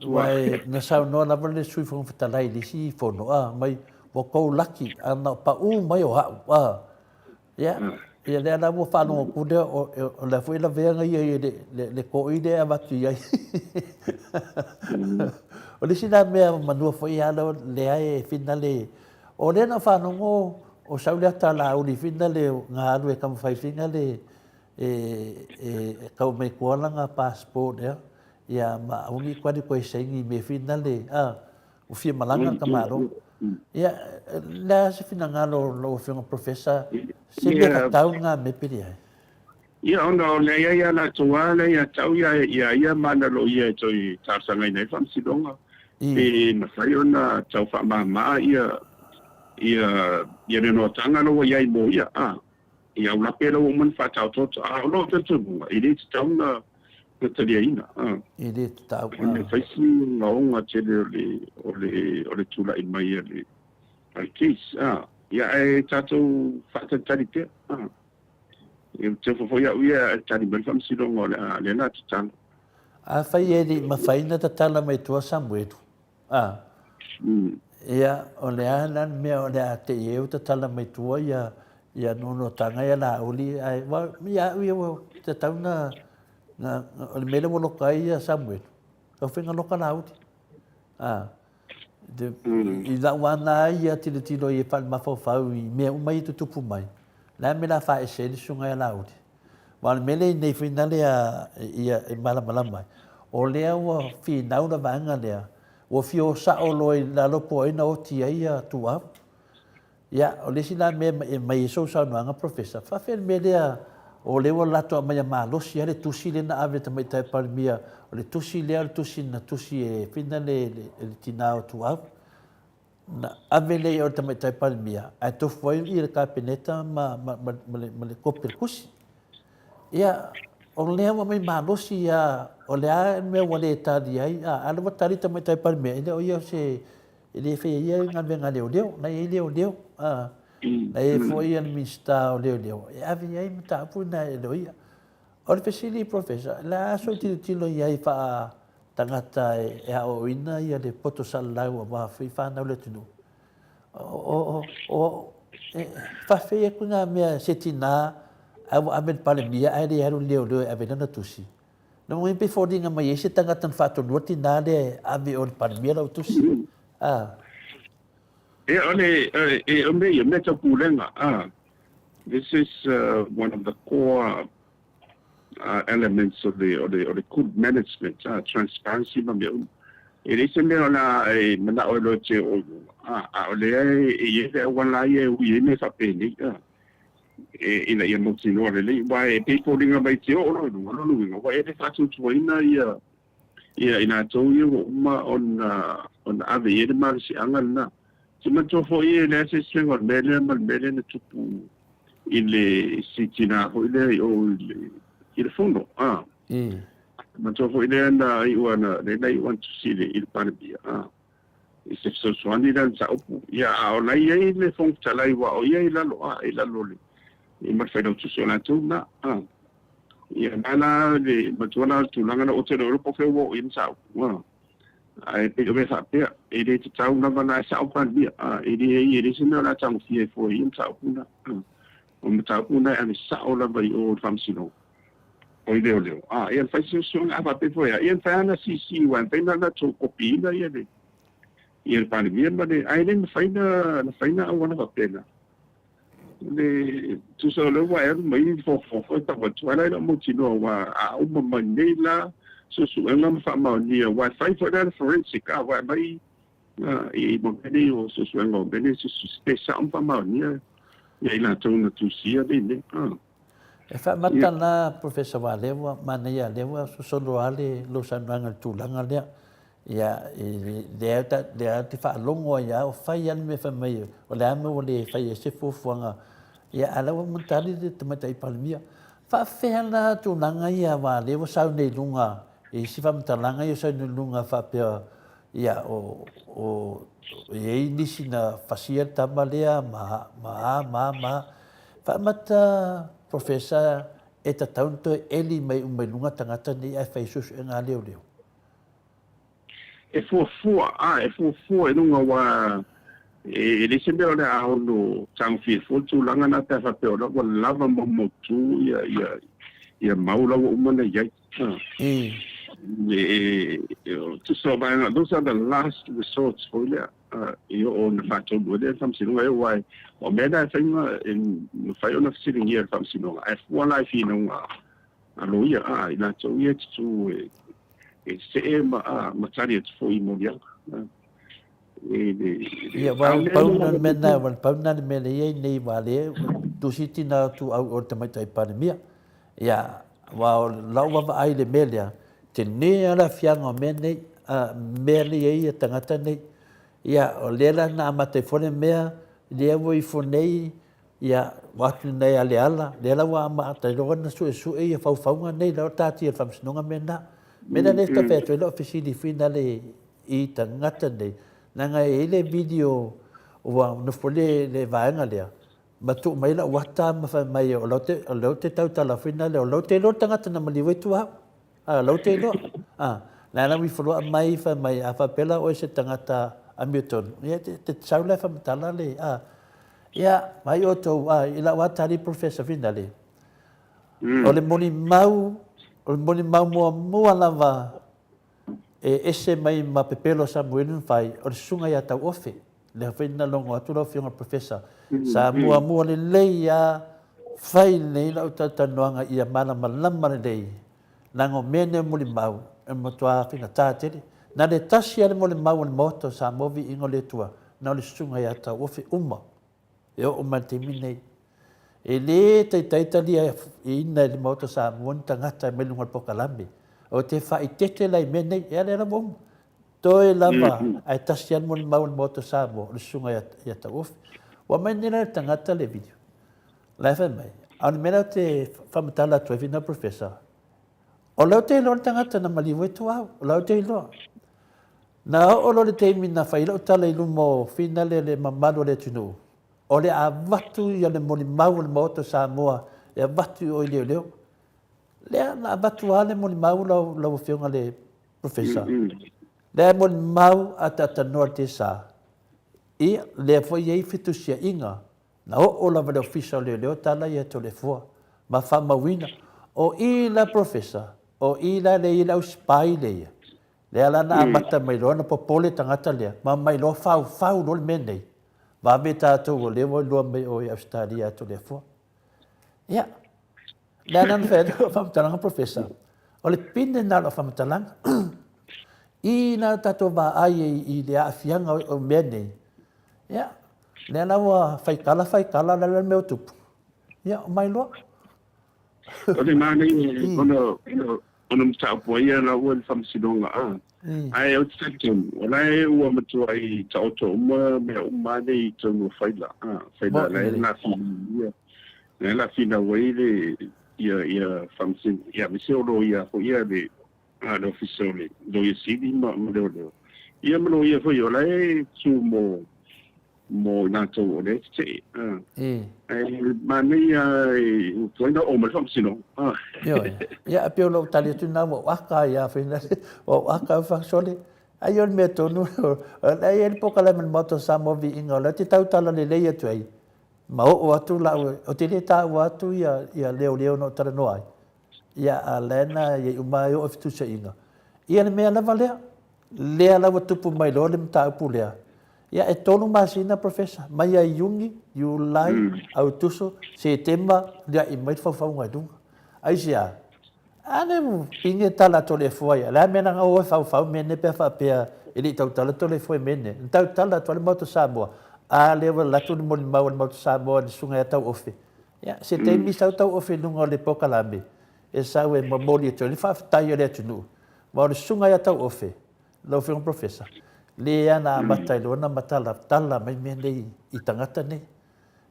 Wai na sau no la vale sui fo fatalai li si fo no mai bo ko laki ana pa mai o ha ya le ana mo fa no ku de o la foi la venga ia le ko ide a batu ia o le sina me manu foi ala le ai finale o le na fa no o sau le ta la o li finale nga lu e kam fai finale ka me ko la nga passport ya ia ma ungi kwadi ko sengi me finale o fia malanga kamaro ia la se finanga lo fia professor se me tau nga me pili ia ono le ia la tuala ia tau ia mana lo ia toi tarsanga nei fam sidonga e na fai ona tau fa ma ia no tanga lo ia mo ia ia una pelo man fa tau to lo te tu ia tau na Taliaina. I le tau. Le faisi ngaonga tele ole tula i mai le case. Ia e tatou whakatari te. Ia te whawhia uia tani mai whamsilonga le nā titanga. A whai e li mawhaina ta tala mai tua Samuelu. Ia o le anan mea o le a te ieu ta tala mai tua ia nono tanga ia la uli. Ia ui te tauna o le mele woloka ia Samuelu. Au whenga loka la uti. I la wana ia tilo i e whal mawhau i mea umai i tutupu mai. La me la whae se li sunga ia la uti. Wa le mele nei whina lea ia e malamala mai. O lea ua whi nauna vanga lea. Ua whi o sa o loi la lopo ina o tia ia tua. Ia o lesi la me mai e so sa nuanga professor. Whawhen me lea o lewa lato a mai a malosi ya le tusi le na ave tamai tai parimia. O le tusi lea le tusi na tusi e whina le tina o tua. Na ave le o tamai tai parimia. Ai tofu ai i le kapeneta ma le kopir kusi. Ia o lea wa mai malosi ia o lea mea wale e tari ai. Ala wa tari tamai tai parimia. Ile o ia se ile fe ia ngā leo. Na ia leo. Na e fo ia ni mista o leo. E ave ia mta apu na e lo ia. O le fesili professor. La so tilo ia i wha tangata e a o ina ia le poto salau a wafi whanau le tunu. Whawhi e kuna mea setina au amen pale mia ai le haru leo e ave nana tusi. Na mo impe fordinga mai ese tangata whato nuati na le ave o le pale mia lau tusi. This is one of the core elements of the good management, transparency. It is a mana o lo che o le e wala ye wi me fa peni ina ia mo tino le why people dinga mai te o lo why e fa tu ina ia ina to you ma on ave ye de mar si angana Cuma tofo ia le se sengo mele na tupu ile sitina ho ile o ile fondo ma tofo ile na I want to see the il panbia se so swani dan sa opu ia o na ia ile fong talai wa o ia ila lo le I ma fa do so na tu na ia na le ma tona tu langa na o te ro po fe wo in sa ai pe o me fa pe e de tau na na sa o pan bia e de se na tang fie fo in sa una o me tau una ani sa o la vai o fam sino o ide o leo ia fa se so na fa pe fo ia fa na si wan pe na to kopi na ia de ia pan bia ma de ai de fa na o na fa pe na de tu so lo wa mai fo ta wa tsana na mo tino wa o ma nei la so ngam fa ma ni wa fai for that forensic wa mai I mo ni o so ngam bene so special fa ma ni ia ila tona tu sia de ne e fa matana professor wa lewa mana ia lewa so lo ale lo sananga tulanga le ia le te fa longo ia o fai an me fa mai o le ame o le fai se fofuanga ia ala wa mutali de tamatai palmia fa fela tulanga ia wa lewa sa nei lunga e si fa mtalanga ia sa nei lunga fa pe ia o e nisi na fasia tamalea ma fa mata professor e ta taunto eli mai lunga tangata ni ai fai sus e nga leo e fu e nunga wa e le sembe o le a no tang fi fu tu langa na ta fa pe o wa lava mo tu ia maula o mana ia to survive those are the last resorts for you on the fact of whether something why or better thing in the fire of sitting here something I one life alo ia ina so yet to se matari for imodia ia paunan mena ia nei vale tu sitina tu au te mai tai pandemia ia wa lawa ai le melia te ne ala fianga mene mele ia tangata nei ia o lela na mate fone mea le wo I fonei ia watu nei ale ala wa ma ta lo na su ia fau nei lo tati e famsnonga mena le ta fe lo ofisini finale I tangata nei nanga ele video wa no fole le vaenga lea matu mai la wata ma fa mai o lote tau tala finale o lote lo tangata na maliwe tu a lote lo la mi folo mai fa mai a fa pela o se tangata Hamilton ia te saula fa tala le ia mai o to ila wata li professor finale o le moni mau mo lava ese mai ma pepelo Samuel fai o sunga ia tau ofe le fina longo atu lo fiona professor sa mua le leia fai nei la utata noanga ia mana malama le lei nango mene muli mau e motoa fina tatele na le tasi ale mole mau le moto sa movi ingo le tua na le sunga ia tau ofe e o mantemine e le taita lia ina le moto sa monta ngata me lunga pokalame o te fai tete lai mene e ale la bom toe lava ai tasian mon mau moto sa mo le sunga ia ta of wa menina tangata le video la fa mai an mena te famatala tu vina professor o lo te lo tangata na maliwe tu au lo te lo na o lo te mina fai lo tala i lumo finale le mamado le tunu o le a vatu ia le moni mau le moto sa moa e vatu o leo le na vatu ale moni mau lo fionga le professor le moni mau ata norte sa e le foi ei fitu sia inga na o la vale official leo tala ia to le fo ma fa mawina o i la professor o i la le ila spy le ala na mata mai lona popole tangata le ma mai lo fau lo menei va beta to le vo lo me o Australia to le fo ya la nan fe fam talang professor o le pinne na fam talang I na tato va ai I le afianga o menei ya le na wa fai kala la me tupu ya mai lo o le mane ono mta po ia na o fam sidonga ai o tsakem ona e o mtu ai tauto ma nei to no faila la fina wele ia famsin ia misero ia ko ia de no officially do ia sidi ma do ia mo ia foi ola e mo na to ole tse mania foi no o mo famsino ya pe lo tali tu na mo aka ya fina o aka fa sole ayon me to no ai el pokala men moto sa mo vi ingola ti tau tala le le tu ai ma o atu la o te le ta o atu ia leo no tara no ai ia alena ia umai o fitu se inga ia me ala vale le ala o tupu mai lo le mta pulea ia e tonu masina professor mai ai yungi you lai au tuso se tema dia I mai fa ngai dunga ai sia ane pinge tala to le foi la mena o fa mene pe fa pe ele tau tala to le foi mene tau tala to le moto sabo a level la tu mo moto sabo sunga tau ofe ia se te mi tau ofe dunga le pokalambe e sawe mo moli to le fa tai le tunu mo le sunga tau ofe lo fe un professor le ana matai lo na matala tala mai mene I tangata ne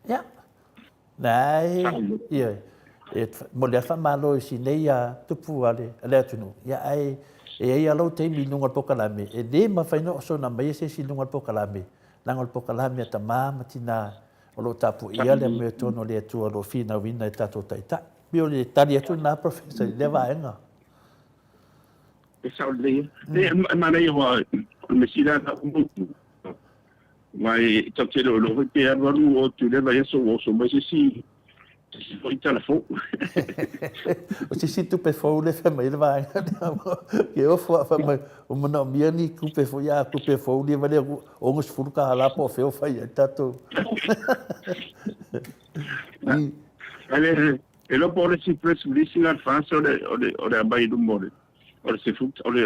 ya nai ia mo le fa malo si nei a tupu ale le tunu ya ai ia lo te mi nunga pokalame e de ma fa no so na mai se si nunga pokalame nangol pokalame ta mama tina o lo tapu ia le me tono le tu lo fina wina e tato taita bio le tali tu na professor le va enga e ma nei wa me sira na mai te lo pe aru o tu le vai so mai si foi telefone o si tu pe fo le fa mai vai que o fa mai o mona miani ku pe fo ya ku pe fo le vale o ngos furka la po fe o fa ya tato ale e lo pole si press release in advance o le bai du mole o se fut o le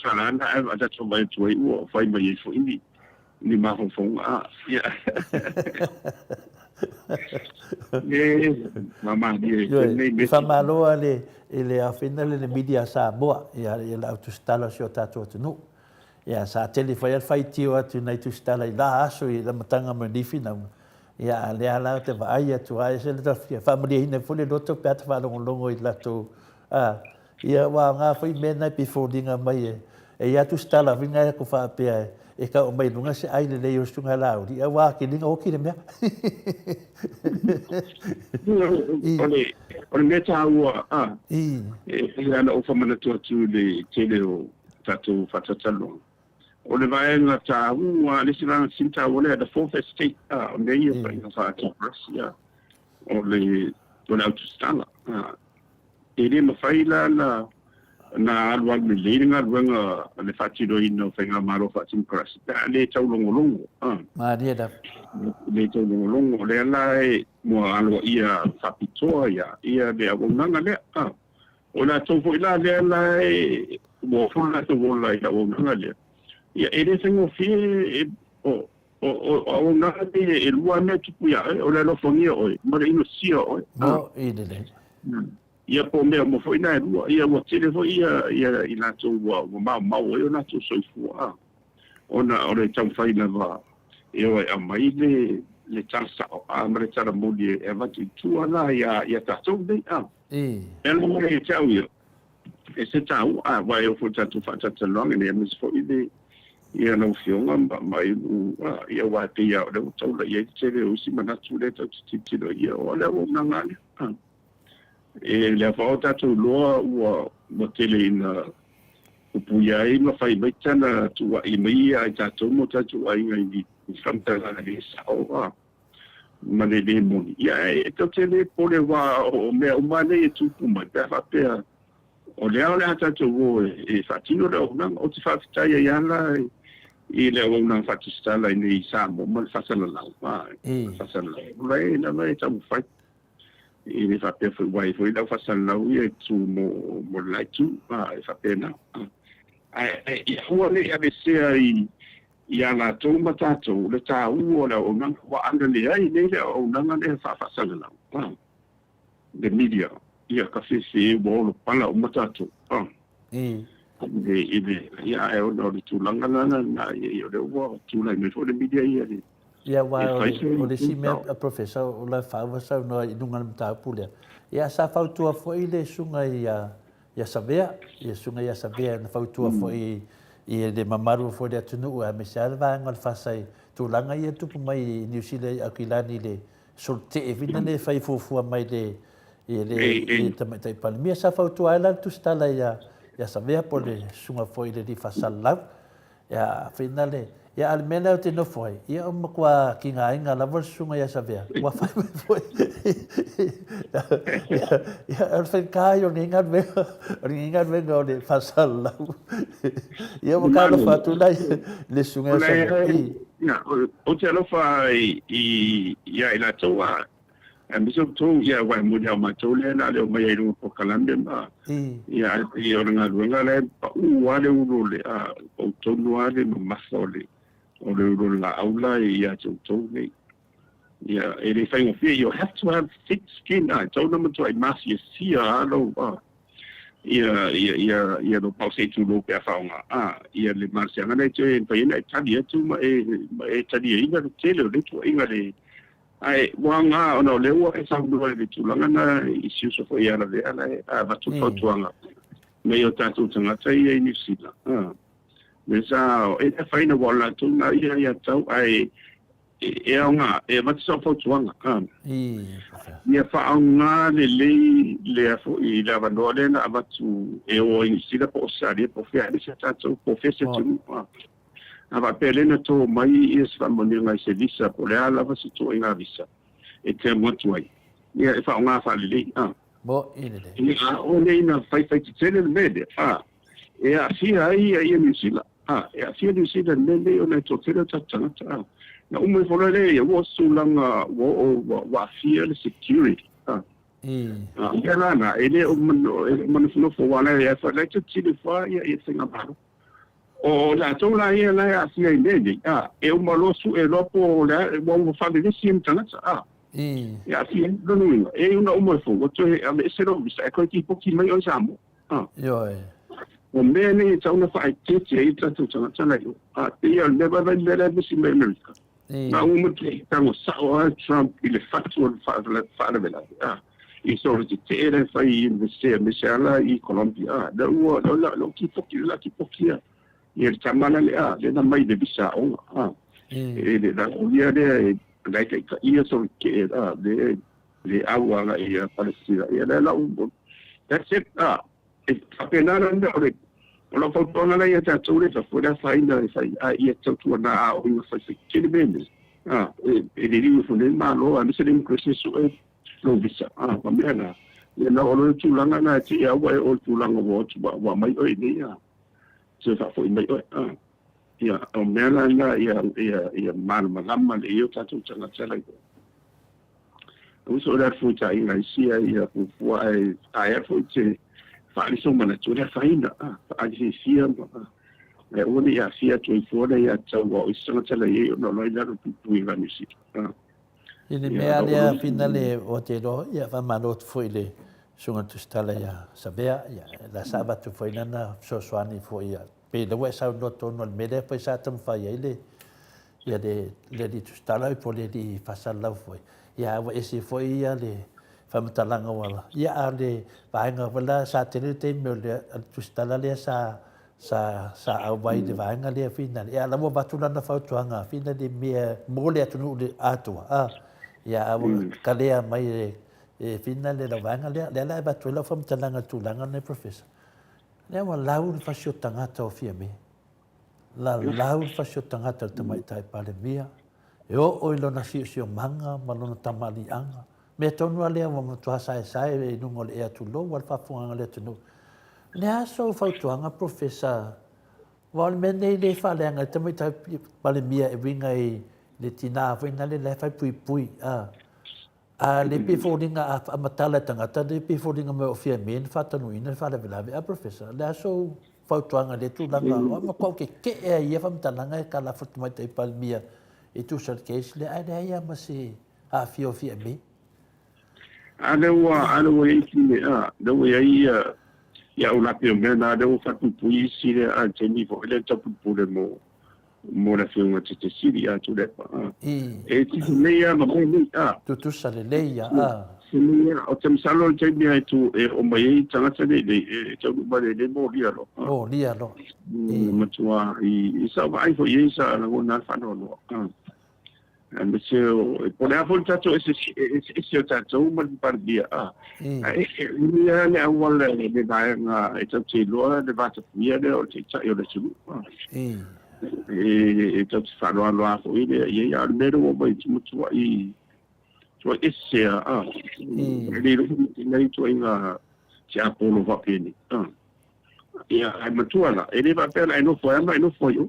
salana a da to vai tu o fai mai fo indi ni ma fo ya mama di fa malo ale ele a finale le media sa boa ia la autostala sio tato tu ia sa telefone fai tio atu nei tu stala la aso I la matanga mo di fina ia le ala te vai atu ai se le tafia family ina fule loto pe ata fa longo I lato ia wa nga foi mena before dinga mai e ia tu stala vinga ko fa pe e ka o mai lunga se ai le yo stunga la o ia wa ki linga o ki le mea ole me ta wa e ana o fa mana tu le tele o tatu fatatalo ole vai na ta wa le sina sinta ole the fourth estate on the year fa ta Russia ole ona stala ele ma faila na alwa me leadinga wenga le fatido ino fenga maro fatin crash le tau longo ma dia da le tau longo le lai mo alwa ia fapitoa ia de abonanga le ona to foi la le lai mo fona to vola ia abonanga le ia ele sengo fi o na de el wa me tu ya o le lo fonia o mo ino sia o no ile ia po me mo foi na ia mo tele foi ia ina to wa ma o na to so fu ona ore tau fai na va eu a mai le chansa a mare tara mo di e va tu ana ia ta so de e mo le tau ia e se tau va eu fo tatu fa tatu long e me so ide ia no fionga mai ia wa te ia o tau la ia tele o si mana tu le tau ti do ia o le o na ngani e le falta tu lo o tele ina o puia e no fai betana tu i mai ai ta tu mo ta tu ai ngai fanta na le sao ma le mo ia e to tele pole wa o me o mane tu pu ma ta fa pe o le ala ta tu o e fatino le o na o ti fa ta ia la i le o na fa tu sta la ni sa mo ma fa sa la fa sa la le na mai ta mo fa e le fa pe foi foi la fa san la u tu mo la tu e fa pena ai ho le ave se ai ia la to mata to le ta u o na wa anda le ai le o na le fa san la the media ia ka se bo lo pala o mata to ia e o no tu langa na ia le o tu la me for the media ia wa o le si me a professor o la fa sa no nunga mta pule ia sa fa tu foi le sunga ia sabea na fa tu foi ia de mamaru foi de tunu a me salva ngal fa sai tu langa ia tu mai New Zealand akilani le solte e vina le fai fu mai le le tamai palmia sa fa tu ala tu stala ia sabea por le sunga foi le di fa sala ia finale ia almena o te no foi ia o makua ki ngā inga lava sunga ia savea ua fai mai foi ia alfen kai o ni ingat venga o le fasalau ia o kala fatu nai le sunga ia savea o te alofa ia ila toa e miso tō ia wai mudi au matou le na leo mai airu po kalambe ma ia o nga ruenga le pa ua le uro le o tonu ale no maso le o le uro la aula ia tō nei ia e le whaingo fia you have to have thick skin tō nama tu ai masi e sia alo ia no pau se tu lo pe faunga ia le masi anga nei te pa ina tadi tu ma e tadi inga tele le tu inga le ai wanga ono le wa e sa ndo le tu langa na isi so fo ia le ala va tu fo tuanga me yo tatu tanga tai e ni sila me sa e fa ina wala tu na ia tau ai e nga e va so fo tuanga ia fa nga le fo i la va no le na va tu e o ni sila po sa le po fe ali sa tatu po fe se tu ava pelena to mai is fa moninga se visa por ala va se to inga visa e te motu ai ia e fa nga fa le bo ile o le ina fai te tele mede e a si ai ni sila e a si ni sila le o na to tele tata na ume fora le ia wo sulanga wa fear security ia na ele o mano fo wala e fa le tele fa ia e singa ba o la tola ia la asia indeni e o malosu e lopo la o fa de sim tana ia asia no e una uma fo o to e se no bisa ko ti poki mai o samo yo o mene tau na fa te e tra tu tana tana ia never been better this in America na uma que tango sao Trump ele factual fala bela e só de ter foi investir mesela e Colômbia da o lo que pouquinho e ele chamava ele na mais de bisa ele da dia de like ia só que de agua e a Palestina e ela that's it apenas anda Kalau kau nak ia tak tahu dia, kau dah sign dah, ia tahu tu nak awak faz kini benda. Ele diu funden malo, anda sedang krisis lo bisa. Pembiana. Ia nak orang tulangan nak cia awak orang tulang awak cuba mai ini ya. Sebab kau ini ya, pembiana nak ia malam ia tak tahu jangan salah itu. Usul dah fuca ini sia ia buat ayat fuca. Fali so mana tu dah fainda aji sia o ni ya sia tu fora ya tsawa o sanga tsala ye no lo ida tu inga ni si ini me alia finale o te ro ya va malot foile sunga tu stala ya sabea ya la sabato foi nana so swani foi ya pe le wa sa no to no me de foi sa tam fa ya ile ya de le di tu stala po le di fasala foi ya wa ese foi ya le Famatalanga wala. Ia ale vaenga wala sa tele te me le tustala le sa awai de vaenga le fina. Ia la mo batula na fautuanga fina de me mole atunu de atua. Ia awa kalea mai fina le la vaenga le la batula famatalanga tulanga ne professor. Le wa lau fasio tangata o fia me. La lau fasio tangata te mai tai pale mia. E o ilo na sio manga malona tamali anga. Me tonu ale mo tua sai e no ngol e atulo wal fa funga le tunu le aso fa tuanga professor wal mene le fa le nga te mai pale mia e winga e le tina winga le fa pui le pe fodinga a matala tanga ta le pe fodinga me ofia men fa tanu ina fa le vela a professor le aso fa tuanga le tu langa ma ko ke e ia fa mtalanga ka la fotu mai te pale mia e tu sal case le ai ia ma se a fio me ada wa iki da wa ya una piomena da wa fatu pui sire a teni fo ele tapu pure mo la fiunga te siri a tu de e ti leia ma mo ni tu sale leia sini o tem salo te mi tu e o mai tanga tene e tu ba de mo lia lo ma tua i sa vai fo yesa na na fa no Monsieur, pour la fois tato esse tato mal par dia ele é awal de daanga itu cilo de bata dia de o tsa yo de cilo itu falo lo a foi de ia almero o bai muito aí so esse ele nem tu ainda se apolo va peni ia ai matuala ele vai pela não foi eu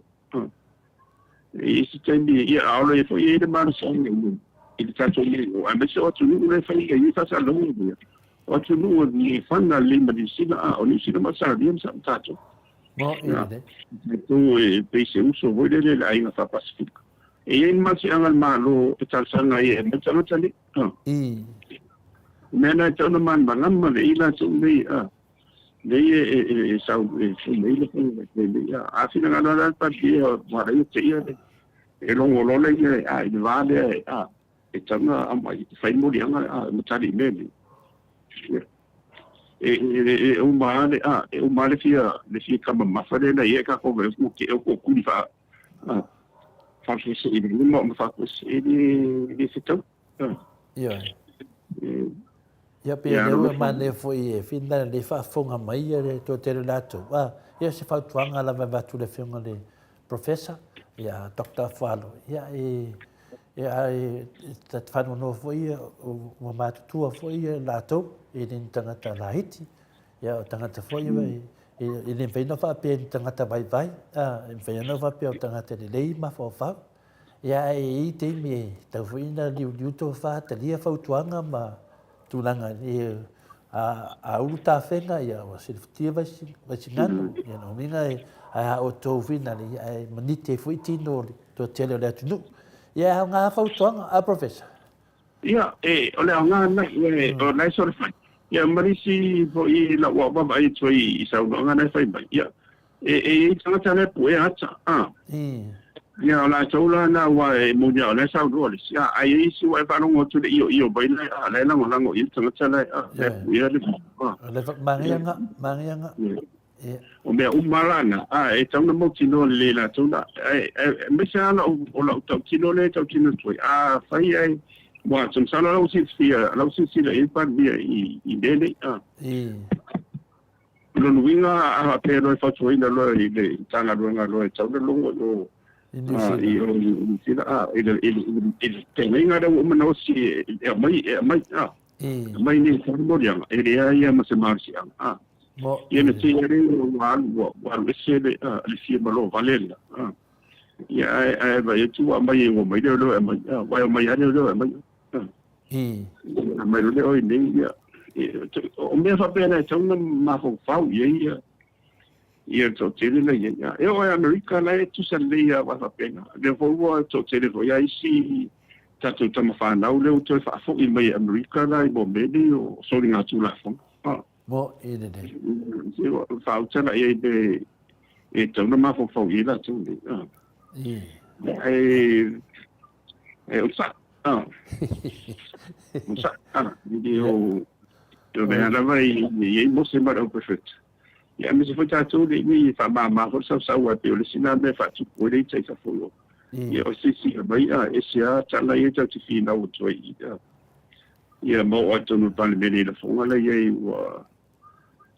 esse tempo ia aula e foi ele mais sonho ele tá sonhando a mas outro não foi ele faz a longa outro não nem fana lima de sina o sina mas sabia sabe tato então pensei uso vou dele aí na Pacífico e ele mas angal malo tal sana e mas não tali mena então não man mas ele sonhei Lei sau lei le a fina ngana la pa dia mara yo te ia e longo le ai de vale e tanga amai fai muri anga mutari mele e o male fia kama mafare na ia ka ko ve ke o ku ni fa se ele mo fa ko se ele se tau ia pe le mane foi fina le fa fonga mai le to te lato ia se fa tuanga la va tu le fonga le professor ia Dr. Falo ia ta fa no foi o matu foi lato e din tangata lahiti ia tangata foi e le veino fa pe tangata vai e veino fa pe tangata le lei ma fa ia e te mi ta foi na liu to fa te lia fa tuanga ma tulanga a uta fenga ia o sirftia vai ngano ia no minga a o to fina li ai manite foi tino to tele le tunu ia nga fa tuanga a professor ia ole nga na o na so fa ia marisi fo I la wa ba ai toi sa nga na fa ia e tanga tale pu ia cha ya la chola na wa mo ya la sa ro le sia ai si wa fa no mo tu io bai la la ngo la ngo i tanga tala le ya le le mangianga o me umalana e tanga mo tino le la tona me sa la o la tino le tino tu fai ai wa zum sala la si la e pa via i dele lo winga a pero fa tu ina lo i le tanga lo tanga lo il tenga da uma no si mai ni formo dia ia ma se marsi ia ne si re wa se le si ma lo valenda ia va tu mai ngo mai lo mai ya lo mai mai lo oi ni ia o me fa pena tona ma fa ia ia to tele la ia e o America la tu sa le ia wa pena de vo to tele vo ia isi tatu tama fa na le o to fa fo i mai America la i bombe o so ringa tu la fo mo e de se fa o tala e de e to na ma fo i la tu o sa o sa ni o to be ana vai ni mo se ma o perfect ya me se foi tu ni fa ma for sa wa pe o le sina me fa tu o le tsa fo yo ya o si mai e sia tala e tsa ti fina o to ya mo o to no pa le me le fo la ye wa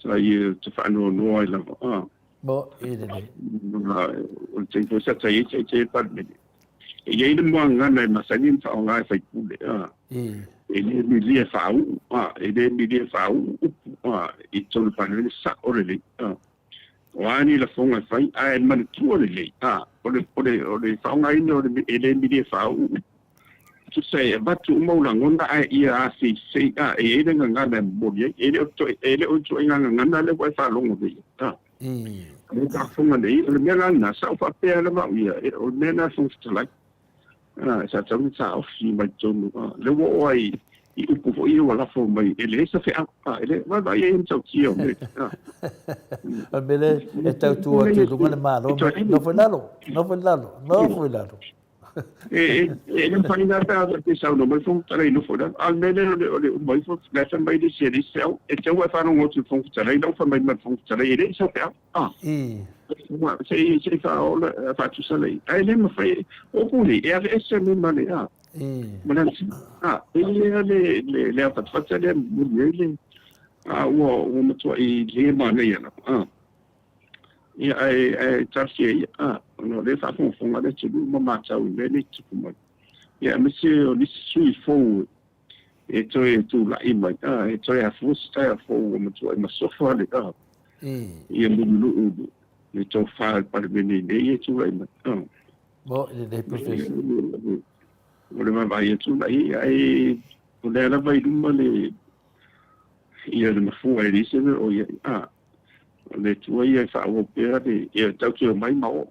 sa ye te fa no la mo e de o te ko sa tsa ye pa me ye de mo ngana ma sa ni fa nga fa ku le ele me fa ele me fa i tolu panele sa orele wani la fonga fai ai man tu orele ole fa nga ino ele me fa tu sei batu mo la ngonda ai ia si sei ele nga na mo ye ele o to nga na le wa fa longo de ele ta fonga de ele me na sa fa pe le ma ia o me na fonga tla sa tau sa ofi mai tonu le wo ai i upu fo i wala fo mai ele sa fe ele va ia in tau kio me bele e tau tu atu lunga le malo no foi lalo non fa nada te sa no mai fo tare no fo al mene o mai fo la sa mai de seri sel e te wa fa no tu fo tare não fa mai fo tare ele sa fe se fa ola fa tu sa lei ele me fai o puli e ave esse me mane manan le fa fa tare mo ele o mo to i le mane yana ia ai tarsi no le fa fo nga le tu mo ma tau le ni tu mo ia me se o ni sui fo e tu la i mai e to ia fo sta fo mo to ma so fa le ia mo lu le to fa pa le ni e tu ai ma mo le professor o le ma ia tu ai o le la vai du ma le ia le ma fu ai se o ia le tua ia fa o pe e tau tu mai ma o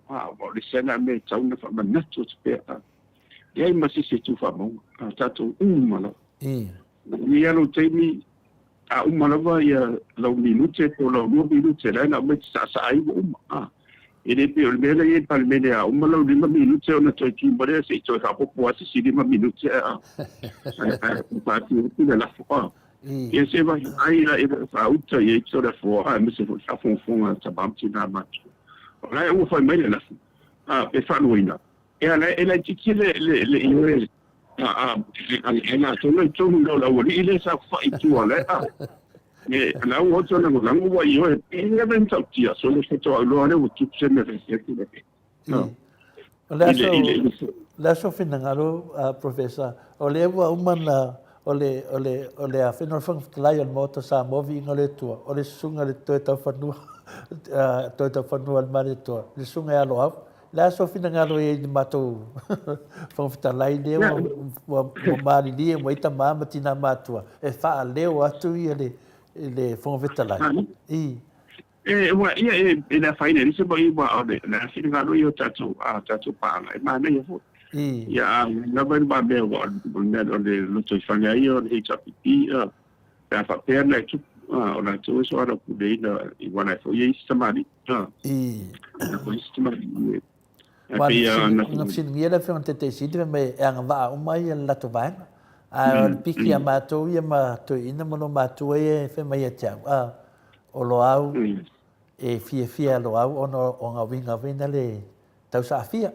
le sena me tau na fa na tu pe ia ma si tu fa mo tu ma no ia lo te mi ma va ia lo minute o lo 2 minute la na me sa ai e le pe o le mele e pa le mele ma lo 5 minute o na tu ki mo le se tu fa po si 5 minute pa tu la fa ia se vai ai la e fa uta e to da fo me se fa fon ta bam ti na ma la e fa mai la pe fa luina e la ti le io na to no to no la wo ile sa fa i tu ala e la wo to no la wo io e ne ben ta ti so le to lo ale wo tu se me se ti la so fina ngalo professor o le wa umana ole a fino fang lion moto sa movi ngale tu ole sunga le to fanu al mari to le sunga alo af la so fina ngalo e mato fang fita lai de mo mari di mo ita mama tina matua e fa leo atu le fang fita lai wa ia la faina ni se bai wa ole la fina ngalo yo tatu pa la ma ne yo ia na vai ba be o ne lo to fanga io e HPP pa fa perna tu o na tu so ara ku de na i wana fo ye sistemari na ko sistemari Wan sin ngiela fe te te sit me ang va mai la to van. A piki a matou ia ma to ina mo matou e fe mai e tau. O lo au e fia lo au ono o nga vinga le tau sa fia.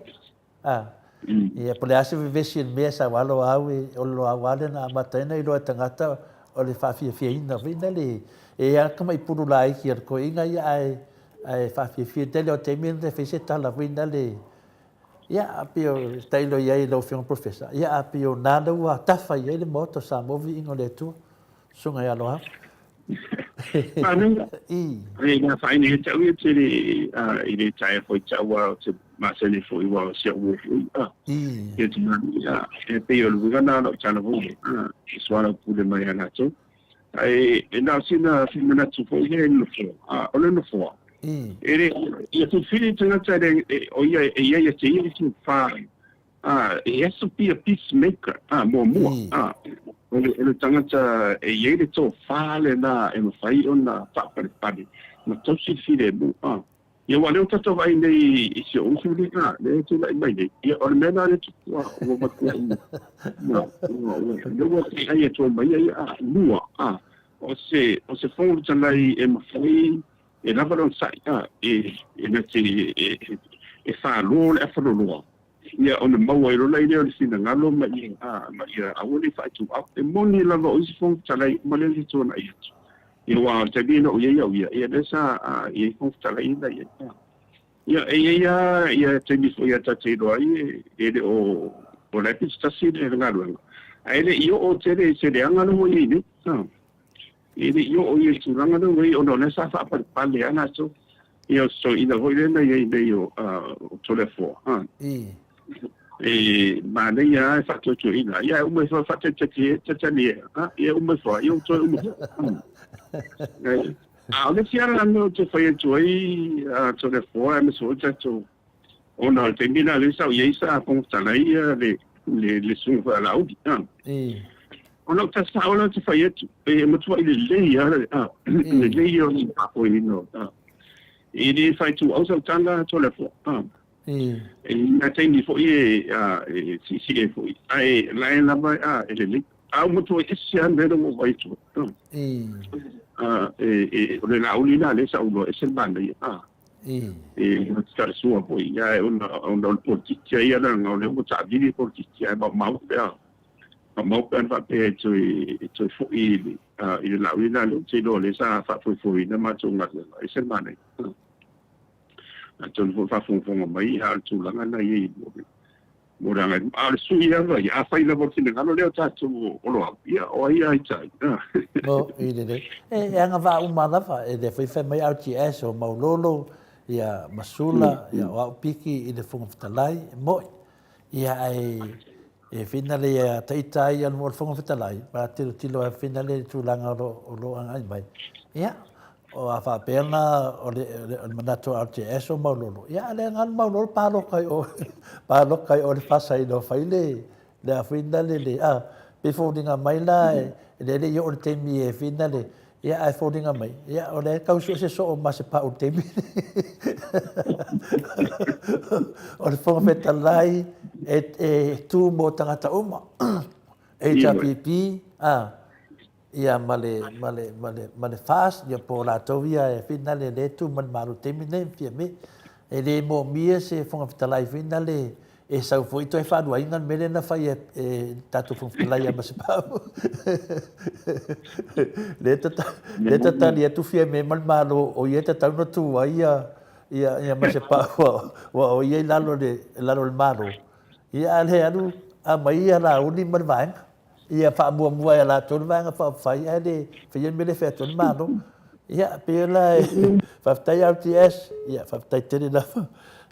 Ia pole ase vivesi me sa walo au e o lo au ale na matena i lo tangata o le fa fia ina vinga le e a kama i puru lai ki ko inga ia ai fa fia tele o te min le fe se tala vinga le ia apio tailo ia i lo fiong professor ia apio nada wa tafa ia le moto sa movi ingo le tu sunga ia lo ha Manunga e na fai ni tau ia te i le tai foi tau wa te masele foi wa sia wo ia te ia e pe o luga na no tana vo swala pule mai ana tu ai na sina na tu foi no fo o le no fo ia tu fili tanga tare o ia te ia tu fa e has to be a peacemaker mo o le tangata e ia le to fa le na e fai ona pa pari ma to si fili mo ia wale o tato vai nei i se o fili le tu lai mai nei ia o mena le tu o ma ku no o ai to mai ia lua o se fo tanga e ma fai e lava lon sai e na te e fa lo le fa lo ia ona mau ai lo lai le sina ngalo ma ia a woni fa tu e moni la lo is fon talai ma le tu na ia wa te bino ia desa ia fon talai na ia te mi fo ia ta te do ai e o le pista si de ngalo ai le io o te se de ngalo ni ni ele io o ia turanga no wei ono le sa fa pale ana so io so ina voi le nei io to le fo ma le ia fa to ina ia o me fa te ni ia o me fa io to o me le fiara no te fa to i to le fo me so to ono te mina le sa ia sa con sta ia le sun fa la u ona ta sa ona te fai e mo tu ile le ia le ia ni pa ko ni no e ni fai tu au sa tanga to le fo e na te ni fo e si e fo ai la na ba e le au mo tu e si an de mo vai tu o le na uli na le sa uno e se banda e sta su po ia ona po ti ia na le mo ta di po ti ia ba mau mau kan fa pe to fo i la ina lo se do le sa fa fo ina ma tsunga e se mane a ton fo fa fo mai ha tu la na i mo ranga a su ia va ia fa ina por sin ngalo le ta tu o lo ia o ia ta no i de e anga va uma lava e de fa mai RTS o maulolo ia masula ia o piki i de fo talai mo ia ai e finale ia taitai al mo fonga fetalai pa tilo e finale tu langa lo anga mai ia o a fa pena o le manato RTS o maulolo ia le ngal maulolo pa lo kai o le fasai do faile le finale le before dinga mai la le yo o temi e finale ia ai fodinga mai ia o le kau se so ma se pa o temi o le fonga fetalai e tu mo tangata uma HRPP ia male fast ia po la tovia e finale le tu man maru temine fia me e le mo mia se fonga fetalai finale e sau foi to e fa do ainda mele na fai e tatu fonga fetalai ma se pa le tata ia tu fia me man maru o ia tata no tu ia ma se pa o ia lalo le maru ia le anu a mai ala uni man vai ia fa mua ala ton vai fa fai ade fai mele fe ton mano ia pela fa tai RTS ia fa tai tele la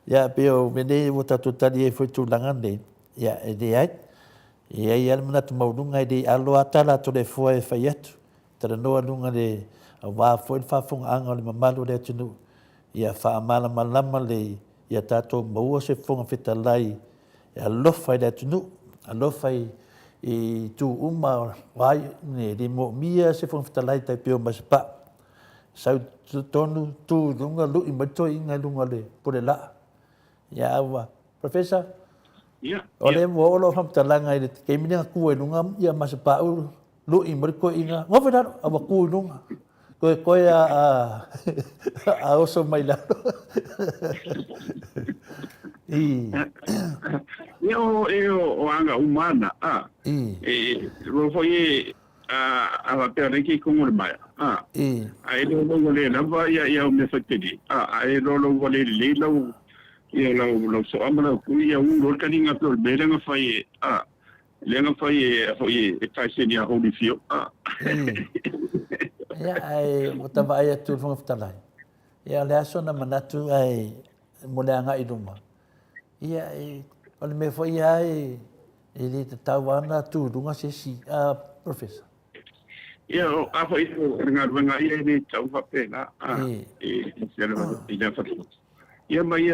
ia peo mene o tatu tali e foi tu langande ia e de ai ia mana tu maudunga de alo atala to le foi fai atu tra no lunga de wa foi fa fung anga le mamalu de tunu ia fa mala malama le ia tato mo se funga fetalai e lo fai da tunu lo fai e tu uma vai ne de mo mia se fon fetalai tai pio mas pa sau tonu tu lunga lu i mato inga lunga le por la ya wa Professor, ia ole mo olo fam talanga i ke mina ku e lunga ia mas pa u lu i mo ko inga ngo fa awa ku lunga ko a oso mai la ia o anga umana ro foi a pe ki ko mo mai ai lo le na va ia o me fatedi ai lo le lo ia lo so amana ku ia un lo kaninga to me lenga fai lenga fai e taisi a holy fio ia ai mo ta vai tu fo ftalai ia le aso na manatu ai mo le anga i duma ia ole me foi ai ele tawana tu dunga si professor ia a foi nga ia ni tau fa pena se le fa ia mai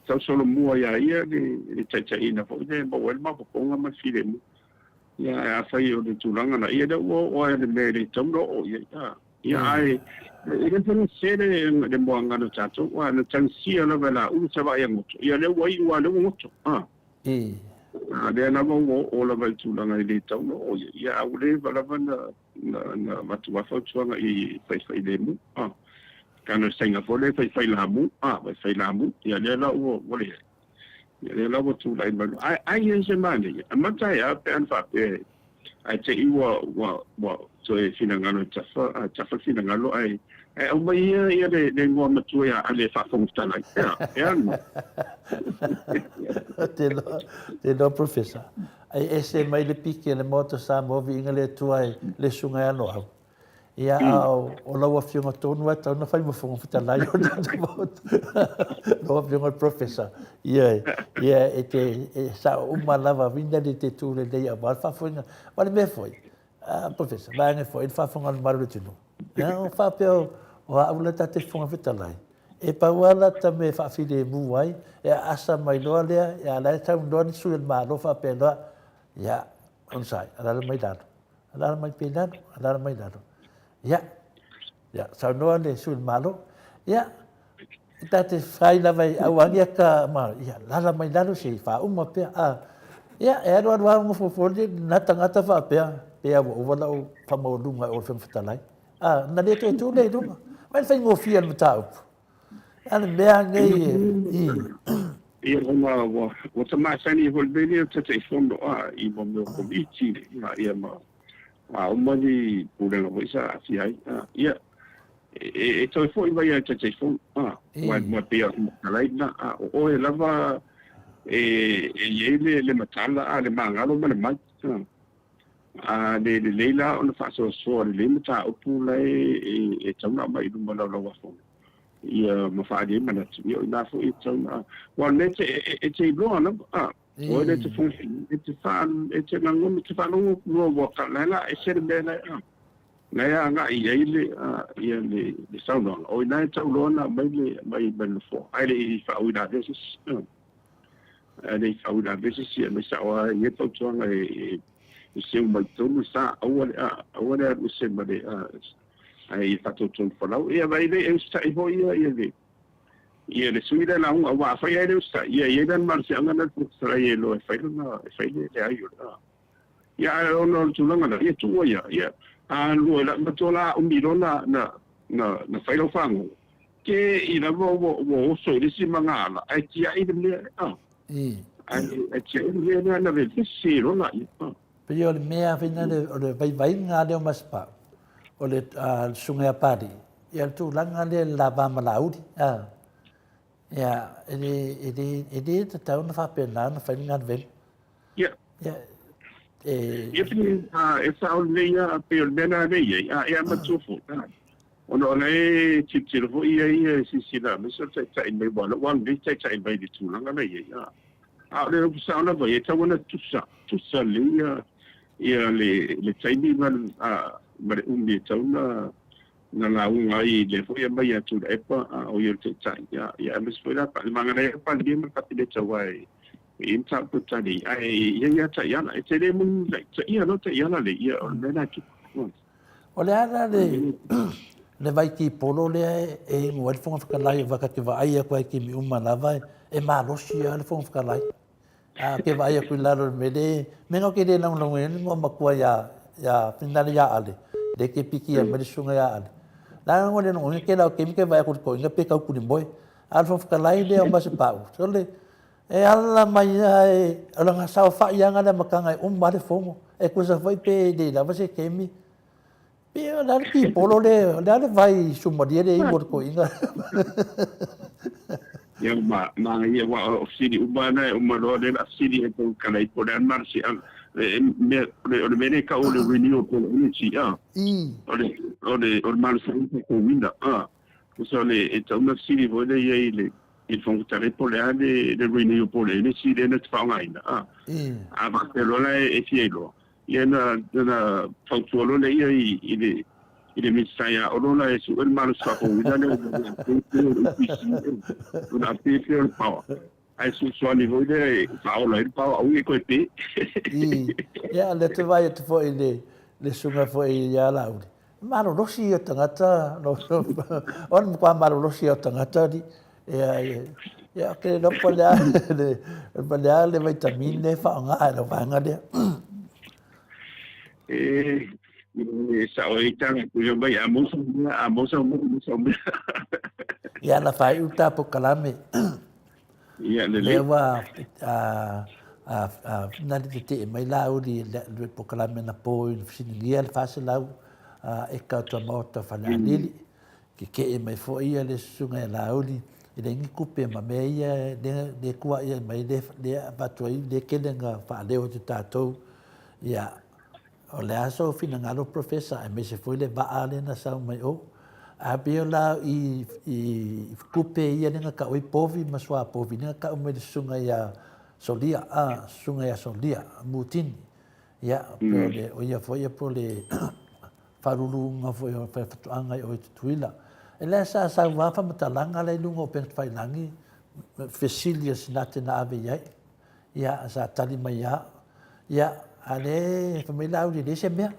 tau solo mua ia ni taiina fo de mo wel ma ko nga ma file mu ia a fai o de tulanga na ia de o ai de me de tomro o ia ai ia tenu sere de mo nga no tato wa na tansia na bela u sa ba ia moto ia le wai wa le moto de na mo o la vai tulanga de tomro o ia au le bala na matu wa fo tuanga i fai de mu kana Singapore fai lamu fai lamu ia le la o le le la o tu lai malu ai yen se mani amata ya pe an fa pe ai te i wa so e finangalo tafa finangalo ai o mai ia de ngo matu ya ale fa fong tala ya te lo professor ai ese mai le pike le moto sa movi ingale tu ai le sunga ya no ia o lawa fiunga tonu ata na fai mo fonga fita lai o no fiunga professor ia sa uma lava vinda de te tu le dei a fa fonga wale me foi professor vai ne foi fa fonga maru tinu o fa pe o aula ta te fonga fita lai e pa wala ta me fa fide mu wai asa mai no le ia la ta un don su el malo fa pe no ia on sai ala mai dado ala mai pe dado ala mai dado ya sau noa le sul malo ya ta te fai la vai awangia ka ma ya la mai dalo se fa uma pe ya ero mo fo na tangata fa pe o wala o fa mo lunga o fa fatalai na le tu le lunga mas fai ngo fia no tau ana me ngai ia uma o tama sani volbeni te fondo i mo ko bichi ia ma o mani pura no isa si ai ia e to foi vai a te fon wa pe lai na o e lava le matala le mangalo ma le mai le leila on fa so le mata o pula e tama mai du ma la wa fon ia ma fa di ma na ti o na fo i tama wa le te lo na o le te fon te fa te nango te fa no wa ka la e se le na ya nga ia le sound on o na ta lo na mai ben fo ai le fa o na desis le fa o na desis ia me sa o ia to tanga e se mai to sa o o se ma de ai fa to fo la ia vai le sta i ho ia le suida na un wa fa ia le sta ia dan mar se anga na tra ia lo fa le ai ia no tu longa ia tu ia lo la matola un milona na fa lo fango ke ina wo so le si mangala ai ti ai le ai ti ai le na le si lo na pe yo le mea fina le vai nga le mas pa o le sunga padi ia tu langa le lava malaudi ia ele tá na fa pena na fa ninga vel ia e sa o le ia pe o bena le ia ma tufu ono le titiro fo ia si la me so ta in me bola wan vi ta in vai di tu langa le ia le sa na vai ta wana tu sa le ia le taimi man ma le umi na la unga i le fo ia mai atu e pa o ia te tai ia me spera pa le manga le pa le ma ka te tawai in ta putani ai ia ta ia na te le mun le ia no te ia na le ia o le na ki o le ana le vai ki polo le e mo el fonga ka lai va ka te vai ko ki mi uma na vai e malosi a le fong whakalai. Ke vai a kui laro me le, me ngau ke le nang nang e ngō makua ia pinari ia ale, le ke piki a merisunga ia ale. Nā ngō le nōngi ke lau ke vai a kuri ko inga pe kau kuri moi, a le fong whakalai le o masi pāu. So le, e ala mai e ala ngā sao wha ianga le makanga e umma le fongo, e kusa whai pe le la wase ke mi. Pe la ki polo le vai sumaria le i ko inga. Yang ma ia wa ofsidi ubana umaro le afsidi e ko kala i po dan marsi al me o me ka o le renewable energy o marsi ko winda so le e tau afsidi vo le ia le il faut tare po le renewable energy le net fa ngaina a Barcelona e fielo ia na fautuolo le ia i le misaya orona e su el mal sa ko widane una pepe power ai su so ni vode fa ola il power au e ko pe ya le te vai te foi le sunga foi ya laudi maro rosi o tangata no on kwa maro rosi o tangata di ya ke no pola le vitamine fa nga no va nga de sa o itang kuyo ba ya mo ya la fai uta po kalame ya le wa na te mai la o di le po kalame na po finia le fase la e ka to morta fa la lili ke mai fo ia le sunga la o di le ngi kupe ma me ia de kwa ia mai de va to i de ke nga fa le o tato ya o le aso fina ngalo profesa e me se foi le baale na sa mai o a biola i kupe ia nga ka oi povi maswa povi nga ka me sunga ya solia mutin ya le o ia foi po le farulu nga foi fa anga o tuila e le sa va fa matalanga le lungo pe fai langi facilities nate na ave ya sa tali mai ya ale família o de semia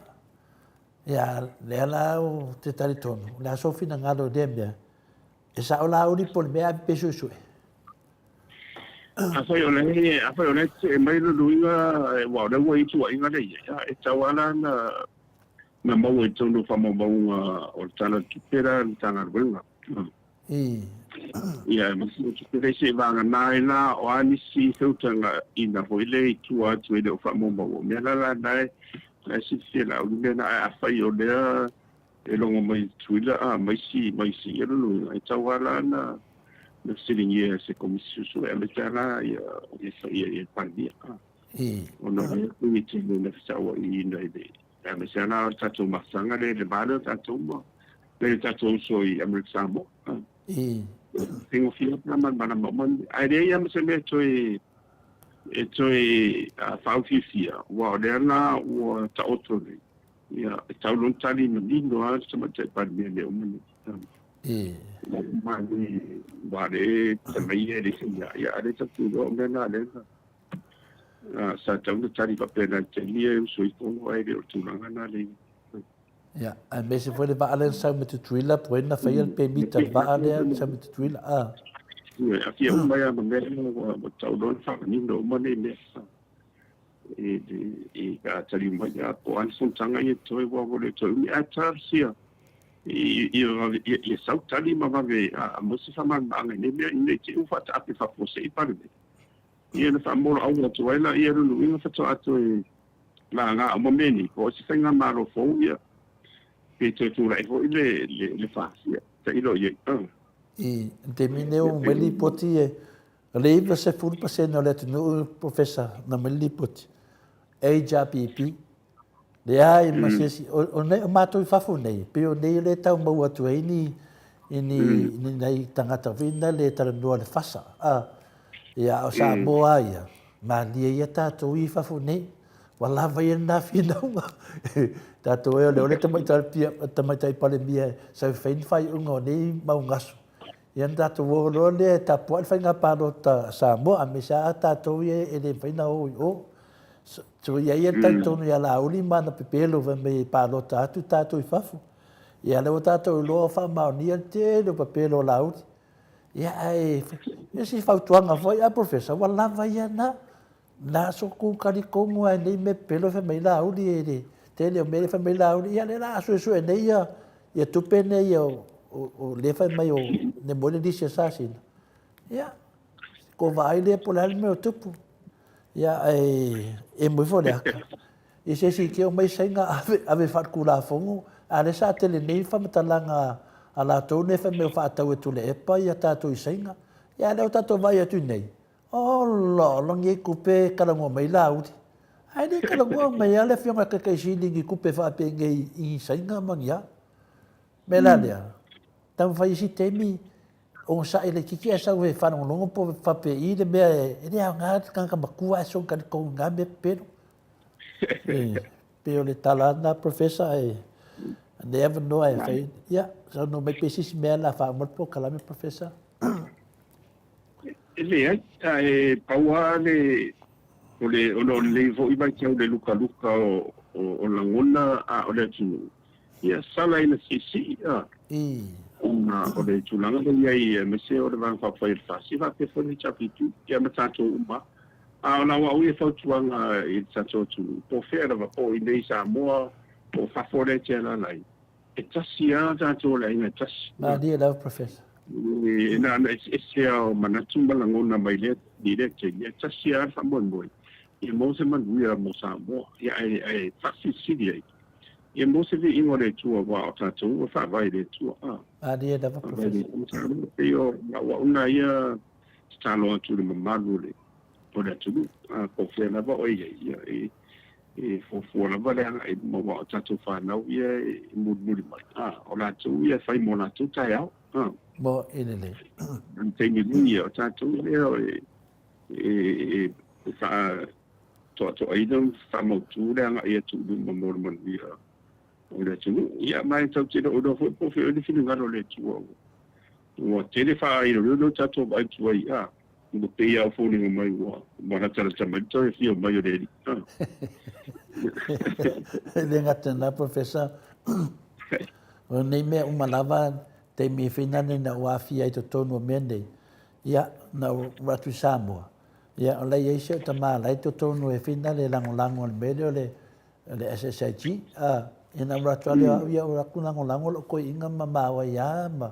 ya le la o te taritono la sofina ngalo dembia esa ola o di por mea peso su a foi ole mai lo luinga wa da wo i tu inga de ya e tawala na mo e tonu fa mo o tana kipera tana wenga ia mas ke se va na o ani si tanga ina voile tu atu e fa mo me la dai la si la u na a fa yo le e lo mai tuila mai si e lo e tawala na le silingie se commission su e le tana ia pandia ono ni ti le sa o i na de e me sana tatu masanga le balo tatu mo le tatu so i americano tengo fila para mana mamon ai ia me se me toi faufisia wa derna wa ta otro ia ta lon tali no lindo a se mate pa me umani ma ni vale se me ia de ia de ta tu do me na le sa ta un tali pa pena telia so i con ai de tu na le ya a me se foi le baale sa me tuila poena fail pe mita baale sa me tuila aqui é uma tal don fa ni no mane ne e ka tali mai a po an son tanga e toi wa vole toi mi atarsia e sa tali ma va ve a mo se fa man bang ne ti u fa ta pe fa po se pa ne e na fa mo au na toi la e ru no fa to ato e la nga mo meni po se fa nga maro fo ia pe tu la fo le fa ta ilo ye te mineu meli poti le iva se furu paseno le tunu professor na meli poti HRPP le ai masesi o ne mato I fafu nei pe o nei le tau mau atu ini nei tangata vina le taranua le fasa ia o sa boa ia ma ia tatou I fafu nei wala vai na fina tatou e le tamaitai pale mia sa fein fai ungo nei mau ngasu Yang tato wo le tapo al fainga palo ta samo a mesa tato e le faina o so ia tato no la uli mana pepelo va me palo tato I fafu ia le tato lo fa ma ni te do papelo la uli ia ai ese fautuanga foi a professor wala vai na na so ku kari kongo ai nei me pelo fe mai la uli e te le me fe mai la uli ia le la so so nei ia tupe nei o le fa mai o ne mo le disi assassin ia ko vai le po la me tupu ia e mo fo le aka e se si ke o mai senga ave fa kula fongo ale sa tele nei fa matalanga ala to ne fa me fa tau tu le pa ia ta tu senga ia le ta to vai tu nei o lo ngi kupe kala ngo mai la uti ai ni kala ngo mai ale fionga ka ka si ni kupe fa pe ngi i senga mangia me la le tam fa isi temi o sa ele kiki asa we fa no longo po fa pe i le me e ni nga kan ka makua so kan ko nga me pero pero le talana professor I never know I fa ya so no me pesi me la fa mo po kala me professor ele ai paua le le vo i vai le luka o langona a o le tu ia sala ina sisi una o le tulanga le ia me se o le van fa fa si va pe fo ni chapitu ia me tato uma a na wa u fa tuanga i tato tu po fera va po i nei sa mo po fa fore tela lai e tasia tato la ina tas ma dia la professor na esse o manachumba langona mai le direct ia tasia fa bon e mo se man ia mo sa mo ia ai fasi sidia e mo se vi ingore tu wa tato fa vai de tu dia la professor io wa una ia stalo tu le mamalo o le tu ko fe na ba o ia e fo na ba le ai mo wa tato fa na ia mo mai o la tu ia fai mo na tu tai au mo ele tengi ni o tato le fa to ai dum fa mo tu le ia tu mo ia o le tu ia mai tau te o do fo fe o le finu ngaro le tu o te le fa ai lo tato ba tu ia mo pe ia fo ni mai wa mo na tala tama to e fio mai o le le ngata na professor o nei me uma lava te mi fina na wa fi ai to tonu mende ia na ratu Samoa ia o le ia ta ma lai to tonu e fina le lango mele le SSIG ina ratu le ia o ku lango ko inga mama wa ia ma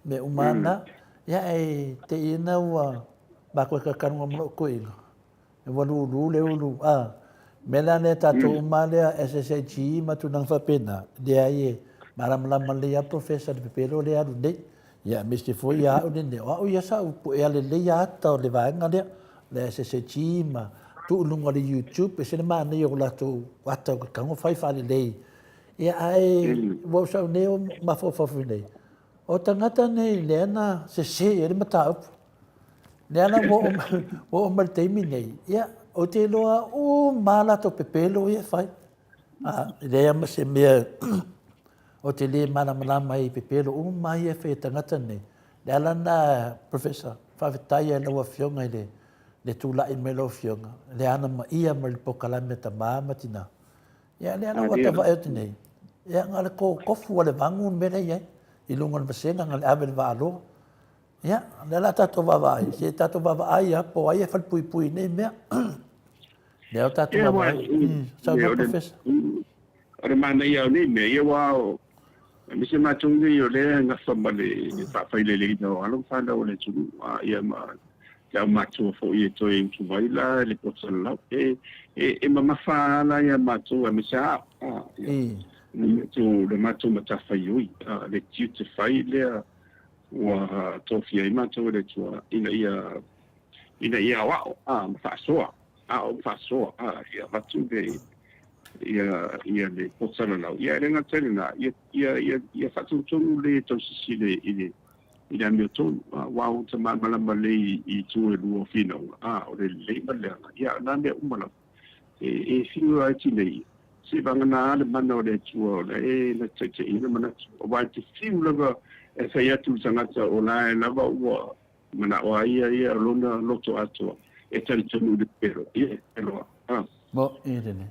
me umana ia e te ina wa ba ko ka kan mo ko inga e walu le mela ne tato umale SSIG ma tu nang fa pena de ai malam le professor de pelo le adu de ya misti foi ya o de o ya sa o ya le ya ta le va ngale le SSIG ma tu lunga le YouTube e se ma ne yo la tu wata ka ngo fai fa le ya ai wo sa ne ma fo ne o tangata ne le na se e mata le na wo mal te mine ya o te loa o mala to pepelo e fai le ama se me o te le mana mai pepelo o mai e fe tangata ne le ala na professor fa vitai na wa fionga le tu la i melo fionga le ana ma ia mal pokala me ta mama tina ya le ana wa ta va et ne ya ngale ko fu le vangun me le ye i lungon basenga ngale ave va alo ya le la ta to va vai se ta to va vai ya po ai fa pui ne me le ta to va vai sa no professor ora mana ia ni me ia wa mi se ma tung ni yo le nga fa male fa fa le no alo fa da ole tu ia ma ya ma tu fo ia to in tu vai la le po la e ma fa la ia ma tu mi sa ni tu le ma tu ma ta fa yo le tu te fa le wa to fi ma tu le tu ina ia wa fa so fa so ia ma tu de ia le posala la ia renga tena ia fatu tonu le to si le ile mi to wa o te mala male I tu e lu fino o le male ia na me umala e fino ai ti le si banga na le mano le tu le na te ina mana o wa ti fino la e fa ia tu sanga o la na ba wa mana o ia lona loto ato e tali tonu de pero ia pero mo irene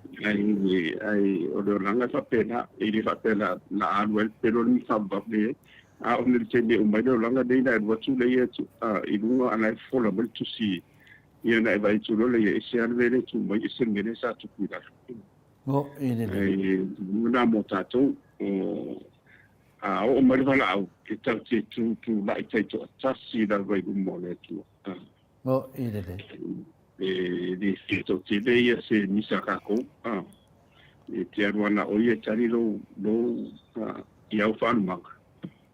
ai o le langa fa pena e le fa pena na anuel pero ni fa ba le a o le tene o mai no langa nei na wa tu le i lunga ana fola mal tu si ia na vai tu le e se an vele tu mai se ngene sa tu ku da o ine le na mo tato o mai vala au ke tau te tu lai te to tasi da vai mo le tu o ine le di to te le ia se ni sa ka ko e te arwana o ia tari lo ia o fan mak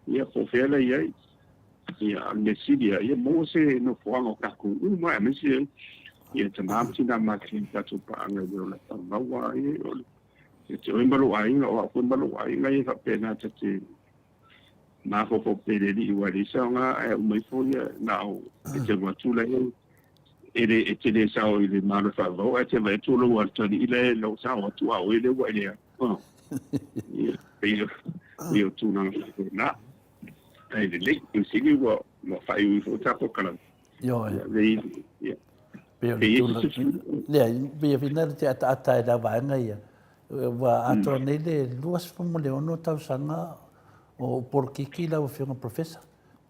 ia ko fela ia le sidia ia mo se no foanga ka ko mai me se ia te mam tina makin ka tu pa anga yo la ta mawa ia te o mbalo ai o ko mbalo ai ngai fa pena te na ko pele di wa di sa nga e mai fo ia na o te wa tu la ele te le sa o ile mano fa vo e te vai tu lo wa tani ile lo sa o tu a o ile wa ile ia tu na ai le in sigi wa ma fai u fo ta ko kala yo ia pe le be final te ata da va ngai wa ato nei le luas fo mo le ono tau sanga o por kiki la o fiona professor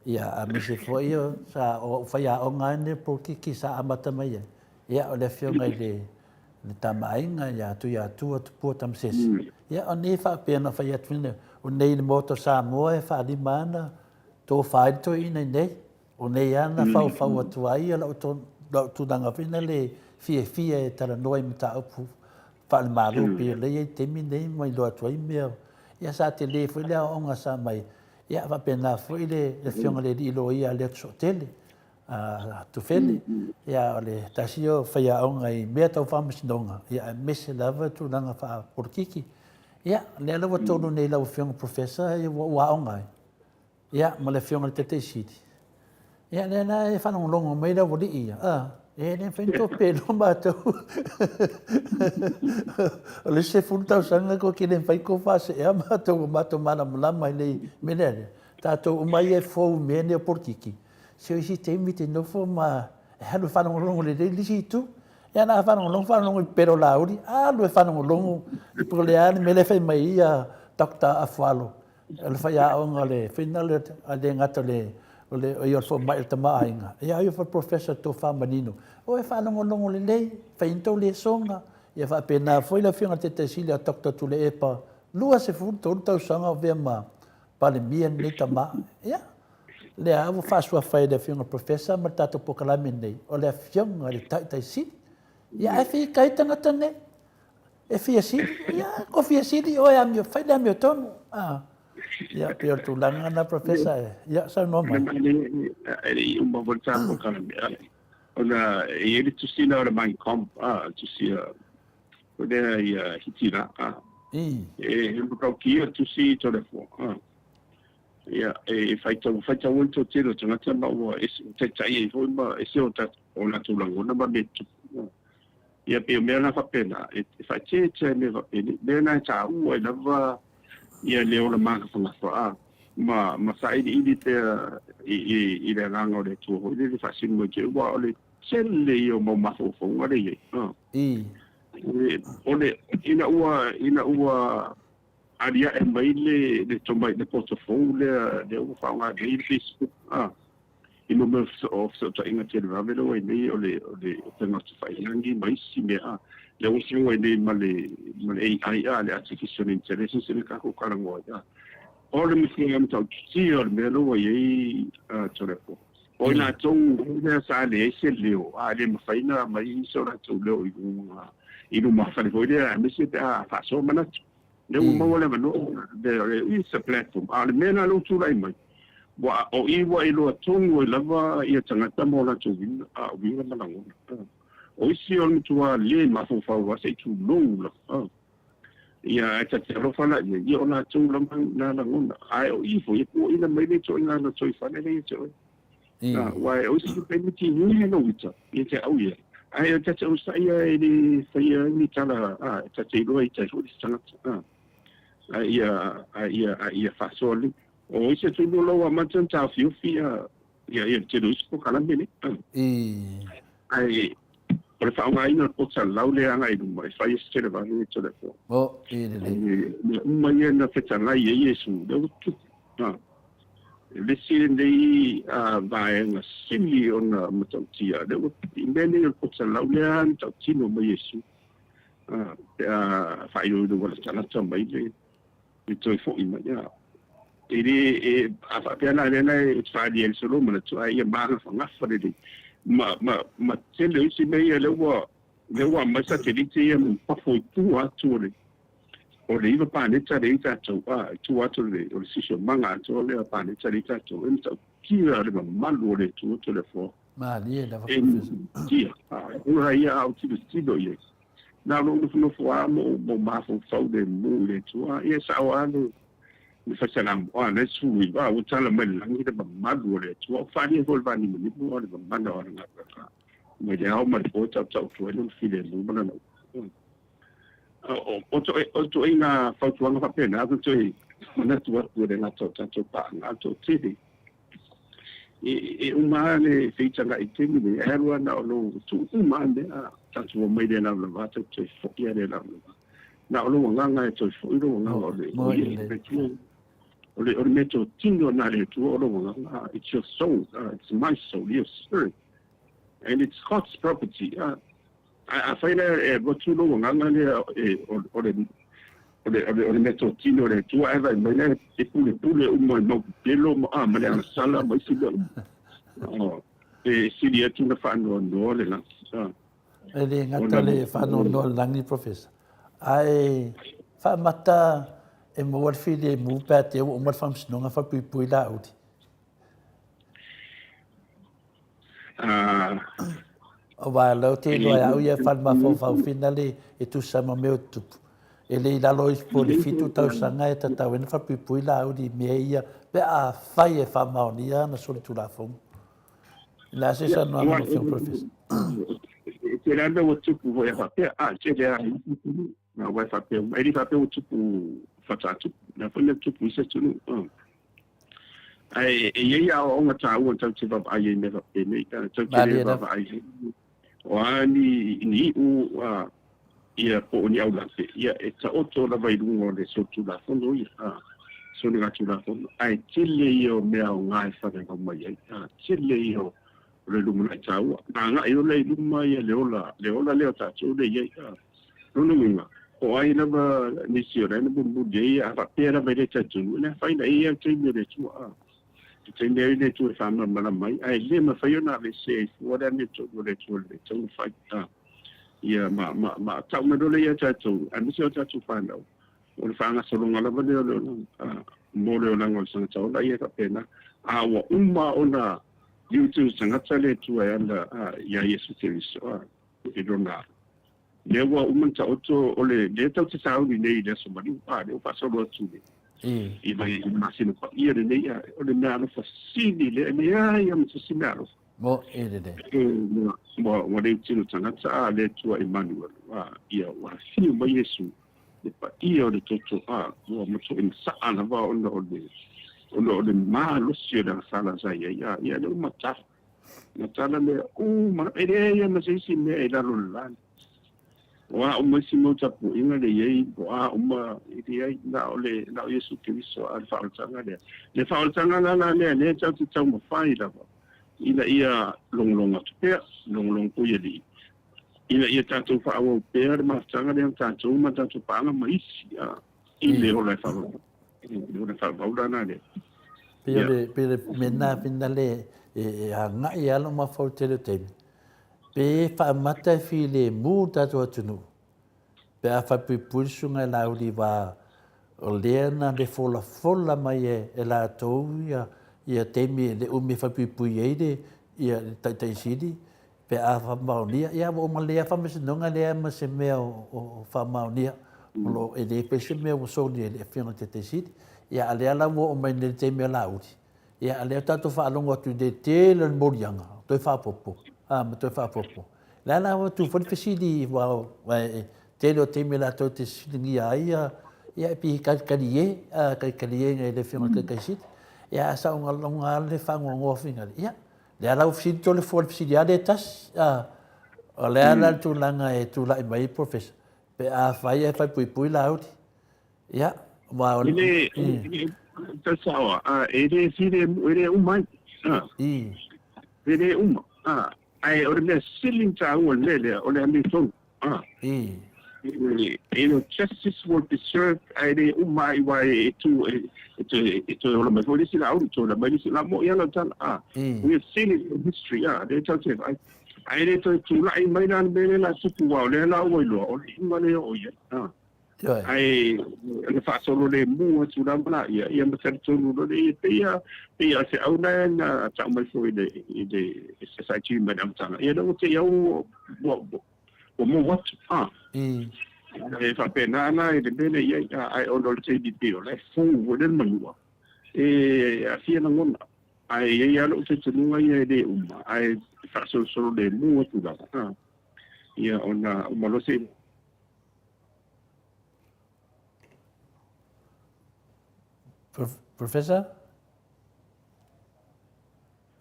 ia a me se foi sa o fai a o ngane por kiki sa amata mai ia o le fiona le tamainga ia tu po tam ses ia o nei fa pena fai atwine o nei le moto sa mo e fa di mana to fai to ina nei o nei ana fa tu ai la tu danga fina le fie tala noi mta upu fa le malu pe le te mi nei mai lo tu ai me ia sa te le foi le o nga sa mai ia va pena foi le fiona le di lo ia le hotel tu fele ia le tasio fai a onga i mea tau whamasindonga ia mese lava tu langa wha porkiki ia le alawa tonu nei lau fiona professor ia wa onga ia ma le fiona le tete siti ia le na e whanong longo mai lau wali ia e ne whainto pelo mātou o le se funtau sanga ko ki le whaiko whase ea mātou mana malama i le menere tātou umai e fōu mene o porkiki se isi te imite no fo ma halu whanong longo le lisi tu ia na whanong pero lauri lu e whanong longo i po le ani me le whai mai ia Dr. Afualo le whai a onga le whinale a le ngata le o ia fo mai te maainga ia ia fo professor to whamanino o e whanong longo le lei whaintou le songa ia wha pena foi la whianga te sili a Dr. Tule Epa lua se funto tau sanga o vea ma pale mia nei tama ia le avo fasua fai le fiona professor ma tato pokalame nei o le fiona le tai si ia e fi kai tangata nei e fi si ia ko fi si o e amio fai le amio tonu ia pe tu langa na professor ia sa no ma ele un po volta pokalame ona ele tu si na mai comp tu si o de ia hitira e un po ki tu si telefono ia e fai tau to tiro tanga tama o te tai e foi ma e se o ta o na tu langona ma metu ia pe me na fa pena e fai che me va pena me na ta u e lava ia le o la ma fa ma sai di te i le ranga le tu o le fa sin mo che wa le selle io mo ma fo wa le o le ina ua aria e mai le tomai le portfolio le o fa nga le Facebook ino me so ta inga te ra velo e nei o le tanga te fai nangi mai si me le o si o nei male AI le artificial intelligence le ka ko kala ngo o le mi am ta si o me lo e telepo o na tong le sa le se leo le ma fai na mai so ra to leo ino ma fa le foi le me se ta fa so mana le mo le mano de is a platform le mena lo tu lai mai wa o i wa i lo tongo lava ia tangata mo la tu win win na lango o si on tu le ma fo fa wa se tu long la ia ta te ro fa na ia ona tu la na lango ai o i fo i ko ina mai le to ina no to fa ne le to wa o si pe mi ti ni no wita ia te au ia ai ta te o sa ia ni sa ia ni tala ta te ro i te so di tangata ia fa soli o se tu lo wa matan ta fiu fia ia te do ispo kala mene ai por fa nga ina po sa laule anga i dum mai fai se le va ni to le fo o le mai na feta nga ia yesu de tu le nei vai na sili ona matautia de o meni o kota laulean tau tino mo Yesu fai o wala tana tamai le toi fo i mai ya ele a pena le na fa di el solo mo tu ai ma fa fa de ma tele isi mai le wa ma sa te dite mo pa foi tu atu o le iwa paneta le ita tau tu atu le o le sisio manga atu le paneta le ita tau e mta kia le malu o le tu atu le fo Maria da kia ura ia au tido tido ye na lo no fo amo mo ma fo fo de mu le tu ia sa o anu mi fa sana o na su wi ba o tala me langi de malu o le tu o fa ni vol vani ni mo o le manda o na ka me de au ma po tau tau tu no file mu bana no o to ina fautuanga fa pena o to na tu atu de na to pa na to tidi e uma le feita ga itemi de erwa na lo tu uma de ta tu mai de na va to fo ya de na lo nganga to fo ro nganga o le meto tingo na le tu o lo nganga it's your soul it's my soul your spirit and it's God's property a faina go tu lo nganga le o le meto tino le tu ava mele e pule uma no pelo ma le sala mai si lo si dia tu na fa no le la ele ngata le fa no langi professor ai fa mata e mo wa fili mu pa te o mo fam sno nga fa pui la uti o va lo te lo ya u ye fa ma fa finale e tu sa ma me tu ele la lo po le fitu tau sanga e tata wen fa pui la uti me ia pe a fai e fa ma nia na so tu la fo la se sa no ma fo professor te la do tu vo ya fa pe che ya na wa fa pe ele fa pe o tu fatatu na fo le tu se tu ai e ia o nga ta o tau te va ai me va pe me ta tau te va ai wa ni u ia po ni au la pe ia e ta o to la vai lungo le so tu la fondo ia so ni ga tu la fondo ai tile io me au ngai fa ke ko mai ai tile io le lungo na ta o nga io le lungo mai le ola le ta tu le ia no minga o ai na ba ni si ora na bu de a pa pera vai ta tu na fa ina ia te me de tu te ne ne tu fa ma mai ai le ma fa yo na le se o da ni tu le tu fa ia ma tau me dole ia tatu ani se tatu fana o le fanga so longa la vale mo le ona ngol sanga tau la ia ka pena a wa umma ona YouTube sanga tale tu ai anda ia Yesu Kristo e dona le wa umma ta oto ole le tau te tau ni nei le so mari le fa so lo tu i vai immagino pa ia le nei ole me ana fa sini le me ia mo se sinaro mo ele de mo le tino tanga sa le tua Emmanuel ia wa fio mai Yesu le pa ia le toto mo to in sa ana va ono le ma lo si da sala sa ia le mata le ma ele ia ma se si me da lo la wa mo si mo tapu inga le ye wa ma ia na ole na Yesu Kristo al fa tanga le fa tanga na le tau mo fai da ina ia longlonga pe longlong ko yeli ina ia tatu fa o pe ma tanga le tatu ma tatu pa ma isi ile o le fa o na le pe mena finale a nga ia lo ma fo te pe fa mata file mu tatu tunu pe a fa pe pulsunga la uliva o lena de fola mai e la toia ia temi le umi fa pui ide ia tai sidi pe a fa maunia ia o malia fa mes nonga le ma se me o fa maunia lo e de pe se me o so ni le fina te sidi ia ale ala mo o mai le temi la uti ia ale tato fa longo tu de te le morianga to fa popo ma to fa popo la na tu fa sidi wa te lo temi la to te sidi ia pi kalie ngai le fina te sidi ia sa unga longa le fango ngofinga ia le ala ufito le for psi dia detas o le ala tu langa e tu la mai professor pe a fai pui la out ia wa ile tasawa ere fire ere umai ere ai ore le ceiling ta o le ore ami ton justice will be served ai umai wai to ora me foi sila au to la mai sila mo ya la tan we have seen it in history they tell you ai le to lai mai nan be la supu wa le la o lo o ngale o ya ai le fa solo le mu tu da bla ya me ser tu no le ya se au na ta mai foi de society madam tan ya no te ya o mo what e fa pena na e de bene ya ai o lo te di pio le fu o del manua a fia na ngona ai ya lo te tu ya de ai fa solo le mu tu da ya ona o malo se Professor?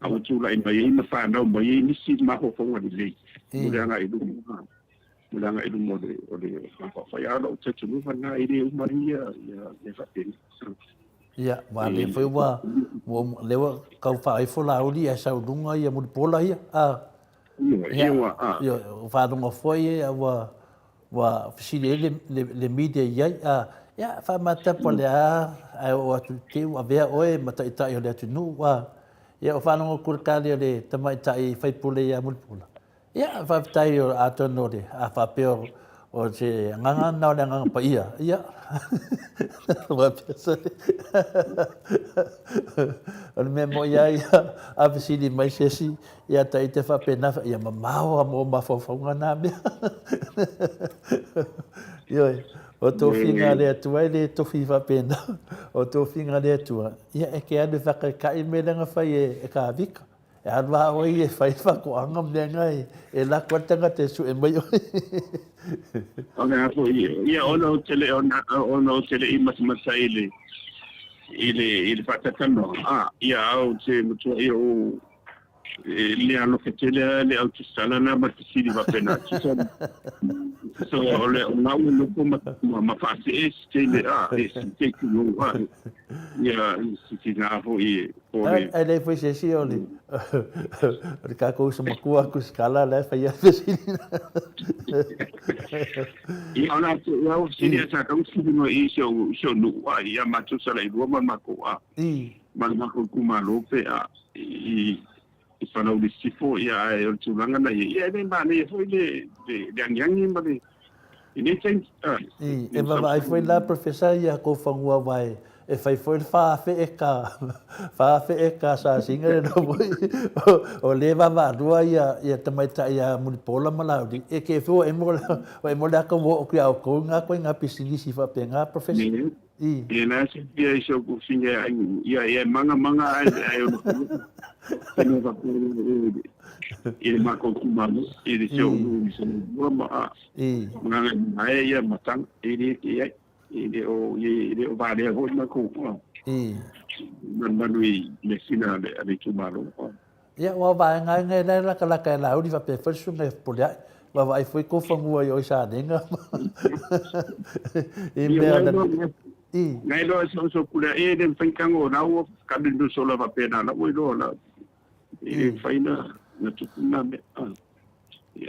Au tu la mai ina fa no mai ni si ma ho fonga di le. Mulanga idu mo de o de fa ya lo te tu fa na ide u maria ya le fa ten. Ya, wa le foi wa le wa ka fa ai fo la uli asa dunga ya mo pola ya. Yo fa dunga foi ya wa si le media ya ya fa mata pola ai o te wa ve oe mata ita yo le tunu wa ya o fa no kur ka le tama ita i fai pule ya mul pula ya fa tai yo atono de a fa peo o se nganga na le nganga pa ia ya wa pesa al memo ya a visi di mai sesi ya ta ite fa pena ya mamao mo ma fo na me yo o tō whinga lea tua, le tō whiwa pēna, o tō whinga lea tua. Ia e ke anu whakakai me langa whai e ka avika. E anwa oi e whai whakoanga mea ngai, e la kuatanga te su e mai oi. Ok, ako ia ono o tele i masamasa ile whatatano. Ia au te mutua ia o le ano ke tele le au te salana ma te siri wa pena. So ole na uno kuma ma fase este le este que no ya si na vo e pole ele foi se ole o ka ko se makua ku skala le fa ya se e ona ya o si dia sa ka si no e so no ya ma tu sala i roma ma ko ma ko kuma lope i whanau li sifo ia e o tūranga na ia e ba ne foi le angiangi ma le i ne teng e va ai foi la professor ia ko whangua vai e fai foi fa fe eka sa singa no voi o le va rua ia tamai ta ia mulipola mala e ke fo e mo ka wo ku au ko nga ko nga pisini si fa penga professor e na se ia iso ku singa ia manga ai o no va il ma ko kumalo il se o ma nga ia matang ile o vale ho na ko manui le sina le kumalo ya wa va nga la ka la uri va pe fersu ne polia va vai foi ko fangua yo sa denga e me ngai lo so kula e den fankango na o kabindo solo va pena na o lo la e faina na tukuna me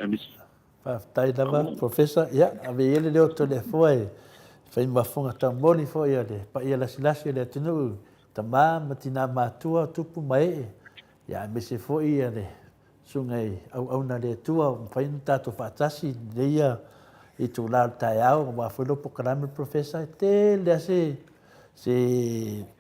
amis fa tai dava professor ya ave ele le telefone fai mafunga tamboni fo ia le pa ia la silasi le tunu tama matina matua tupu mai ya me se fo ia le sungai au na le tua fai tato fatasi le ia i tu la taiao ma foi lo programa professor te le se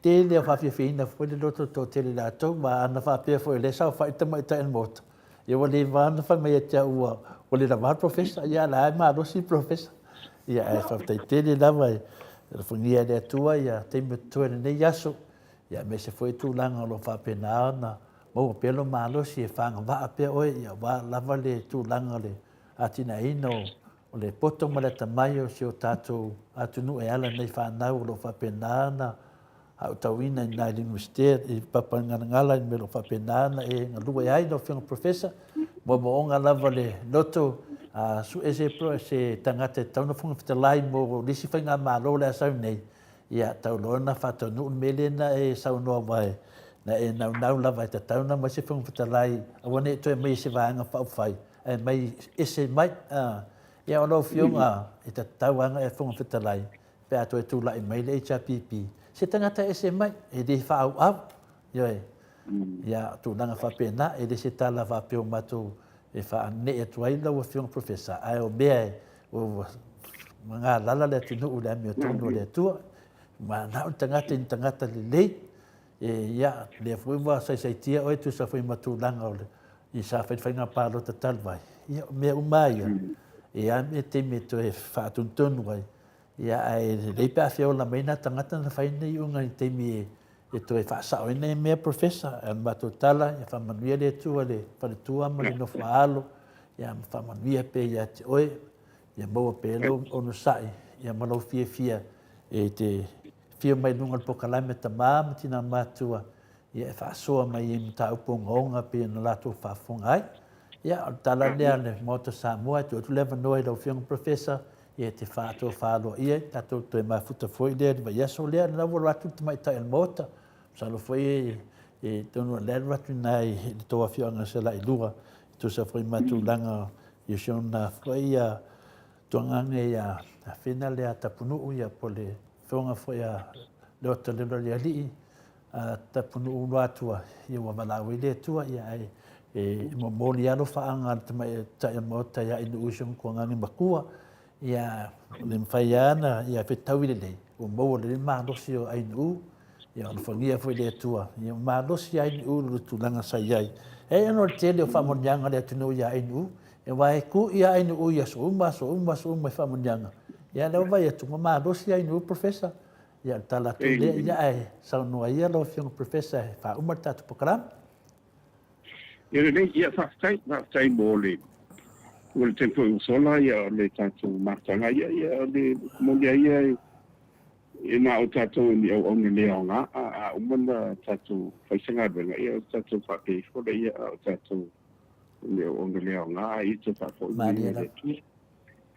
te le fa fina foi le loto to te la to ma na fa pe foi le sa fa tama ta en mot e o le van fa me ia o le la professor ia la ma do si professor ia e fa te le la vai fungia le tua ia te me to ne yaso ia me se foi tu langa lo fa pena na mo pelo malo si fa va pe o ia va la vale tu langa le atina ino o le poto ma le tamaio si o tātou atunu e ala nei whanau lo whapenana au tauina i nai linguistea i papangangala i me lo whapenana e ngā lua e ai no whianga professor mo onga lava le loto su e se pro se tangata tauna funga whitalai mo lisi whainga malo le asau nei ia taulona whaatonu mele na e saunoa vai na e nau lava te tauna mai se whangwhatalai awane toi mai se vaanga whauwhai e mai ese mai ia ono fionga e te tauanga e whangwhatalai pe ato e tūla i mai le HRPP se tangata ese mai e de whaau au ioi ia tūlanga whapena e de se tala whapeo matu e whaane e tuai lau a fionga professor ai o mea o ngā lala le tunu u le ami o tunu le tua ma nau tangata le lei ia le fuiwa sai tia o tu sa foi matulanga o le i sa fai ngā palo te talvai ia me umai ia me te me to e whaatuntunu wai ia ai le pe afia o la meina tangata na fai nei unga i te me e to e whaasao ina e mea professor e matutala ia whamanuia le tua le whaletua ma le no whaalo ia whamanuia pe ia te oe ia maua pelo ono sai ia malau fia e te fia mai nunga le pokalame ta maa tina matua ia e whaasoa mai e mta uponga onga pe na lato whaafonga ai ia o tala lea le mota Samoa tu tu leva noi lau fianga professor ia te whaato whaaloa ia tato to e mafuta foi lea ni vai aso lea na wala atu te mai ta el mota salo foi e tonu lea ratu nai le toa fianga se la ilua tu sa foi matulanga ia siona foi ia tuangange ia a fina lea tapunu ia po le whonga foi a leo te lelo lea lii a tapunu unu atua ia wa malawi lea tua ia ai e momoli alo whaanga te mai taia mota ia inu usiong kua ngangi makua ia le mwhai ana ia whetau ile lei o maua le mahalosi o ainu ia ono whangia foi lea tua ia mahalosi ainu lu tulanga sai ai e ano le tele o whamonyanga lea tunu ia ainu e wai ku ia ainu ia so uma i whamonyanga ia leo vai atu mahalosi ainu professor ia tala tu lea ia ai saunua ia lo fiong professor wha umar tatu pokaram ia ia whaatai mō le ua le tempo usola ia le tātou mātanga ia le mondia ia e nā o tātou ni au onge lea o ngā a umana tātou whaisanga renga ia o tātou whakei whore ia o tātou le o onge lea o ngā i te whakau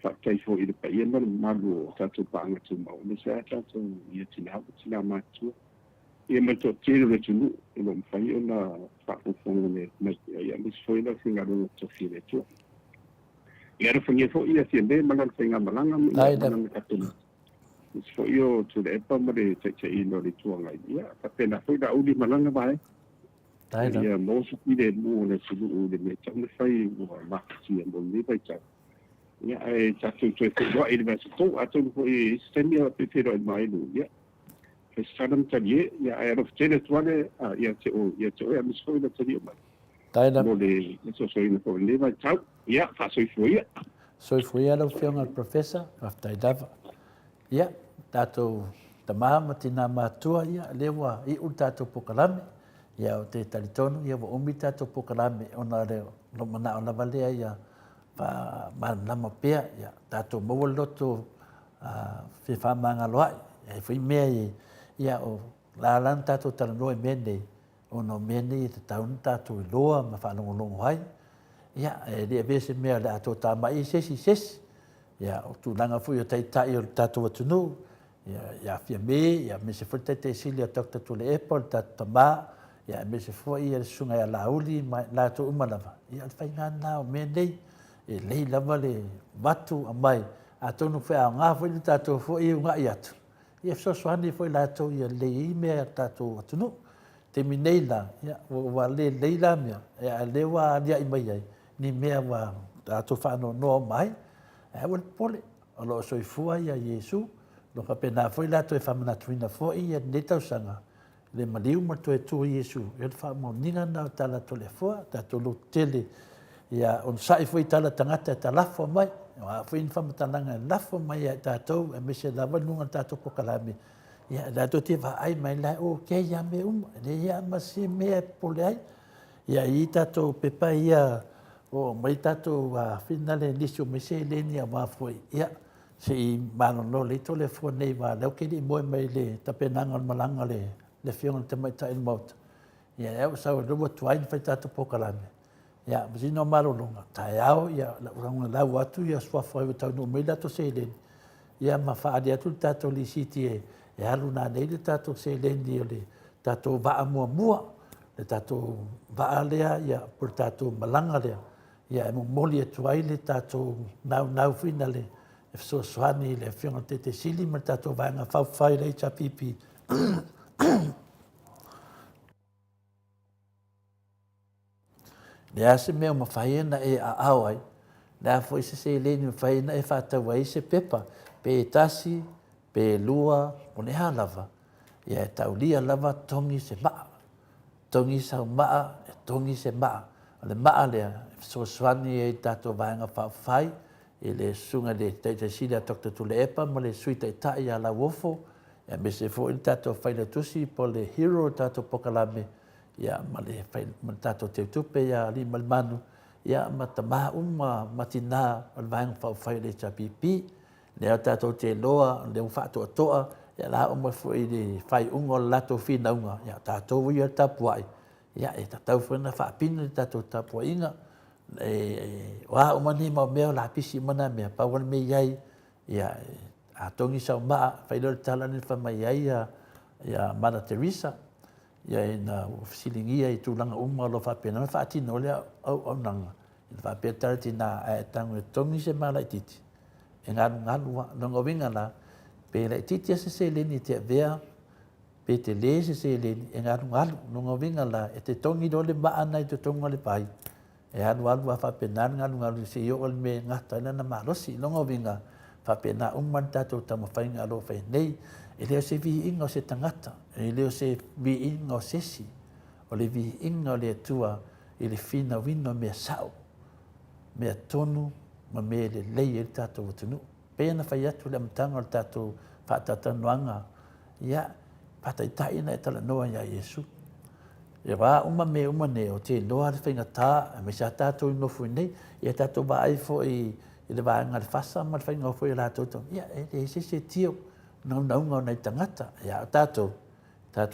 whakai fo i le pa ia mana malu o tātou paanga tu mau le sa tātou ia tina mātua ia mato tēru le tunu e lo mwhai o nā whakofonga me mai ia mis foi la finga rongo tofi le tua ia rwhangia fo ia tia me malanga whainga malanga malanga katuna mis foi o tu le epa ma le te ino le tua ngai ia ka pena foi la uli malanga vai ia mosu ki le mua le tunu u le me tauna whai ua makasi a mo le vai tau ia e tātou tue whaua i le mai sato atou fo i stemia pe pero i mai lu ia e sanam tanie ia e ro tele tuane ia te o e mis foi la tanie mai taina mo le so ina ko le vai tau ia fa foi ala fianga professor after dava ia tato tamama tina matua ia lewa I tato pokalame ia o te talitonu ia wa umi tato pokalame ona le lo mana ona valea ia fa manama pea ia tato mo loto fe fa manga loai e foi mea ia o la lan tato talano e mene ono mene te taun tato I loa ma fa longo hai ia e le vese mea le ato tamai sesi ia o tulanga foi o tai o tato watunu ia fia me ia me se foi te sili o takta tule apple tato ma ia me se foi ia sunga ia lauli ma la to umalava ia fai ngana o mene e lei lava le batu a mai a tonu whea ngā foi tato foi I unga I atu ia soani foi latou ia lei mea tatou atunu te mineila ia wa le leila mea e le wa ia I mai ai ni mea wa tatou whaanonoa mai e wa pole o lo soifua ia Iesu lo ka pena foi latou e whamanatuina foi ia ne tausanga le maliu ma toe tu Iesu e le whaamaunina na tala tole fua tatou lo tele ia on sai foi tala tangata talafo mai wa foi whamatananga lafo mai e tātou e me se lava nunga tātou pokalame ia tātou te wa ai mai lai o ke ia me le ia ma se mea pole ai ia I tātou pepa ia o mai tātou finale nisio me se le ni a wafoi ia se I manono le to le fua nei wa leo ke ni moe mai le tapenanga malanga le fionga te mai ta il mauta ia eo sau rua tuain fai tātou pokalame ia mzino marolonga taiao ia la watu ia swa foi tau no mela to se le ia ma fa dia tu tato li siti e e alu nā nei le tātou se leni o le tātou vaa mua, le tātou vaa lea, ia por tātou malanga lea, ia e moli atu ai le tātou nau whina le, e soani le whionga te sili, ma tātou vaenga whauwhai le ta pipi. Le ase mea ma whaena e a au ai, le a fo ise se leni ma whaena e whātau ai se pepa, pe e tasi, pe e lua, o ne ha lava, ia e taulia lava tongi se maa, tongi sau maa, e tongi se maa, o le maa lea, so swani e tātou vaenga whauwhai, e le sunga le te sila tokta tu le epa, ma le suita i tai a la wofo, e me se fo i tātou whaile tusi, po le hero tātou pokalame, ia ma le tātou te utupe, ia li malmanu, ia ma ta maa matina, o le vaenga whauwhai le tapipi, le tātou te loa, le whātua toa, ia la o mai fo i le whai ungo lato whina unga, ia tātou ia tapuai, ia e tātou whana whaapina le tātou tapua inga, wa o mani mau mea la pisi mana mea, pa wana me iai, ia a tongi sau maa, whailore tala ni whamai iai, ia Mana Teresa, ia e na silingia i tūlanga lo whapena, na whaatino lea au nanga, i whapea tarati nā e tangu e tongi se maa lai titi, e ngānu nonga winga la, pe lai titi ase se leni te vea, pe te le se leni, e ngānu nonga winga la, e te tongi dole maa nai te tonga le pai, e anu a whapena ngānu se i o me ngata ina na marosi, nonga winga, whapena man tātou tama whainga alo whai nei, e leo se vi inga o se tangata, e leo se vi inga o sesi, o le vi inga o le atua, i le whina wino mea sao, mea tonu, ma mea le lei e tātou watunu. Pēna whai atu le amatanga o le tātou whaatatanuanga, ia pataitai e tala noa ia Iesu. E wā me ne o te loa le whainga tā, me sa tātou i nofu nei, ia tātou wa ai fo i le wāenga le whasa, ma le whainga o fo i rātou tau. Ia, e se tio, naunga o nei tangata. Ia, tātou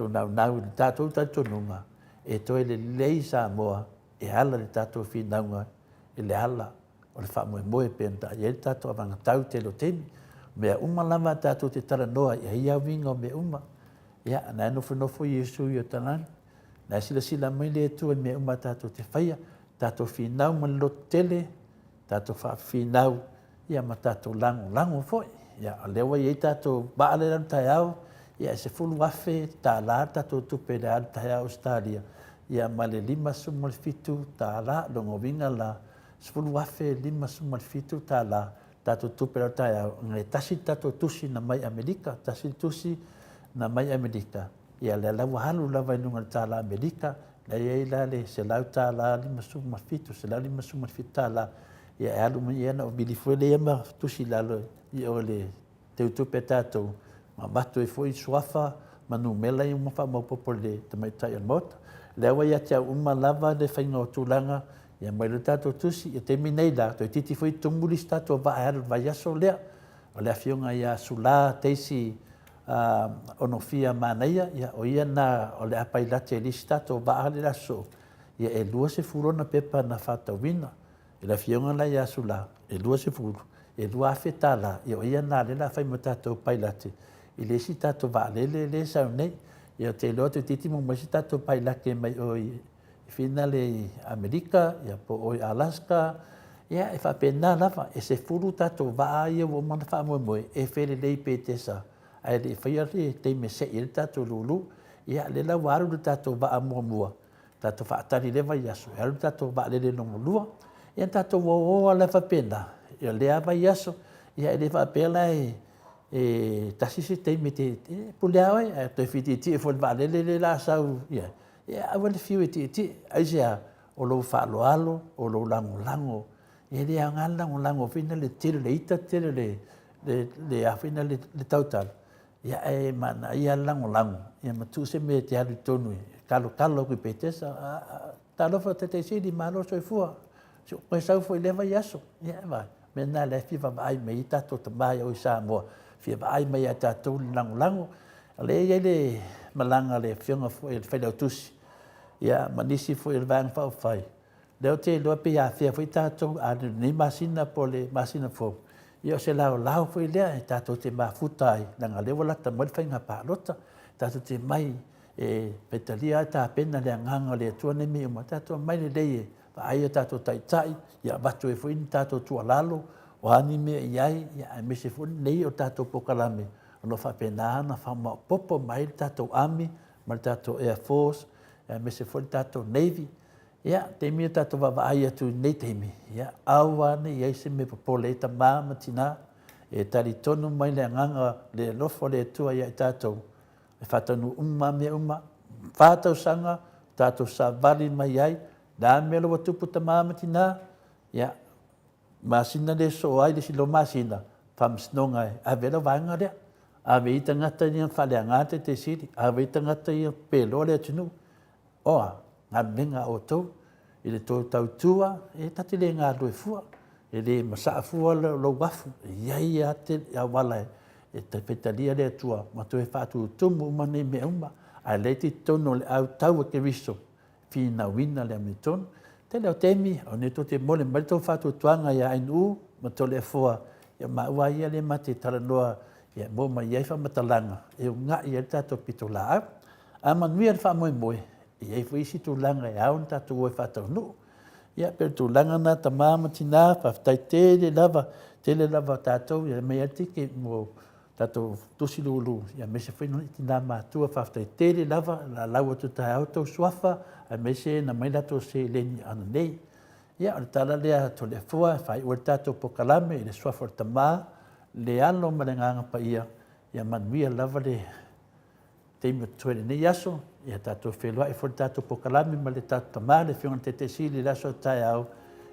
nau, tātou nunga, e toi le lei sa moa, e ala le tātou whinaunga, e le ala, o le whamoe pēnta, e le tātou avanga tau te lo temi, mea lava tātou te tara noa, ia winga o mea ia, nai nofu Iesu i o tanani, nai sila mai le tu e mea tātou te whaia, tātou whinau ma lo tele, tātou whinau, ia ma tātou lango foi, ia lewa i tātou baale ran tai au, ia se fulu afe tā la tātou tupe le al tai au Australia, ia ma le 5.5 tā la, longo winga la, se fulu afe 5.5 tā la, tātou tupe le tai au, ngai tasi tātou tusi na mai Amerika, tasi tusi na mai Amerika, ia le lawa halu lawa inunga tā la Amerika, le la le se lau tā la 5.5, se lau 5.5 tā la, ia e alu mai ana o bilifu le ema tusi lalo i o le te utupe tātou, ma matu e foi suafa, ma numela i umawha maupopo le te mai tai an mota. Lewa ia te au lava le whainga o tūlanga, ia mai le tātou tusi, ia te minei la, toi titi foi tumulis tātou wa aeru vai aso lea, o lea fionga ia sula teisi onofia manaia, ia o ia na o le apai late e lisi tātou wa aeru aso, ia e lua se furona pepa na whatawina, e la fionga la ia sula, e lua se furu, e lua afe tala, ia o ia na le la whai mo tātou pailate, i lesi tātou wa le sau nei, ia te loa te titi mo maisi tātou pailake mai o i whina le Amerika, ia po o i Alaska, ia e whapena lava, e se furu tātou wa ia o mana wha moe, e where lei pe te sa, ai le whaiare te me se i tātou lulu, ia le la waru le tātou wa mua, tātou whaatari lewa i aso, e aru tātou wa le nongo lua, ia tātou o le whapena, ia le awa i aso, ia le whapela e tasi se teime te pule awe, e toi whiti ti e whole vale le la sau, ia awa le fiu e ti, aisea o lo whaaloalo, o lo lango, e le a ngā lango whina le tere le ita, tere le a whina le tautala, ia e mana, ia lango, ia matu se me te haru tonu, kalo kui petesa, talofa te siri malo soi fua, koe sau foi lewa i aso, ia vai, me nā le whiwa vai me i tato tamai o i Samoa, whiwa ai mai a tātou lango, le iei le malanga le whionga fo e whailau tusi, ia manisi fo e vang whau whai. Leo te loa pe a whia fo i tātou, a ni masina po le masina fo, Ia se lao foi lea e tātou te mafuta ai nanga lewa lata mo le whainga pālota. Tātou te mai e petalia tā pena le nganga le atua ne mi uma tātou mai le leie. Pa aia tātou taitai, ia watu e fuini tātou tua lalo, o ani mea iai, ia e mese fuini nei o tātou pokalame. Ono whapena ana whama popo mai le tātou Army, mai le tātou Air Force, ia mese fuini tātou Navy. Ia, te mea tātou wawa aia tu nei teimi. Ia, aua ne iai se me popole e ta māma tina, e tari tonu mai le nganga le lofo le atua ia i tātou. E whatanu mea whātau sanga, tātou sa vali mai ai, nā mea lawa tupu ta māma tina, ia, masina le so ai le silo masina, whamsnonga e, a vera vanga rea, a ve i tangata i ang whale angate te siri, a ve i tangata i ang pelo le atunu, oa, ngā menga o tau, i le tō tau tua, e tati le ngā loe fua, e le masaa fua lo wafu, iai a te a wala e te petalia le atua, ma tu e whātu tumu umane me uma, a le ti tono le au tau ke riso, fina wina le ame tono, te leo temi, o ne to te mole, ma le tō whātu tuanga ia ainu, ma to le fua, ia maua ia le mate talanoa, ia mo ma iai whamatalanga, e o ngā ia le tātou pito la au, a manuia le whamoe moe, ia fo isi tu langa e au ta tu e fatau no ia per tu langa na ta mama tina fa tai te lava tatou ia me ati ke mo tatou tusi lulu ia me se foi no tina ma tu fa tai te lava la lawa tu ta auto swafa a me se na mai to se le ana nei ia o tala le to le fua fai o tatou pokalame le swafa ta ma le alo malenga pa ia manuia lava le te me tuere nei aso ia tātou whelua e whore tātou pokalami ma le tātou tamā le whionga te te sili laso tai au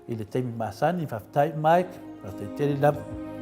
i le teimi māsani whaftai Mike, te tere lava.